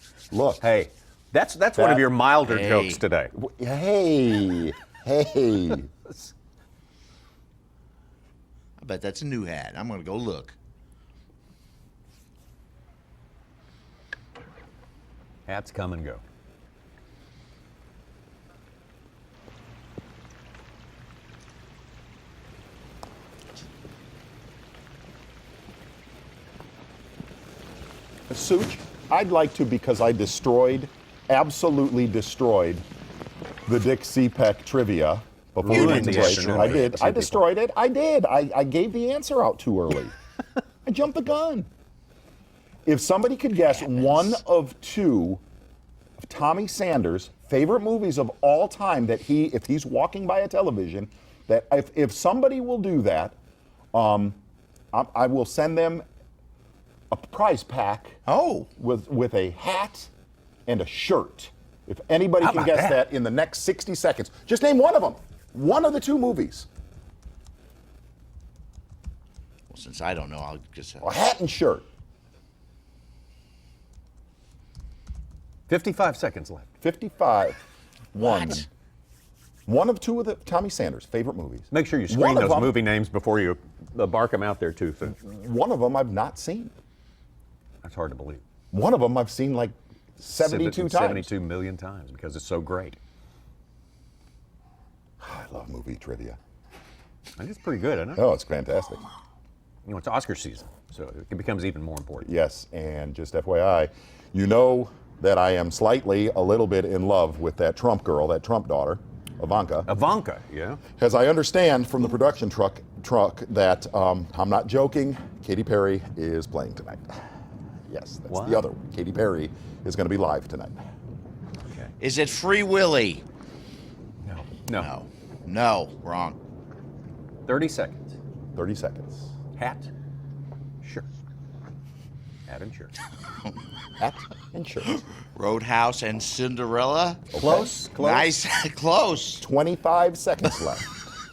Hey, that's one of your milder jokes today. Hey. I bet that's a new hat. I'm going to go look. Hats come and go. Such, I'd like to, because I absolutely destroyed the Dick Cepek trivia before we went to break. I did. I destroyed it. I did. I gave the answer out too early. I jumped the gun. If somebody could guess one of two of Tommy Sanders' favorite movies of all time, that if he's walking by a television, that if somebody will do that, I will send them a prize pack. With a hat and a shirt. If anybody can guess that in the next 60 seconds, just name one of them. One of the two movies. Well, since I don't know, I'll just have A hat and shirt. 55 seconds left. 55. One of two of the Tommy Sanders' favorite movies. Make sure you screen those movie names before you bark them out there too. So. One of them I've not seen. That's hard to believe. One of them I've seen like 72 times. 72 million times because it's so great. I love movie trivia. And it's pretty good, isn't it? Oh, it's fantastic. You know, it's Oscar season, so it becomes even more important. Yes, and just FYI, you know that I am slightly a little bit in love with that Trump girl, that Trump daughter. Ivanka. Ivanka, yeah. As I understand from the production truck that I'm not joking, Katy Perry is playing tonight. Yes, that's the other one. Katy Perry is going to be live tonight. Okay. Is it Free Willy? No. No, wrong. 30 seconds. 30 seconds. Hat, shirt. Hat and shirt. Hat and shirt. Roadhouse and Cinderella? Okay. Close. Nice. Close. 25 seconds left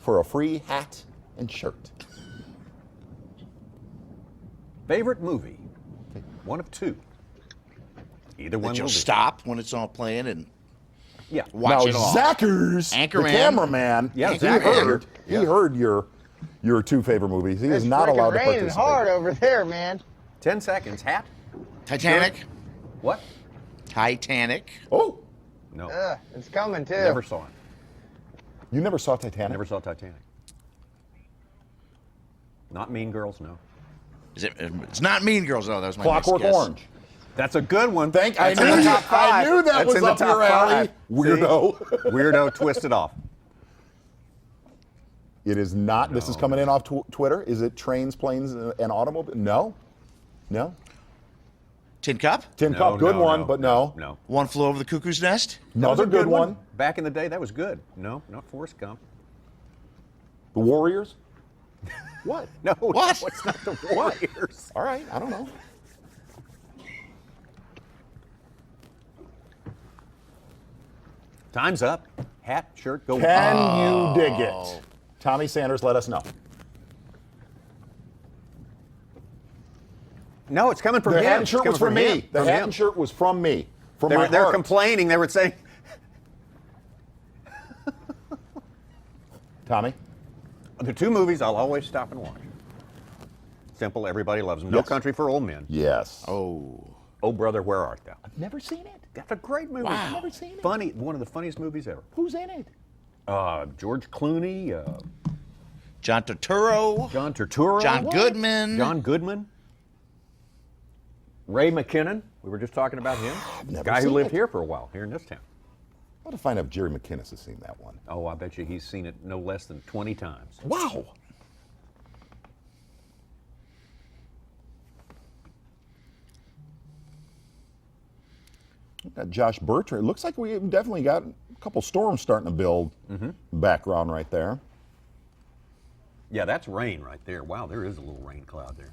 for a free hat and shirt. Favorite movie? One of two. Either one That you'll will do. stop when it's all playing and Yeah. watch now, it all. Zachers, the Anchorman. cameraman, Yeah, he Zachary. heard your two favorite movies. He is not allowed to raining participate. hard over there, man. 10 seconds. Hat. Titanic. What? Titanic. Oh, No. It's coming too. Never saw it. you never saw Titanic? Never saw Titanic. Not Mean Girls, no. Is it? It's not Mean Girls. No, that was my Clockwork next guess. Orange. That's a good one. I That's in the top five. knew that That's was in the up top your alley. five. Weirdo. See? Weirdo twisted off. It is not. This is coming in off Twitter. Is it trains, planes, and automobile? No. No. Tin Cup. Tin No, Cup, good no, one, no, but no. No. One Flew Over the Cuckoo's Nest. That was Another a good one. Back in the day, that was good. No, not Forrest Gump. The Warriors. What? No, What? No, it's not the Warriors. All right, I don't know. Time's up. Hat, shirt, go. Can you dig it? Tommy Sanders, let us know. No, it's coming from The him. hat and It's shirt coming was from me. him. The From hat him. and shirt was from me. From They my were, they're heart. complaining. They were saying, Tommy? the two movies I'll always stop and watch. Simple, everybody loves them. No Yes. Country for Old Men. Yes. Oh, Brother, Where Art Thou? I've never seen it. That's a great movie. I've never seen it. Funny, one of the funniest movies ever. Who's in it? George Clooney, John Turturro. John Turturro, John Goodman. John Goodman, Ray McKinnon. We were just talking about him. never Guy who seen lived it. here for a while, here in this town. I want to find out if Jerry McInnes has seen that one. Oh, I bet you he's seen it no less than 20 times. Wow. Got Josh Bertrand. It looks like we definitely got a couple storms starting to build. Background right there. Yeah, that's rain right there. Wow, there is a little rain cloud there.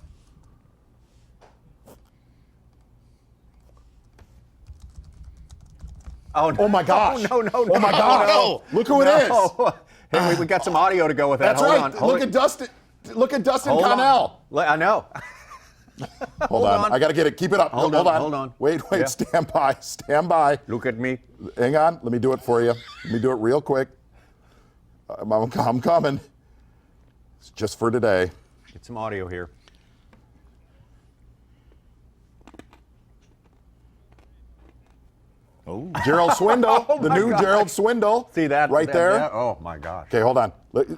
Oh, no. Oh my gosh. Oh, no. Oh my gosh. No. Look who it is. Hey, we got some audio to go with that. That's Hold right. on. Hold Look it. at Dustin. Look at Dustin Hold on. Connell. I know. Hold on. I got to get it. Keep it up. Hold on. on. Wait. Yeah. Stand by. Stand by. Look at me. Hang on. Let me do it for you. Let me do it real quick. I'm coming. It's just for today. Get some audio here. Oh. Gerald Swindle. Oh the my new gosh. Gerald Swindle. See that? Right there? that- oh, my gosh. Okay, hold on.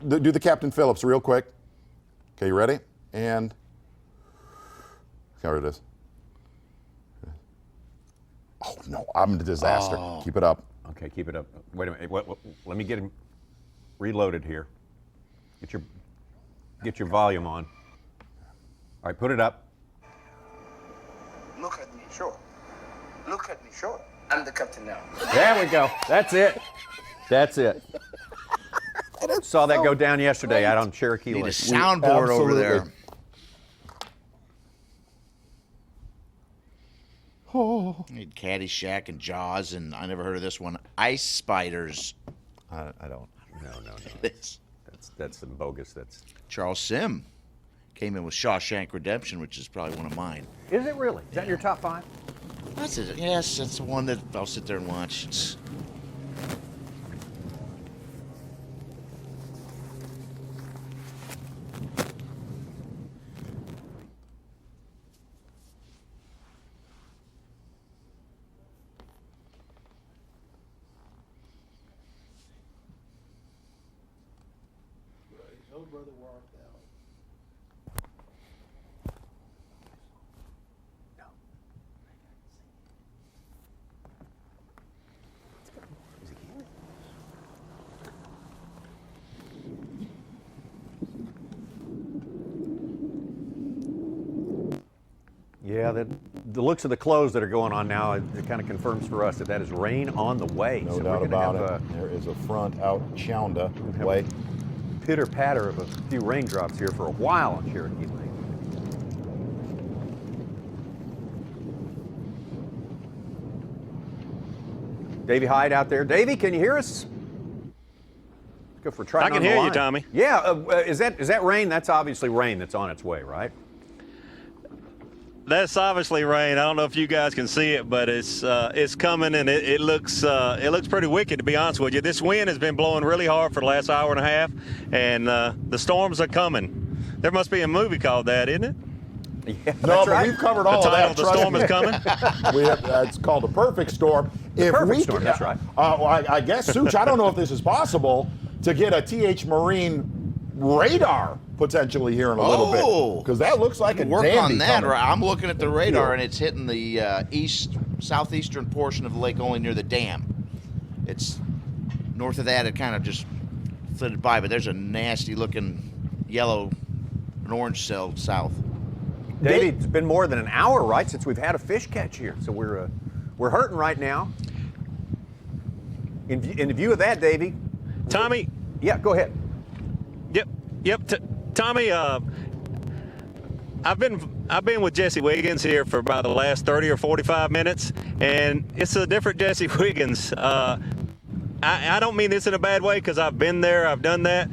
Do the Captain Phillips real quick. Okay, you ready? And there it is. Oh no, I'm a disaster. Oh. Keep it up. Okay, keep it up. Wait a minute. Let me get him reloaded here. Get your volume on. All right, put it up. Look at me, sure. Look at me, sure. I'm the captain now. There we go. That's it. That's it. Saw that go down yesterday out on Cherokee Need a Lake. soundboard over there. Oh. Need Caddyshack and Jaws, and I never heard of this one. Ice Spiders. I don't. No. It's That's some bogus. That's. Charles Sim came in with Shawshank Redemption, which is probably one of mine. Is it really? Is that in your top 5? That's it. Yes, that's the one that I'll sit there and watch. It's, Oh, brother, where art thou? Yeah, the looks of the clothes that are going on now, it kind of confirms for us that is rain on the way. No so doubt we're gonna about have it. There is a front out Chounda way. Pitter patter of a few raindrops here for a while on Cherokee Lake. Davy Hite out there. Davy, can you hear us? Let's go for a try. I can hear you, Tommy. Yeah, is that rain? That's obviously rain that's on its way, right? That's obviously rain. I don't know if you guys can see it, but it's coming, and it looks pretty wicked, to be honest with you. This wind has been blowing really hard for the last hour and a half, and the storms are coming. There must be a movie called that, isn't it? Yeah, no, but we've covered all the of that. The storm is coming. It's called the perfect storm. Perfect storm. That's right. I guess, Such, I don't know if this is possible to get a TH Marine radar potentially here in a little bit, because that looks like a work dandy on that. coming. Right? I'm looking at the radar, and it's hitting the southeastern portion of the lake, only near the dam. It's north of that. It kind of just flitted by, but there's a nasty-looking yellow and orange cell south. Davey, it's been more than an hour, right, since we've had a fish catch here, so we're hurting right now. In view of that, Davey, Tommy. Yeah, go ahead. Yep. Tommy, I've been with Jesse Wiggins here for about the last 30 or 45 minutes, and it's a different Jesse Wiggins. I don't mean this in a bad way, because I've been there, I've done that.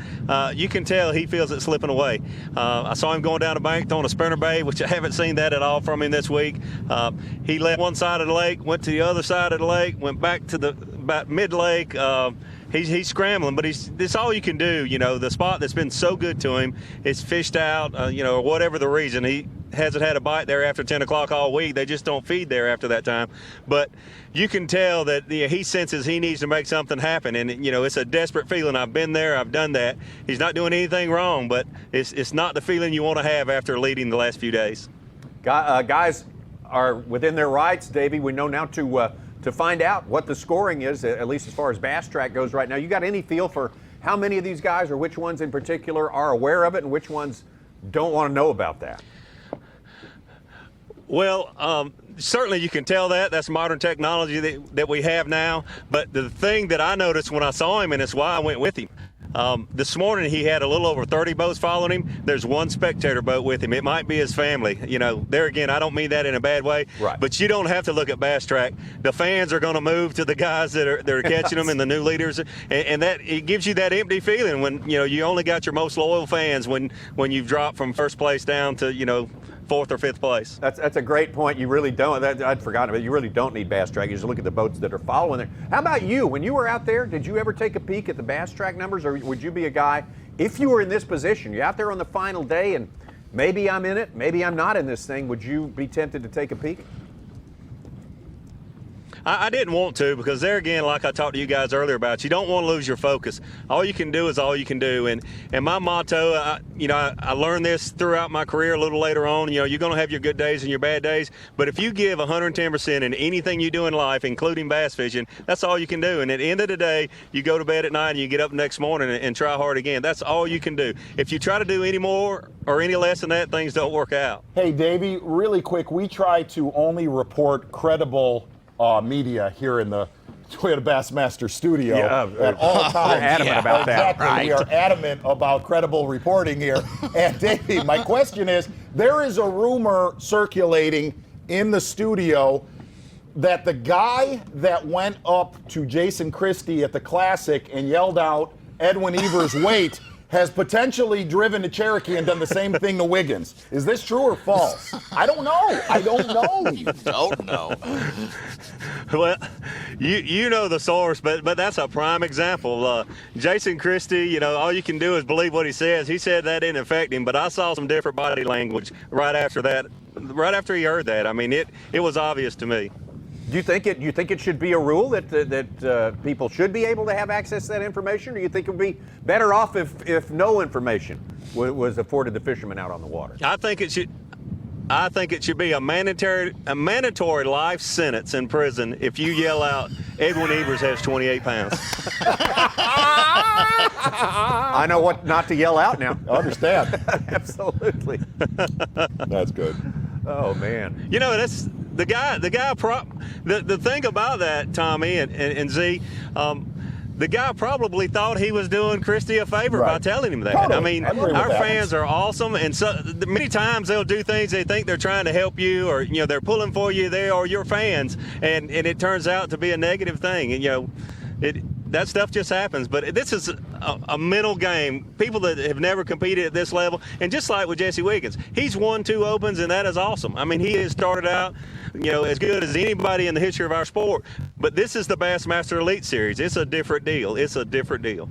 You can tell he feels it slipping away. I saw him going down the bank throwing a spinner bait, which I haven't seen that at all from him this week. He left one side of the lake, went to the other side of the lake, went back to about mid-lake. He's scrambling, but it's all you can do. You know, the spot that's been so good to him is fished out, or whatever the reason. He hasn't had a bite there after 10 o'clock all week. They just don't feed there after that time. But you can tell that he senses he needs to make something happen. And, it's a desperate feeling. I've been there. I've done that. He's not doing anything wrong, but it's not the feeling you want to have after leading the last few days. Guys are within their rights, Davey. We know now to find out what the scoring is, at least as far as Bass Track goes right now. You got any feel for how many of these guys, or which ones in particular, are aware of it and which ones don't want to know about that? Well, certainly you can tell that. That's modern technology that we have now. But the thing that I noticed when I saw him, and it's why I went with him, this morning he had a little over 30 boats following him. There's one spectator boat with him. It might be his family. There again, I don't mean that in a bad way. Right. But you don't have to look at Bass Track. The fans are going to move to the guys that are catching them and the new leaders, and that it gives you that empty feeling when you only got your most loyal fans when you've dropped from first place down to fourth or fifth place. That's a great point. You really don't. I'd forgotten about it. You really don't need Bass Track. You just look at the boats that are following there. How about you? When you were out there, did you ever take a peek at the Bass Track numbers, or would you be a guy, if you were in this position, you're out there on the final day, and maybe I'm in it, maybe I'm not in this thing, would you be tempted to take a peek? I didn't want to, because there again, like I talked to you guys earlier about, you don't want to lose your focus. All you can do is all you can do. And my motto, I learned this throughout my career a little later on. You're going to have your good days and your bad days. But if you give 110% in anything you do in life, including bass fishing, that's all you can do. And at the end of the day, you go to bed at night and you get up next morning and try hard again. That's all you can do. If you try to do any more or any less than that, things don't work out. Hey, Davey, really quick, we try to only report credible media here in the Toyota Bassmaster studio at all times. We're adamant about that. Exactly. Right. We are adamant about credible reporting here. And Davey, my question is, there is a rumor circulating in the studio that the guy that went up to Jason Christie at the Classic and yelled out Edwin Evers' weight has potentially driven to Cherokee and done the same thing to Wiggins. Is this true or false? I don't know. I don't know. You don't know. Well, you know the source, but that's a prime example. Jason Christie, all you can do is believe what he says. He said that didn't affect him, but I saw some different body language right after that, right after he heard that. I mean, it was obvious to me. Do you think it should be a rule that people should be able to have access to that information, or you think it would be better off if no information was afforded the fishermen out on the water? I think it should be a mandatory life sentence in prison if you yell out, Edwin Evers has 28 pounds. I know what not to yell out now. I understand. Absolutely. That's good. Oh man. You know, that's the guy. The thing about that, Tommy and Z, the guy probably thought he was doing Christy a favor by telling him that. Totally. I mean, our fans are awesome, and so many times they'll do things they think they're trying to help you, or they're pulling for you. They are your fans, and it turns out to be a negative thing. And that stuff just happens. But this is a mental game. People that have never competed at this level, and just like with Jesse Wiggins, he's won 2 Opens, and that is awesome. I mean, he has started out, as good as anybody in the history of our sport. But this is the Bassmaster Elite Series. It's a different deal. It's a different deal.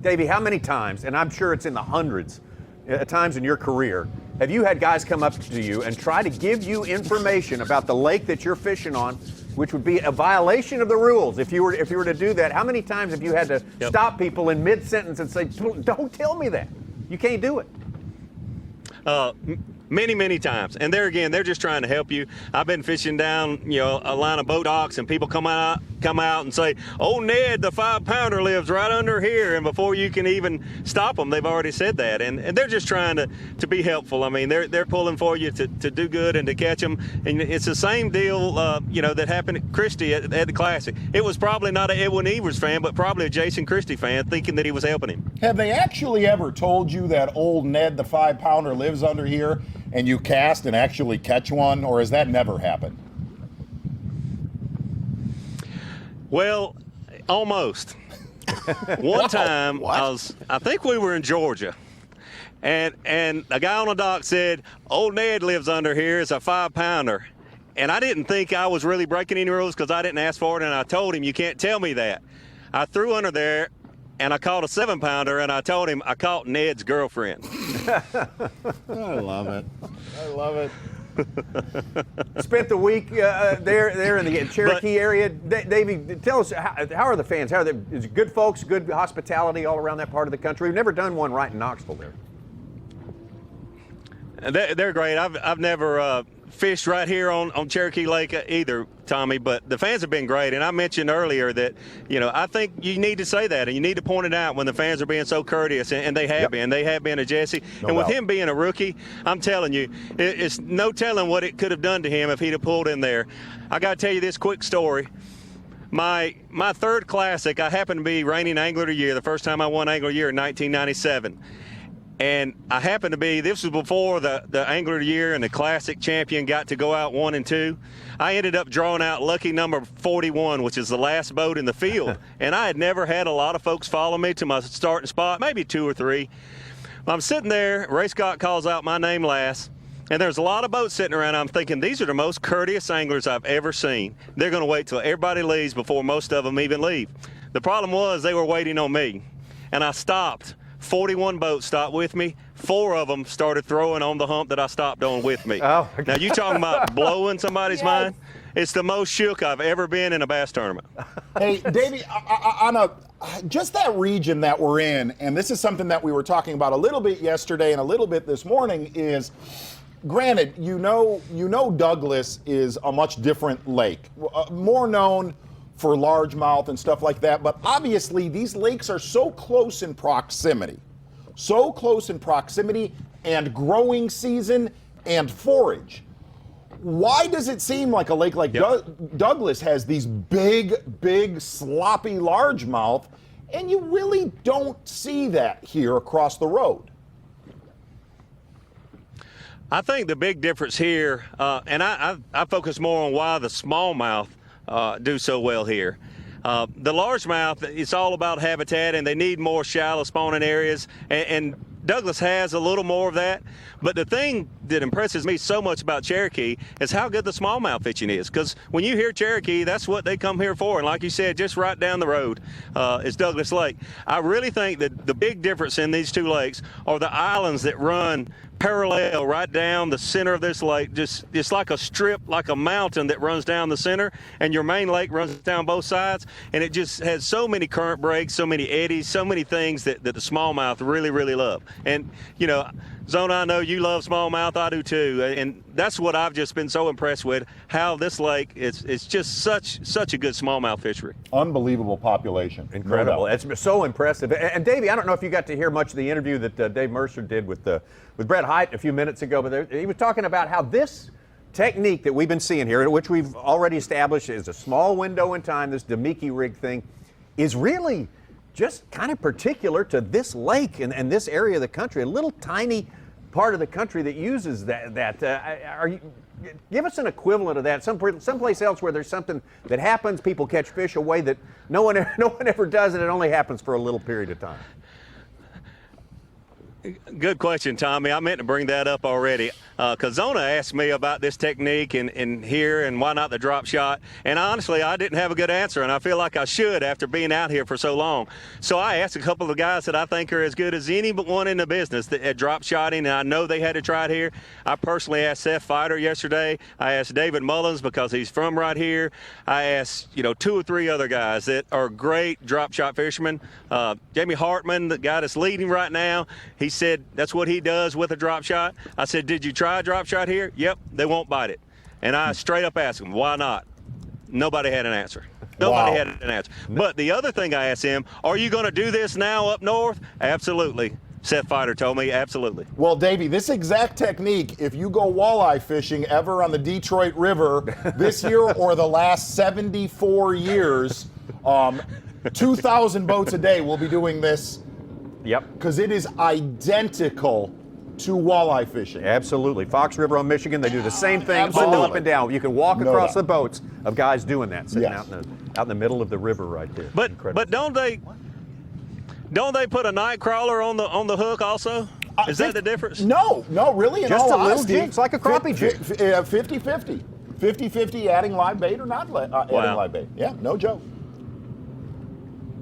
Davey, how many times, and I'm sure it's in the hundreds at times in your career, have you had guys come up to you and try to give you information about the lake that you're fishing on, which would be a violation of the rules if you were to do that? How many times have you had to stop people in mid-sentence and say, don't tell me that. You can't do it. Many, many times. And there again, they're just trying to help you. I've been fishing down, a line of boat docks, and people come out and say, "Oh, Ned, the 5-pounder lives right under here." And before you can even stop them, they've already said that. And they're just trying to be helpful. I mean, they're pulling for you to do good and to catch them. And it's the same deal, that happened at Christie at the Classic. It was probably not an Edwin Evers fan, but probably a Jason Christie fan thinking that he was helping him. Have they actually ever told you that old Ned, the 5-pounder, lives under here, and you cast and actually catch one, or has that never happened? Well, almost. One time, I think we were in Georgia, and a guy on the dock said, "Old Ned lives under here. It's a 5-pounder." And I didn't think I was really breaking any rules because I didn't ask for it, and I told him, "You can't tell me that." I threw under there, and I caught a 7-pounder, and I told him I caught Ned's girlfriend. I love it. I love it. Spent the week there in the Cherokee area. Davey, tell us, how are the fans? Is it good folks, good hospitality all around that part of the country? We've never done one right in Knoxville there. They're great. I've never fished right here on Cherokee Lake either, Tommy, but the fans have been great. And I mentioned earlier that, I think you need to say that, and you need to point it out when the fans are being so courteous, and they have been. They have been to Jesse. No and with doubt. him being a rookie, I'm telling you, it's no telling what it could have done to him if he'd have pulled in there. I got to tell you this quick story. My third Classic, I happened to be reigning Angler of the Year, the first time I won Angler of the Year in 1997. And I happened to be, this was before the Angler of the Year and the Classic champion got to go out 1 and 2. I ended up drawing out lucky number 41, which is the last boat in the field. And I had never had a lot of folks follow me to my starting spot, maybe 2 or 3. I'm sitting there, Ray Scott calls out my name last, and there's a lot of boats sitting around. I'm thinking, these are the most courteous anglers I've ever seen. They're going to wait till everybody leaves before most of them even leave. The problem was they were waiting on me, and I stopped. 41 boats stopped with me. 4 of them started throwing on the hump that I stopped on with me. Oh, now, you talking about blowing somebody's mind? It's the most shook I've ever been in a bass tournament. Hey, Davey, just that region that we're in, and this is something that we were talking about a little bit yesterday and a little bit this morning, is granted, Douglas is a much different lake, more known for largemouth and stuff like that, but obviously these lakes are so close in proximity and growing season and forage. Why does it seem like a lake like Douglas has these big, sloppy largemouth, and you really don't see that here across the road? I think the big difference here, and I focus more on why the smallmouth do so well here. The largemouth, it's all about habitat, and they need more shallow spawning areas, and Douglas has a little more of that. But the thing that impresses me so much about Cherokee is how good the smallmouth fishing is. Because when you hear Cherokee, that's what they come here for. And like you said, just right down the road is Douglas Lake. I really think that the big difference in these two lakes are the islands that run parallel right down the center of this lake. It's like a strip, like a mountain that runs down the center, and your main lake runs down both sides, and it just has so many current breaks, so many eddies, so many things that the smallmouth really love. And Zona, I know you love smallmouth, I do too, and that's what I've just been so impressed with, how this lake it's just such a good smallmouth fishery. Unbelievable population. Incredible. No, it's so impressive. And Davey, I don't know if you got to hear much of the interview that Dave Mercer did with Brett Hite a few minutes ago, but he was talking about how this technique that we've been seeing here, which we've already established is a small window in time, this Damiki rig thing, is really just kind of particular to this lake and this area of the country, a little tiny part of the country that uses that. Give us an equivalent of that, someplace else where there's something that happens, people catch fish a way that no one ever does, and it only happens for a little period of time. Good question, Tommy. I meant to bring that up already. Zona asked me about this technique in here and why not the drop shot. And honestly, I didn't have a good answer, and I feel like I should after being out here for so long. So I asked a couple of guys that I think are as good as any but one in the business at drop shotting, and I know they had to try it here. I personally asked Seth Fighter yesterday. I asked David Mullins because he's from right here. I asked, 2 or 3 other guys that are great drop shot fishermen. Jamie Hartman, the guy that's leading right now, he said that's what he does with a drop shot. I said, did you try a drop shot here? Yep, they won't bite it. And I straight up asked him, why not? Nobody had an answer. Nobody had an answer. But the other thing I asked him, are you going to do this now up north? Absolutely. Seth Fighter told me, absolutely. Well, Davey, this exact technique, if you go walleye fishing ever on the Detroit River this year or the last 74 years, 2,000 boats a day will be doing this. Yep. Because it is identical to walleye fishing. Absolutely. Fox River on Michigan, they do the same thing, window up and down. You can walk across the boats of guys doing that, sitting out in the middle of the river right there. But don't they put a night crawler on the hook also? Is that the difference? No, really. In Just all a little honesty, jig. It's like a crappie jig. 50-50. 50-50 adding live bait or not adding live bait. Yeah, no joke.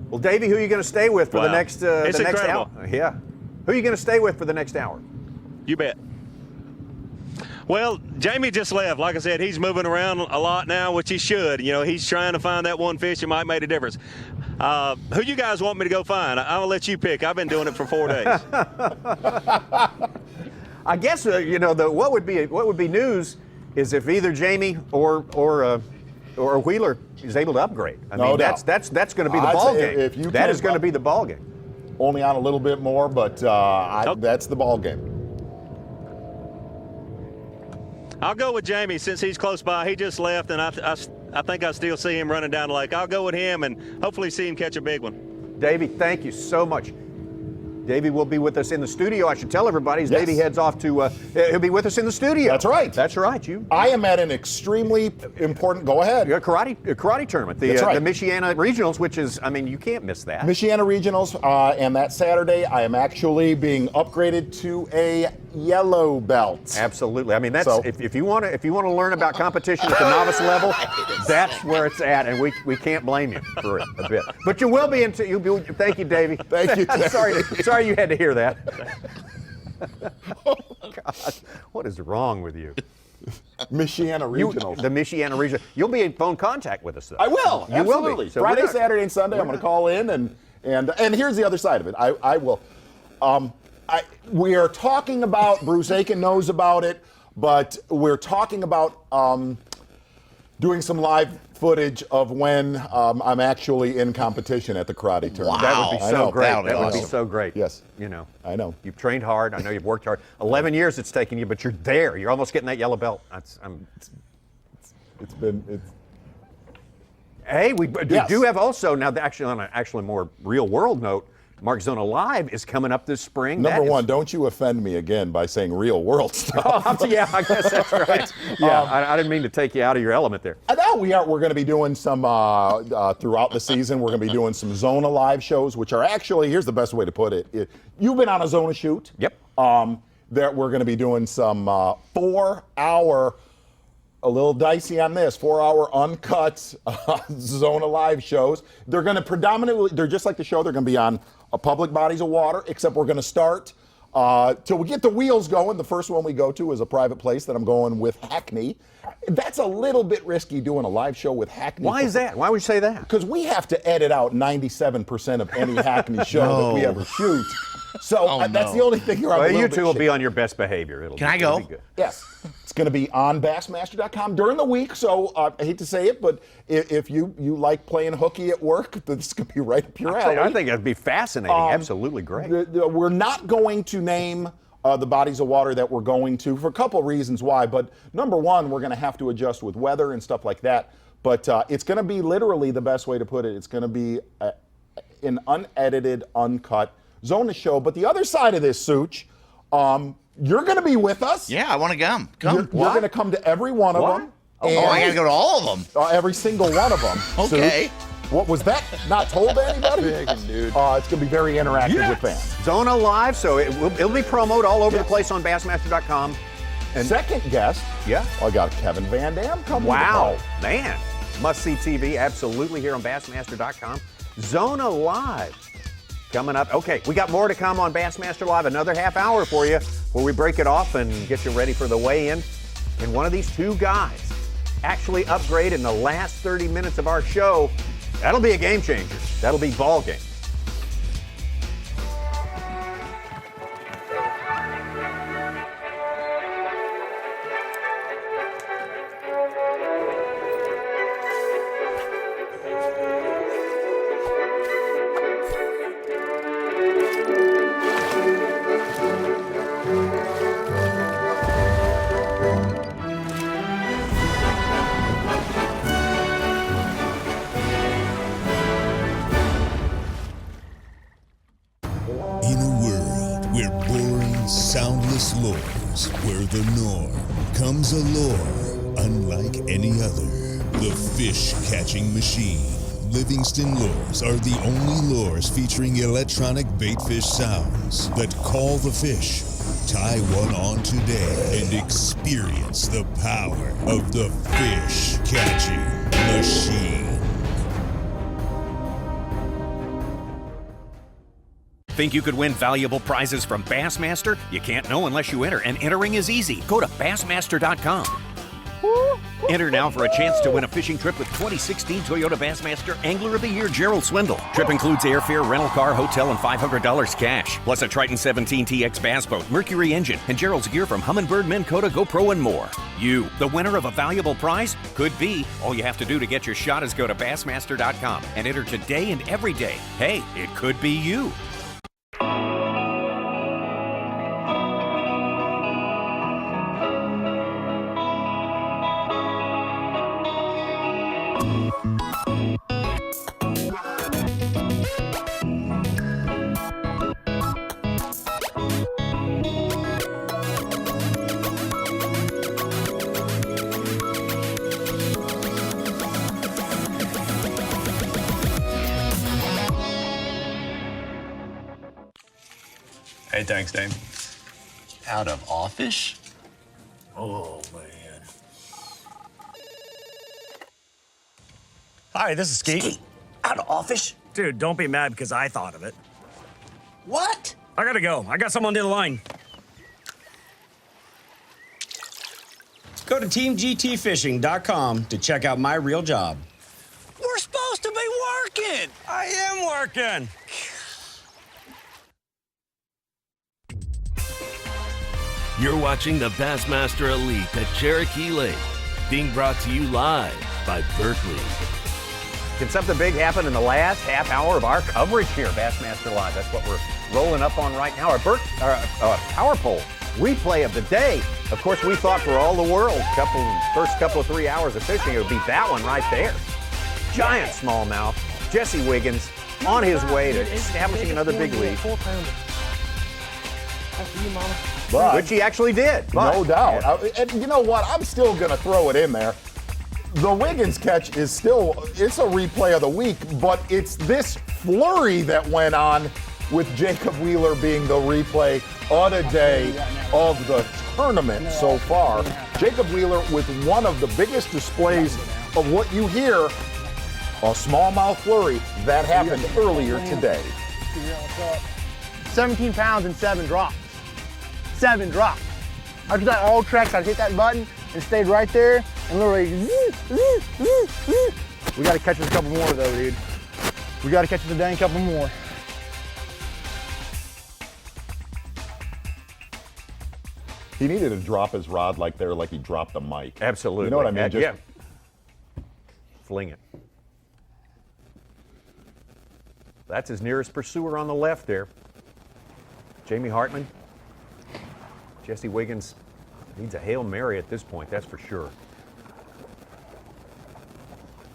Well, Davey, who are you going to stay with for the next hour? Yeah. Who are you going to stay with for the next hour? You bet. Well, Jamie just left. Like I said, he's moving around a lot now, which he should. He's trying to find that one fish that might make a difference. Who you guys want me to go find? I'll let you pick. I've been doing it for 4 days. I guess what would be news is if either Jamie or Wheeler is able to upgrade. I mean, that's going to be the ball game. That is going to be the ball game. Only on a little bit more, but that's the ball game. I'll go with Jamie since he's close by. He just left, and I think I still see him running down the lake. I'll go with him and hopefully see him catch a big one. Davey, thank you so much. Davey will be with us in the studio. I should tell everybody as Davey heads off to, he'll be with us in the studio. That's right. That's right. I am at an extremely important, go ahead. A karate tournament, the Michiana Regionals, which is, you can't miss that. Michiana Regionals, and that Saturday I am actually being upgraded to a yellow belt. Absolutely. That's if you want to learn about competition at the novice level, that's where it's at, and we can't blame you for it a bit. But you will be thank you, Davey. Thank you. Sorry you had to hear that. Oh, God. What is wrong with you? Michiana Regionals. The Michiana Regional. You'll be in phone contact with us, though. I will. You absolutely. will be. So Friday, Saturday, and Sunday, I'm going to call in, and here's the other side of it. I will. We are talking about, Bruce Aiken knows about it, but we're talking about doing some live footage of when I'm actually in competition at the karate tournament. Wow. That would be so great. That would be so great. Yes. I know. You've trained hard. I know you've worked hard. 11 years it's taken you, but you're there. You're almost getting that yellow belt. Hey, we do have also, now actually on a more real world note, Mark Zona Live is coming up this spring. Number one, don't you offend me again by saying real world stuff. Yeah, I guess that's right. Yeah, I didn't mean to take you out of your element there. No, we're going to be doing some, throughout the season, we're going to be doing some Zona Live shows, which are actually, here's the best way to put it. You've been on a Zona shoot. Yep. We're going to be doing some 4-hour, a little dicey on this, 4-hour uncut Zona Live shows. They're going to predominantly, they're just like the show, they're going to be on public bodies of water, except we're going to start till we get the wheels going. The first one we go to is a private place that I'm going with Hackney. That's a little bit risky doing a live show with Hackney. Why is that? Why would you say that? Because we have to edit out 97% of any Hackney show that we ever shoot. So that's the only thing you're you two will be on your best behavior. Can I go? Be good. Yes. It's going to be on bassmaster.com during the week, so I hate to say it, but if you like playing hooky at work, this is going to be right up your alley. I think it'd be fascinating. Absolutely great. We're not going to name the bodies of water that we're going to for a couple reasons why. But number one, we're going to have to adjust with weather and stuff like that. But it's going to be literally the best way to put it. It's going to be an unedited, uncut Zona show. But the other side of this, Such, you're going to be with us. Yeah, I want to come. You're going to come to every one of them. Oh, I got to go to all of them. Every single one of them. Okay. Such. What was that? Not told to anybody? Dude. It's going to be very interactive with fans. Zona Live, so it'll be promoted all over the place on Bassmaster.com. And second guest, I got Kevin Van Dam coming. Wow, man. Must-see TV, absolutely, here on Bassmaster.com. Zona Live coming up. Okay, we got more to come on Bassmaster Live. Another half hour for you where we break it off and get you ready for the weigh-in. And one of these two guys actually upgrade in the last 30 minutes of our show. That'll be a game changer. That'll be ball game. In a world where boring, soundless lures were the norm, comes a lure unlike any other. The fish-catching machine. Livingston Lures are the only lures featuring electronic baitfish sounds that call the fish. Tie one on today and experience the power of the fish-catching machine. Think you could win valuable prizes from Bassmaster? You can't know unless you enter, and entering is easy. Go to Bassmaster.com. Enter now for a chance to win a fishing trip with 2016 Toyota Bassmaster Angler of the Year Gerald Swindle. Trip includes airfare, rental car, hotel, and $500 cash, plus a Triton 17 TX bass boat, Mercury engine, and Gerald's gear from Humminbird, Minn Kota, GoPro, and more. You, the winner of a valuable prize? Could be. All you have to do to get your shot is go to Bassmaster.com and enter today and every day. Hey, it could be you. Hey, thanks, Dave. Out of office? Oh, man. Hi, this is Skeet. Skeet, out of office? Dude, don't be mad because I thought of it. What? I gotta go. I got someone on the line. Go to teamgtfishing.com to check out my real job. We're supposed to be working. I am working. You're watching the Bassmaster Elite at Cherokee Lake, being brought to you live by Berkeley. Can something big happen in the last half hour of our coverage here, Bassmaster Live? That's what we're rolling up on right now. Our power pole replay of the day. Of course, we thought for all the world, first couple of 3 hours of fishing, it would be that one right there. Giant smallmouth, Jesse Wiggins, on his way to establishing another big lead. But, which he actually did. But, no doubt. And you know what? I'm still going to throw it in there. The Wiggins catch is still, it's a replay of the week, but it's this flurry that went on with Jacob Wheeler being the replay of the day of the tournament so far. Jacob Wheeler with one of the biggest displays of what you hear, a smallmouth flurry that happened earlier today. 17 pounds and 7 drops. 7 drops. After that all tracks, I hit that button and stayed right there and literally We got to catch us a couple more though, dude. We got to catch us a dang couple more. He needed to drop his rod like he dropped the mic. Absolutely. You know what I mean? Yeah. Fling it. That's his nearest pursuer on the left there. Jamie Hartman. Jesse Wiggins needs a Hail Mary at this point, that's for sure.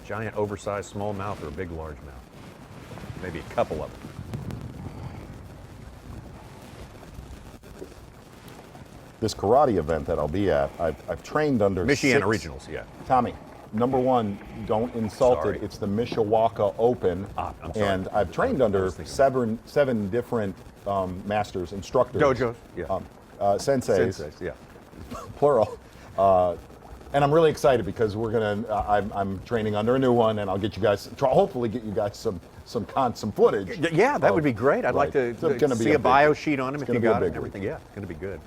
Giant, oversized smallmouth or a big largemouth. Maybe a couple of them. This karate event that I'll be at, I've trained under Michiana 6 Regionals, yeah. Tommy, number one, don't insult Sorry. it. It's the Mishawaka Open. I'm sorry. And I've trained under seven different masters, instructors. Dojos, yeah. Senseis. Senseis, yeah. Plural. And I'm really excited because we're I'm training under a new one, and I'll get you guys, hopefully get you guys some footage. Yeah, that would be great. I'd like to It's gonna be see a big bio one. sheet on him It's if you gonna be a got it big and everything. one. Yeah, it's going to be good.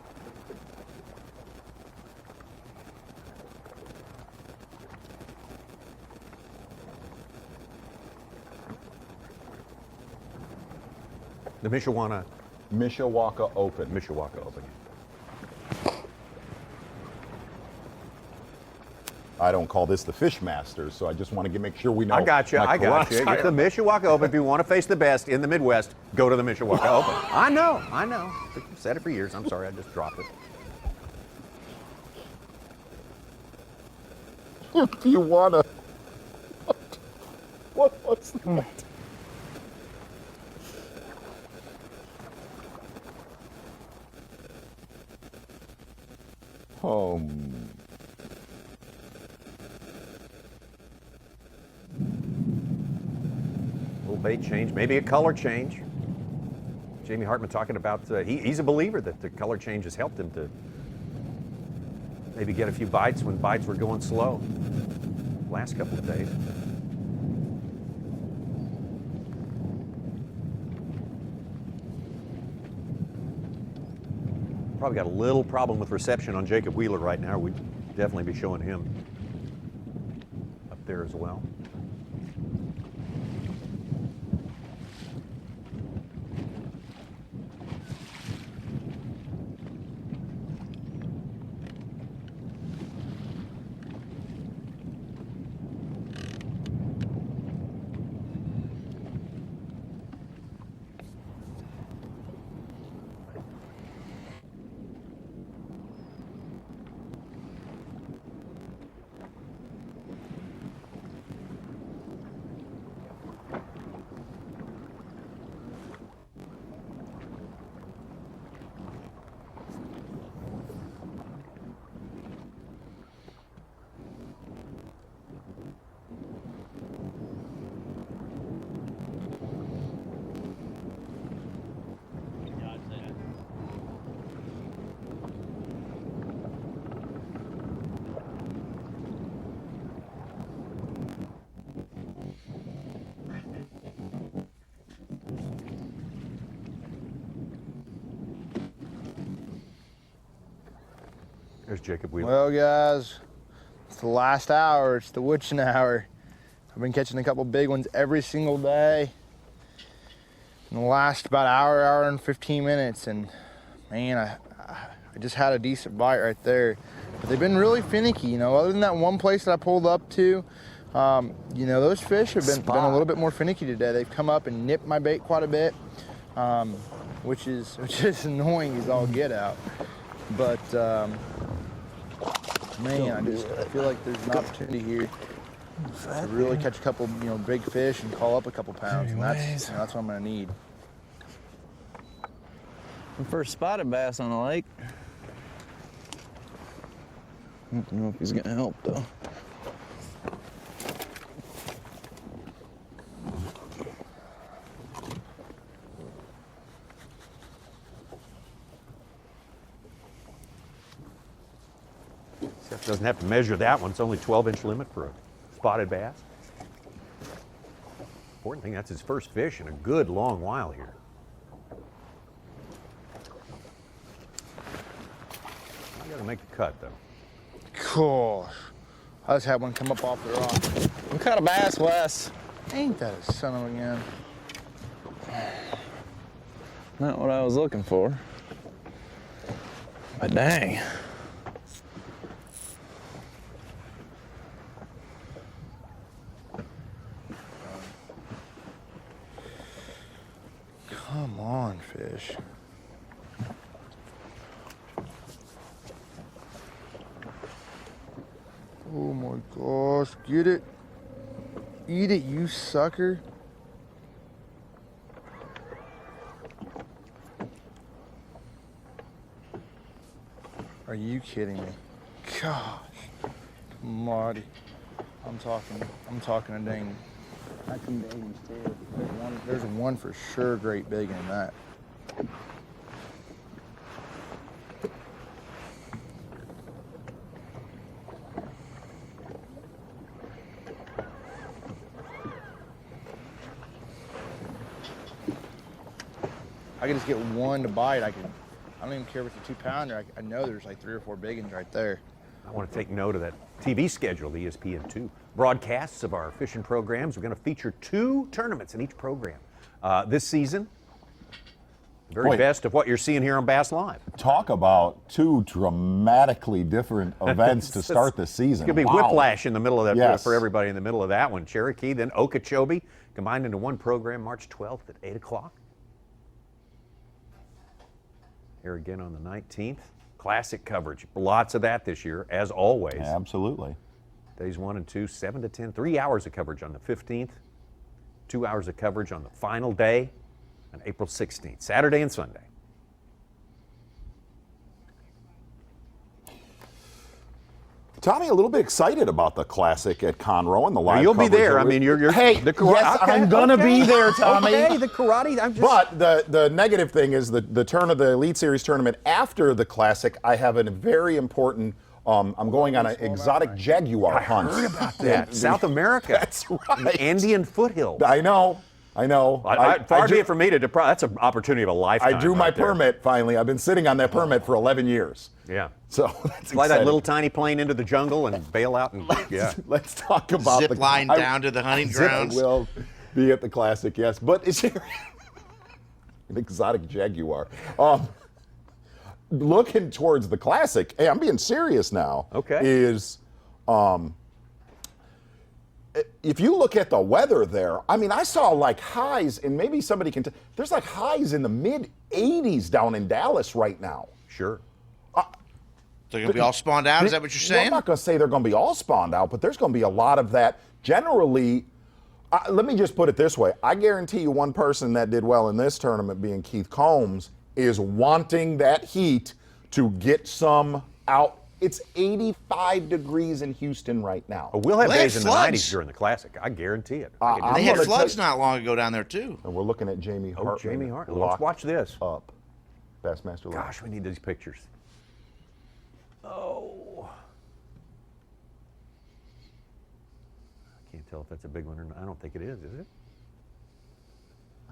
The Mishawaka Open. Mishawaka Open. I don't call this the Fish Masters, so I just want to make sure we know. I got you. my I got you. karate It's the Mishawaka Open. If you want to face the best in the Midwest, go to the Mishawaka Open. I know. I've said it for years. I'm sorry, I just dropped it. Do you want to? What's that? Little bait change, maybe a color change. Jamie Hartman talking about he's a believer that the color change has helped him to maybe get a few bites when bites were going slow last couple of days. Probably got a little problem with reception on Jacob Wheeler right now. We'd definitely be showing him up there as well. There's Jacob Wheeler. Well, guys, it's the last hour. It's the witching hour. I've been catching a couple big ones every single day in the last about hour and 15 minutes. And man, I just had a decent bite right there. But they've been really finicky, you know, other than that one place that I pulled up to. You know, those fish have been a little bit more finicky today. They've come up and nipped my bait quite a bit, which is annoying as all get out. But man, I feel like there's an opportunity here to really catch a couple, you know, big fish and call up a couple pounds, and that's what I'm gonna need. The first spotted bass on the lake. I don't know if he's gonna help though. Seth doesn't have to measure that one. It's only 12-inch limit for a spotted bass. Important thing, that's his first fish in a good long while here. I gotta make the cut though. Gosh, I just had one come up off the rock. What kind of bass, Wes? Ain't that a son of a gun? Not what I was looking for. But dang. Come on, fish. my gosh, get it. Eat it, you sucker. Are you kidding me? Gosh, Marty. I'm talking a dang. I can dang too. There's one for sure great big in that. I can just get one to bite. I don't even care if it's a 2-pounder. I know there's like 3 or 4 big ones right there. I want to take note of that TV schedule, the ESPN2 broadcasts of our fishing programs. We're going to feature 2 tournaments in each program this season. The very best of what you're seeing here on Bass Live. Talk about 2 dramatically different events to start the season. It's going to be whiplash in the middle of that for everybody in the middle of that one. Cherokee, then Okeechobee, combined into one program March 12th at 8 o'clock. Here again on the 19th. Classic coverage. Lots of that this year, as always. Absolutely. Days 1 and 2, 7 to 10. 3 hours of coverage on the 15th. 2 hours of coverage on the final day on April 16th, Saturday and Sunday. Tommy, a little bit excited about the Classic at Conroe and the live you'll be coverage. there. I mean, you're hey, the yes, I'm gonna be there, Tommy. Okay, the karate. I'm just. But the negative thing is the turn of the Elite Series tournament after the Classic. I have a very important. I'm going on an exotic jaguar hunt. I heard about that. South America. That's right. The Andean foothills. I know. Far be it from me to deprive. That's an opportunity of a lifetime. I drew my permit finally. I've been sitting on that permit for 11 years. Yeah. So that's fly that exciting. little tiny plane into the jungle and bail out and Let's talk about zip line down to the hunting grounds. Will be at the Classic, yes. But is there an exotic jaguar? Looking towards the Classic, hey, I'm being serious now. Okay. Is if you look at the weather there, I mean, I saw like highs, and maybe somebody can. There's like highs in the mid 80s down in Dallas right now. Sure. They're going to be all spawned out? Is that what you're saying? Well, I'm not going to say they're going to be all spawned out, but there's going to be a lot of that. Generally, let me just put it this way. I guarantee you one person that did well in this tournament, being Keith Combs, is wanting that heat to get some out. It's 85 degrees in Houston right now. We'll have days in the 90s during the Classic. I guarantee it. They had floods not long ago down there, too. And we're looking at Jamie Hartman. Jamie Hartman. Let's watch this. Up. Bassmaster Elite. Gosh, we need these pictures. Oh. I can't tell if that's a big one or not. I don't think it is it?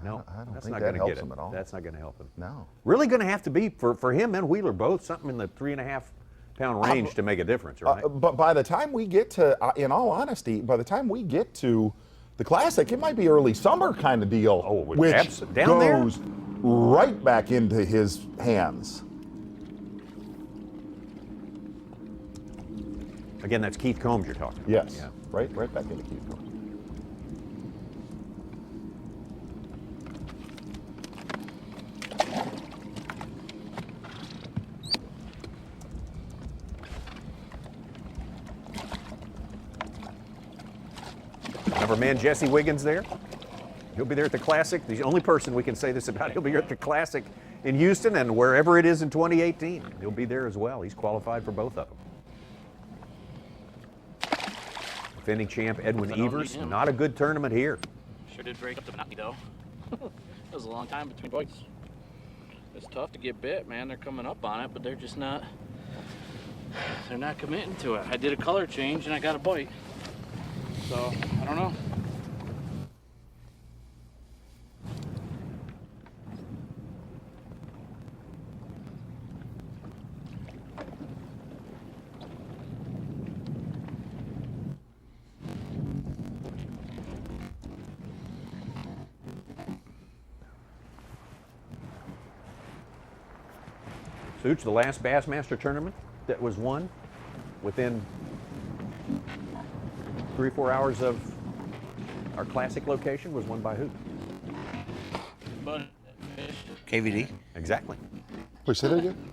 No, I don't that's think not that going to helps get it. him at all. That's not going to help him. No. Really going to have to be, for him and Wheeler both, something in the 3.5-pound range to make a difference, right? But by the time we get to, in all honesty, by the time we get to the Classic, it might be early summer kind of deal, which down goes right back into his hands. Again, that's Keith Combs you're talking about. Yes, Yeah. right back into Keith Combs. Number man Jesse Wiggins there. He'll be there at the Classic. The only person we can say this about. He'll be here at the Classic in Houston and wherever it is in 2018. He'll be there as well. He's qualified for both of them. Defending champ Edwin Evers. Not a good tournament here. Sure did break up the monotony, though. It was a long time between bites. It's tough to get bit, man. They're coming up on it, but they're just not. They're not committing to it. I did a color change and I got a bite. So, I don't know. Such, the last Bassmaster tournament that was won within 3 or 4 hours of our Classic location was won by who? KVD. Exactly. Wait, say that again?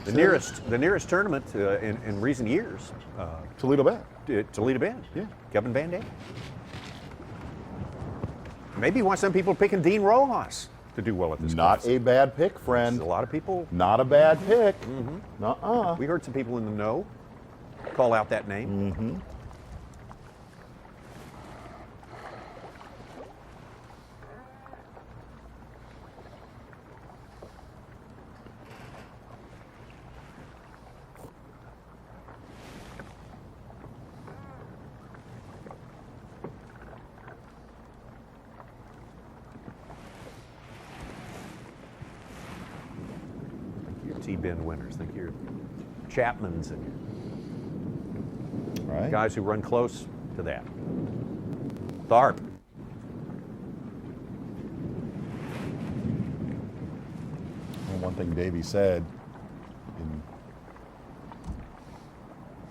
The nearest tournament in recent years. Toledo Bend. Toledo Bend. Yeah. Kevin Van Dam. Maybe why some people are picking Dean Rojas to do well at this Not class. a bad pick, friend. A lot of people. Not a bad pick. Mm-hmm. We heard some people in the know call out that name. Mm-hmm. T-Bend winners. Think your Chapmans and guys who run close to that. Tharp. Well, one thing Davy said, and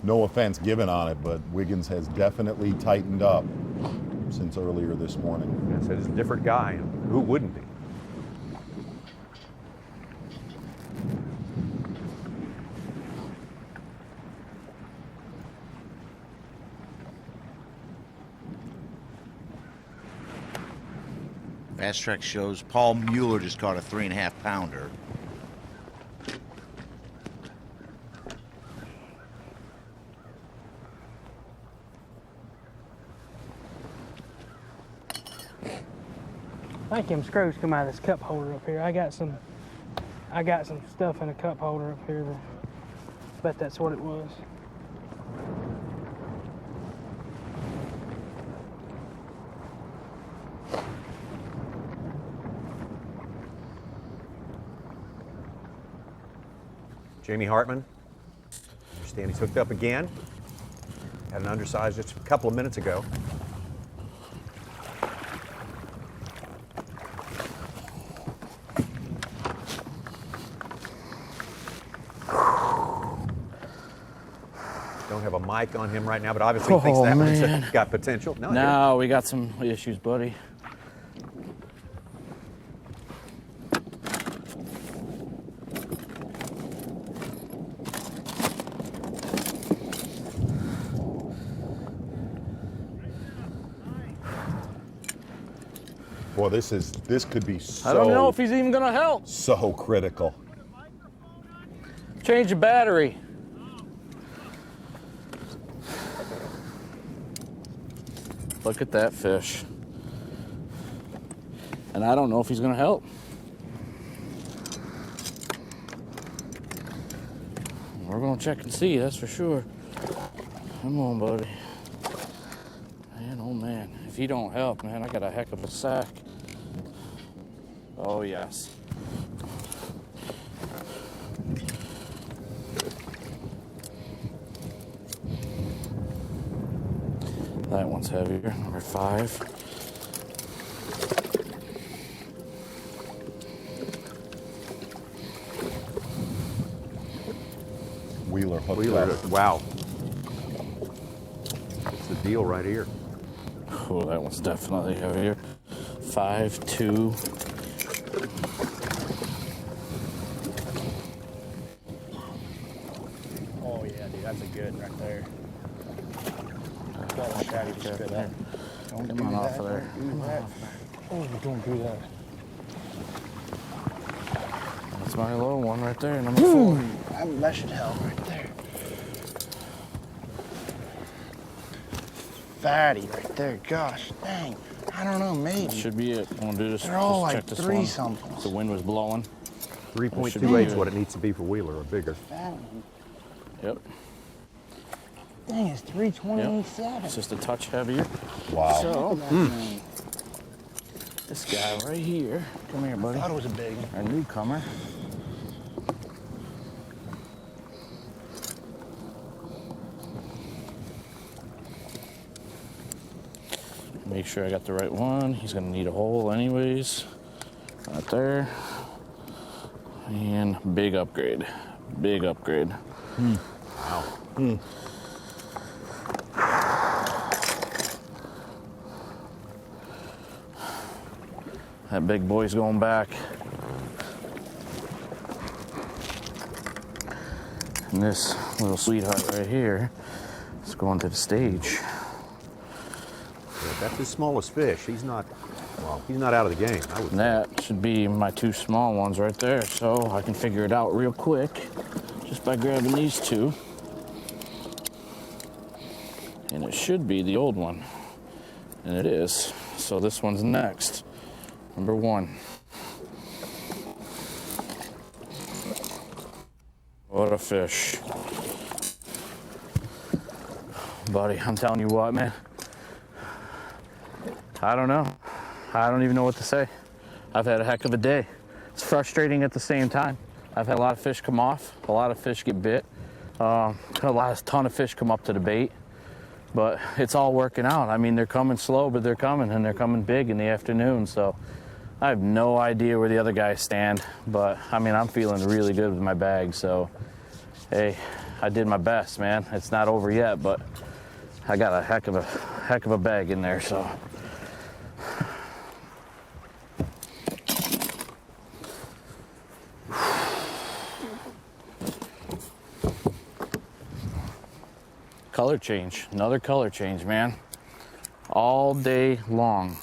no offense given on it, but Wiggins has definitely tightened up since earlier this morning. I said he's a different guy. Who wouldn't be? Fast Track shows Paul Mueller just caught a 3.5 pounder. I think them screws come out of this cup holder up here. I got some stuff in a cup holder up here. Bet that's what it was. Jamie Hartman. Understand he's hooked up again. Had an undersize just a couple of minutes ago. Don't have a mic on him right now, but obviously thinks that one's got potential. No, we got some issues, buddy. Boy, this could be so. I don't know if he's even gonna help. So critical. Change the battery. Look at that fish. And I don't know if he's gonna help. We're gonna check and see, that's for sure. Come on, buddy. Man, oh man. If he don't help, man, I got a heck of a sack. Oh, yes. That one's heavier, number 5. Wheeler hooked Wheeler, up. wow. That's the deal right here. Oh, that one's definitely heavier. 5.2. Oh yeah, dude, that's a good right there. Got a shady fish for that. Come on off of there. Oh, don't do that. That's my low one right there, number 4. That should help right there. Fatty right there. Gosh, dang. I don't know, maybe. That should be it. I'm gonna do this. They're all just like check this 3 one. something. The wind was blowing. 3.28 is what it needs to be for Wheeler, or bigger. Yep. Dang, it's 327. It's just a touch heavier. Wow. So, this guy right here. Come here, buddy. I thought it was a big one. A newcomer. Make sure I got the right one. He's gonna need a hole anyways. Right there. And big upgrade. Big upgrade. Wow. That big boy's going back. And this little sweetheart right here is going to the stage. Yeah, that's his smallest fish. He's not, well, he's not out of the game, I would say. That should be my 2 small ones right there, so I can figure it out real quick just by grabbing these 2. And it should be the old one, and it is. So this one's next, number 1. What a fish. Buddy, I'm telling you what, man. I don't know. I don't even know what to say. I've had a heck of a day. It's frustrating at the same time. I've had a lot of fish come off, a lot of fish get bit, ton of fish come up to the bait, but it's all working out. I mean, they're coming slow, but they're coming, and they're coming big in the afternoon, so I have no idea where the other guys stand, but I mean, I'm feeling really good with my bag, so hey, I did my best, man. It's not over yet, but I got a heck of a bag in there, so. Color change, another color change, man. All day long.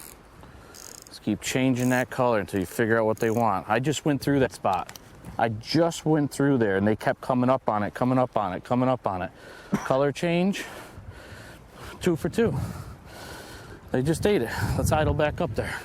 Just keep changing that color until you figure out what they want. I just went through that spot. I just went through there and they kept coming up on it, coming up on it, coming up on it. Color change, 2 for 2. They just ate it. Let's idle back up there.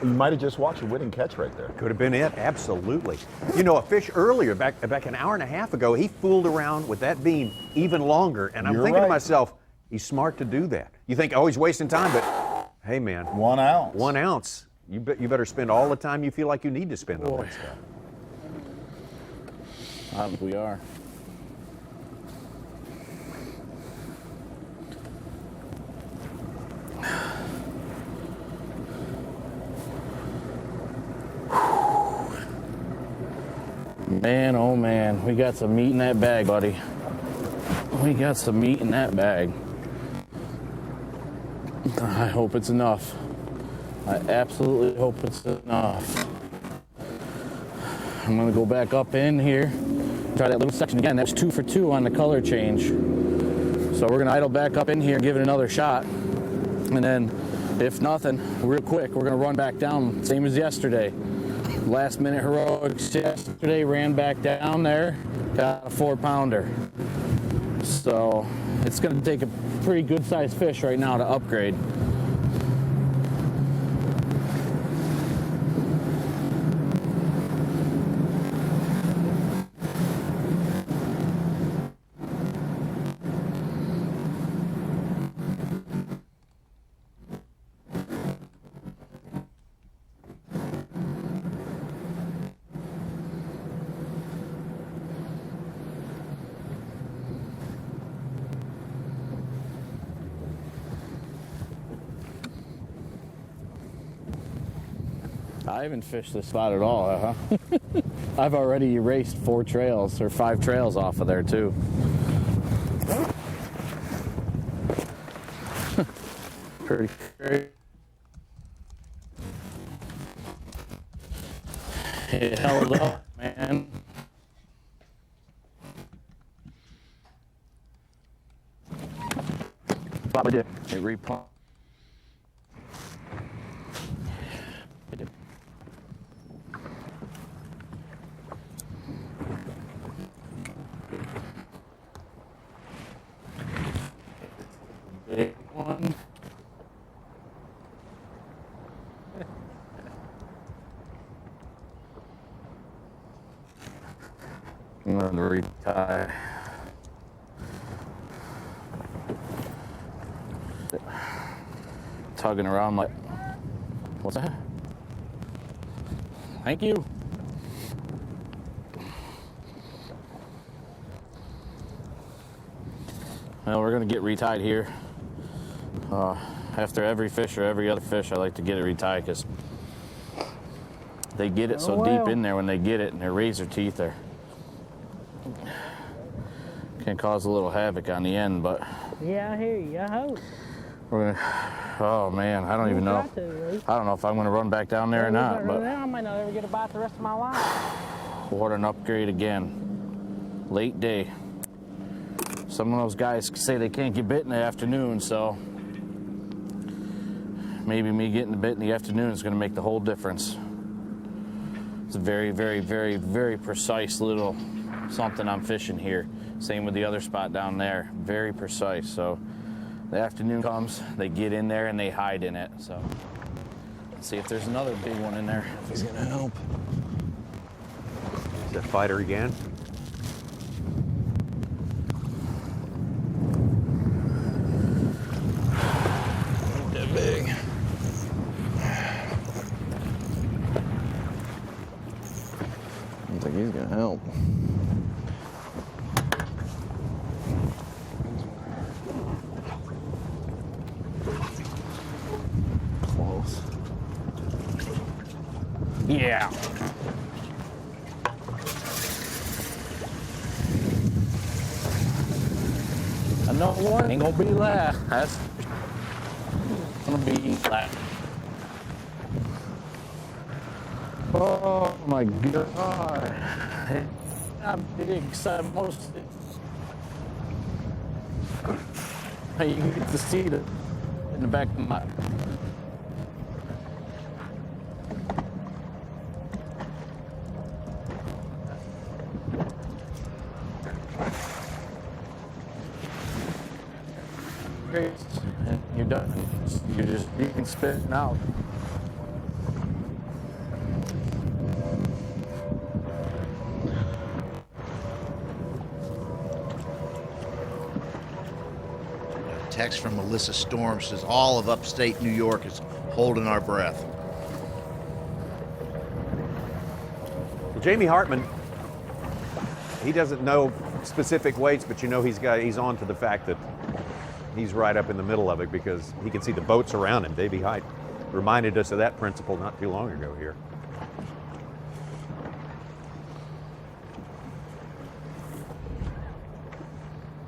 You might have just watched a winning catch right there. Could have been it, absolutely. You know, a fish earlier, back an hour and a half ago, he fooled around with that beam even longer, and I'm thinking to myself, he's smart to do that. You think, oh, he's wasting time, but hey, man. 1 ounce. 1 ounce. You better spend all the time you feel like you need to spend on that stuff. I think we are. Man, oh man, we got some meat in that bag, buddy. We got some meat in that bag. I hope it's enough. I absolutely hope it's enough. I'm gonna go back up in here, try that little section again. That's 2 for 2 on the color change. So we're gonna idle back up in here, give it another shot. And then, if nothing, real quick, we're gonna run back down, same as yesterday. Last minute heroics yesterday, ran back down there, got a 4-pounder. So it's gonna take a pretty good sized fish right now to upgrade. I haven't fished this spot at all, huh? I've already erased 4 trails or 5 trails off of there too. Pretty great. It held up, man. Probably did. It replumbed. Big one. I'm gonna retie. Tugging around like, what's that? Thank you. Well, we're gonna get retied here. After every fish or every other fish, I like to get it retied because they get it so deep in there when they get it, and their razor teeth can cause a little havoc on the end. But yeah, I hear you. I hope. we're gonna. Oh man, I don't even know. I don't know if I'm gonna run back down there or not. But I might not ever get a bite the rest of my life. what an upgrade again. Late day. Some of those guys say they can't get bit in the afternoon, so maybe me getting bit in the afternoon is going to make the whole difference. It's a very, very, very, very precise little something I'm fishing here. Same with the other spot down there. Very precise. So the afternoon comes, they get in there and they hide in it. So let's see if there's another big one in there. If he's going to help. Is that fighter again? That big. I think he's gonna help. Close. Yeah. Another one ain't gonna be last. That's gonna be last. Oh my God. I'm big excited most of it. Hey, you can get to see it in the back of my. And you're done. You can spit it out. Text from Melissa Storm says all of upstate New York is holding our breath. Well, Jamie Hartman, he doesn't know specific weights, but you know he's on to the fact that he's right up in the middle of it because he can see the boats around him. Davy Hite reminded us of that principle not too long ago here.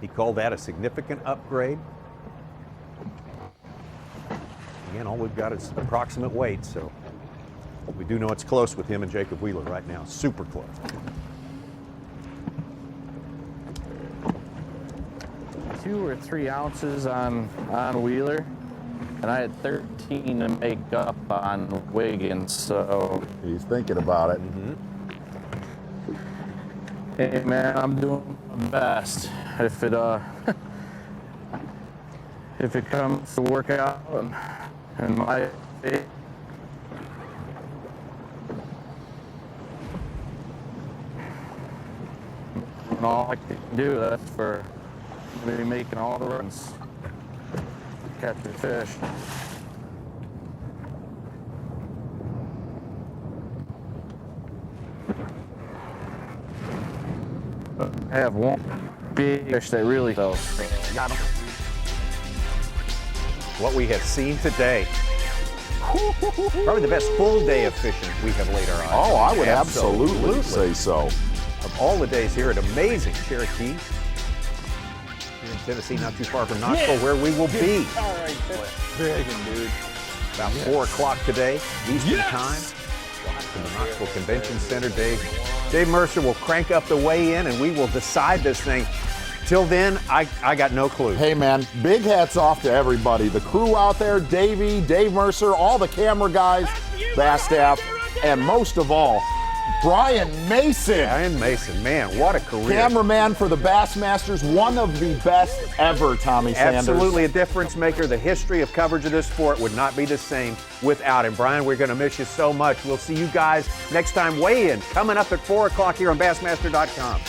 He called that a significant upgrade. Again, all we've got is approximate weight, so we do know it's close with him and Jacob Wheeler right now. Super close. Two or 3 ounces on Wheeler, and I had 13 to make up on Wiggins, so. He's thinking about it. Hey man, I'm doing my best. If it comes to work out and my and all I can do, that's for me making all the runs, catch the fish. I have one big fish that really fell. Got him. What we have seen today, probably the best full day of fishing we have laid our eyes on. Oh, I would absolutely say so. Of all the days here at amazing Cherokee, here in Tennessee, not too far from Knoxville, where we will be. All right, big dude. About 4 o'clock today, Eastern time, in the Knoxville Convention Center. Dave Mercer will crank up the weigh-in, and we will decide this thing. Till then, I got no clue. Hey, man, big hats off to everybody. The crew out there, Davey, Dave Mercer, all the camera guys, Bass staff, and most of all, Brian Mason. Brian Mason, man, what a career. Cameraman for the Bassmasters, one of the best ever, Tommy Sanders. Absolutely a difference maker. The history of coverage of this sport would not be the same without him. Brian, we're going to miss you so much. We'll see you guys next time. Weigh in coming up at 4 o'clock here on Bassmaster.com.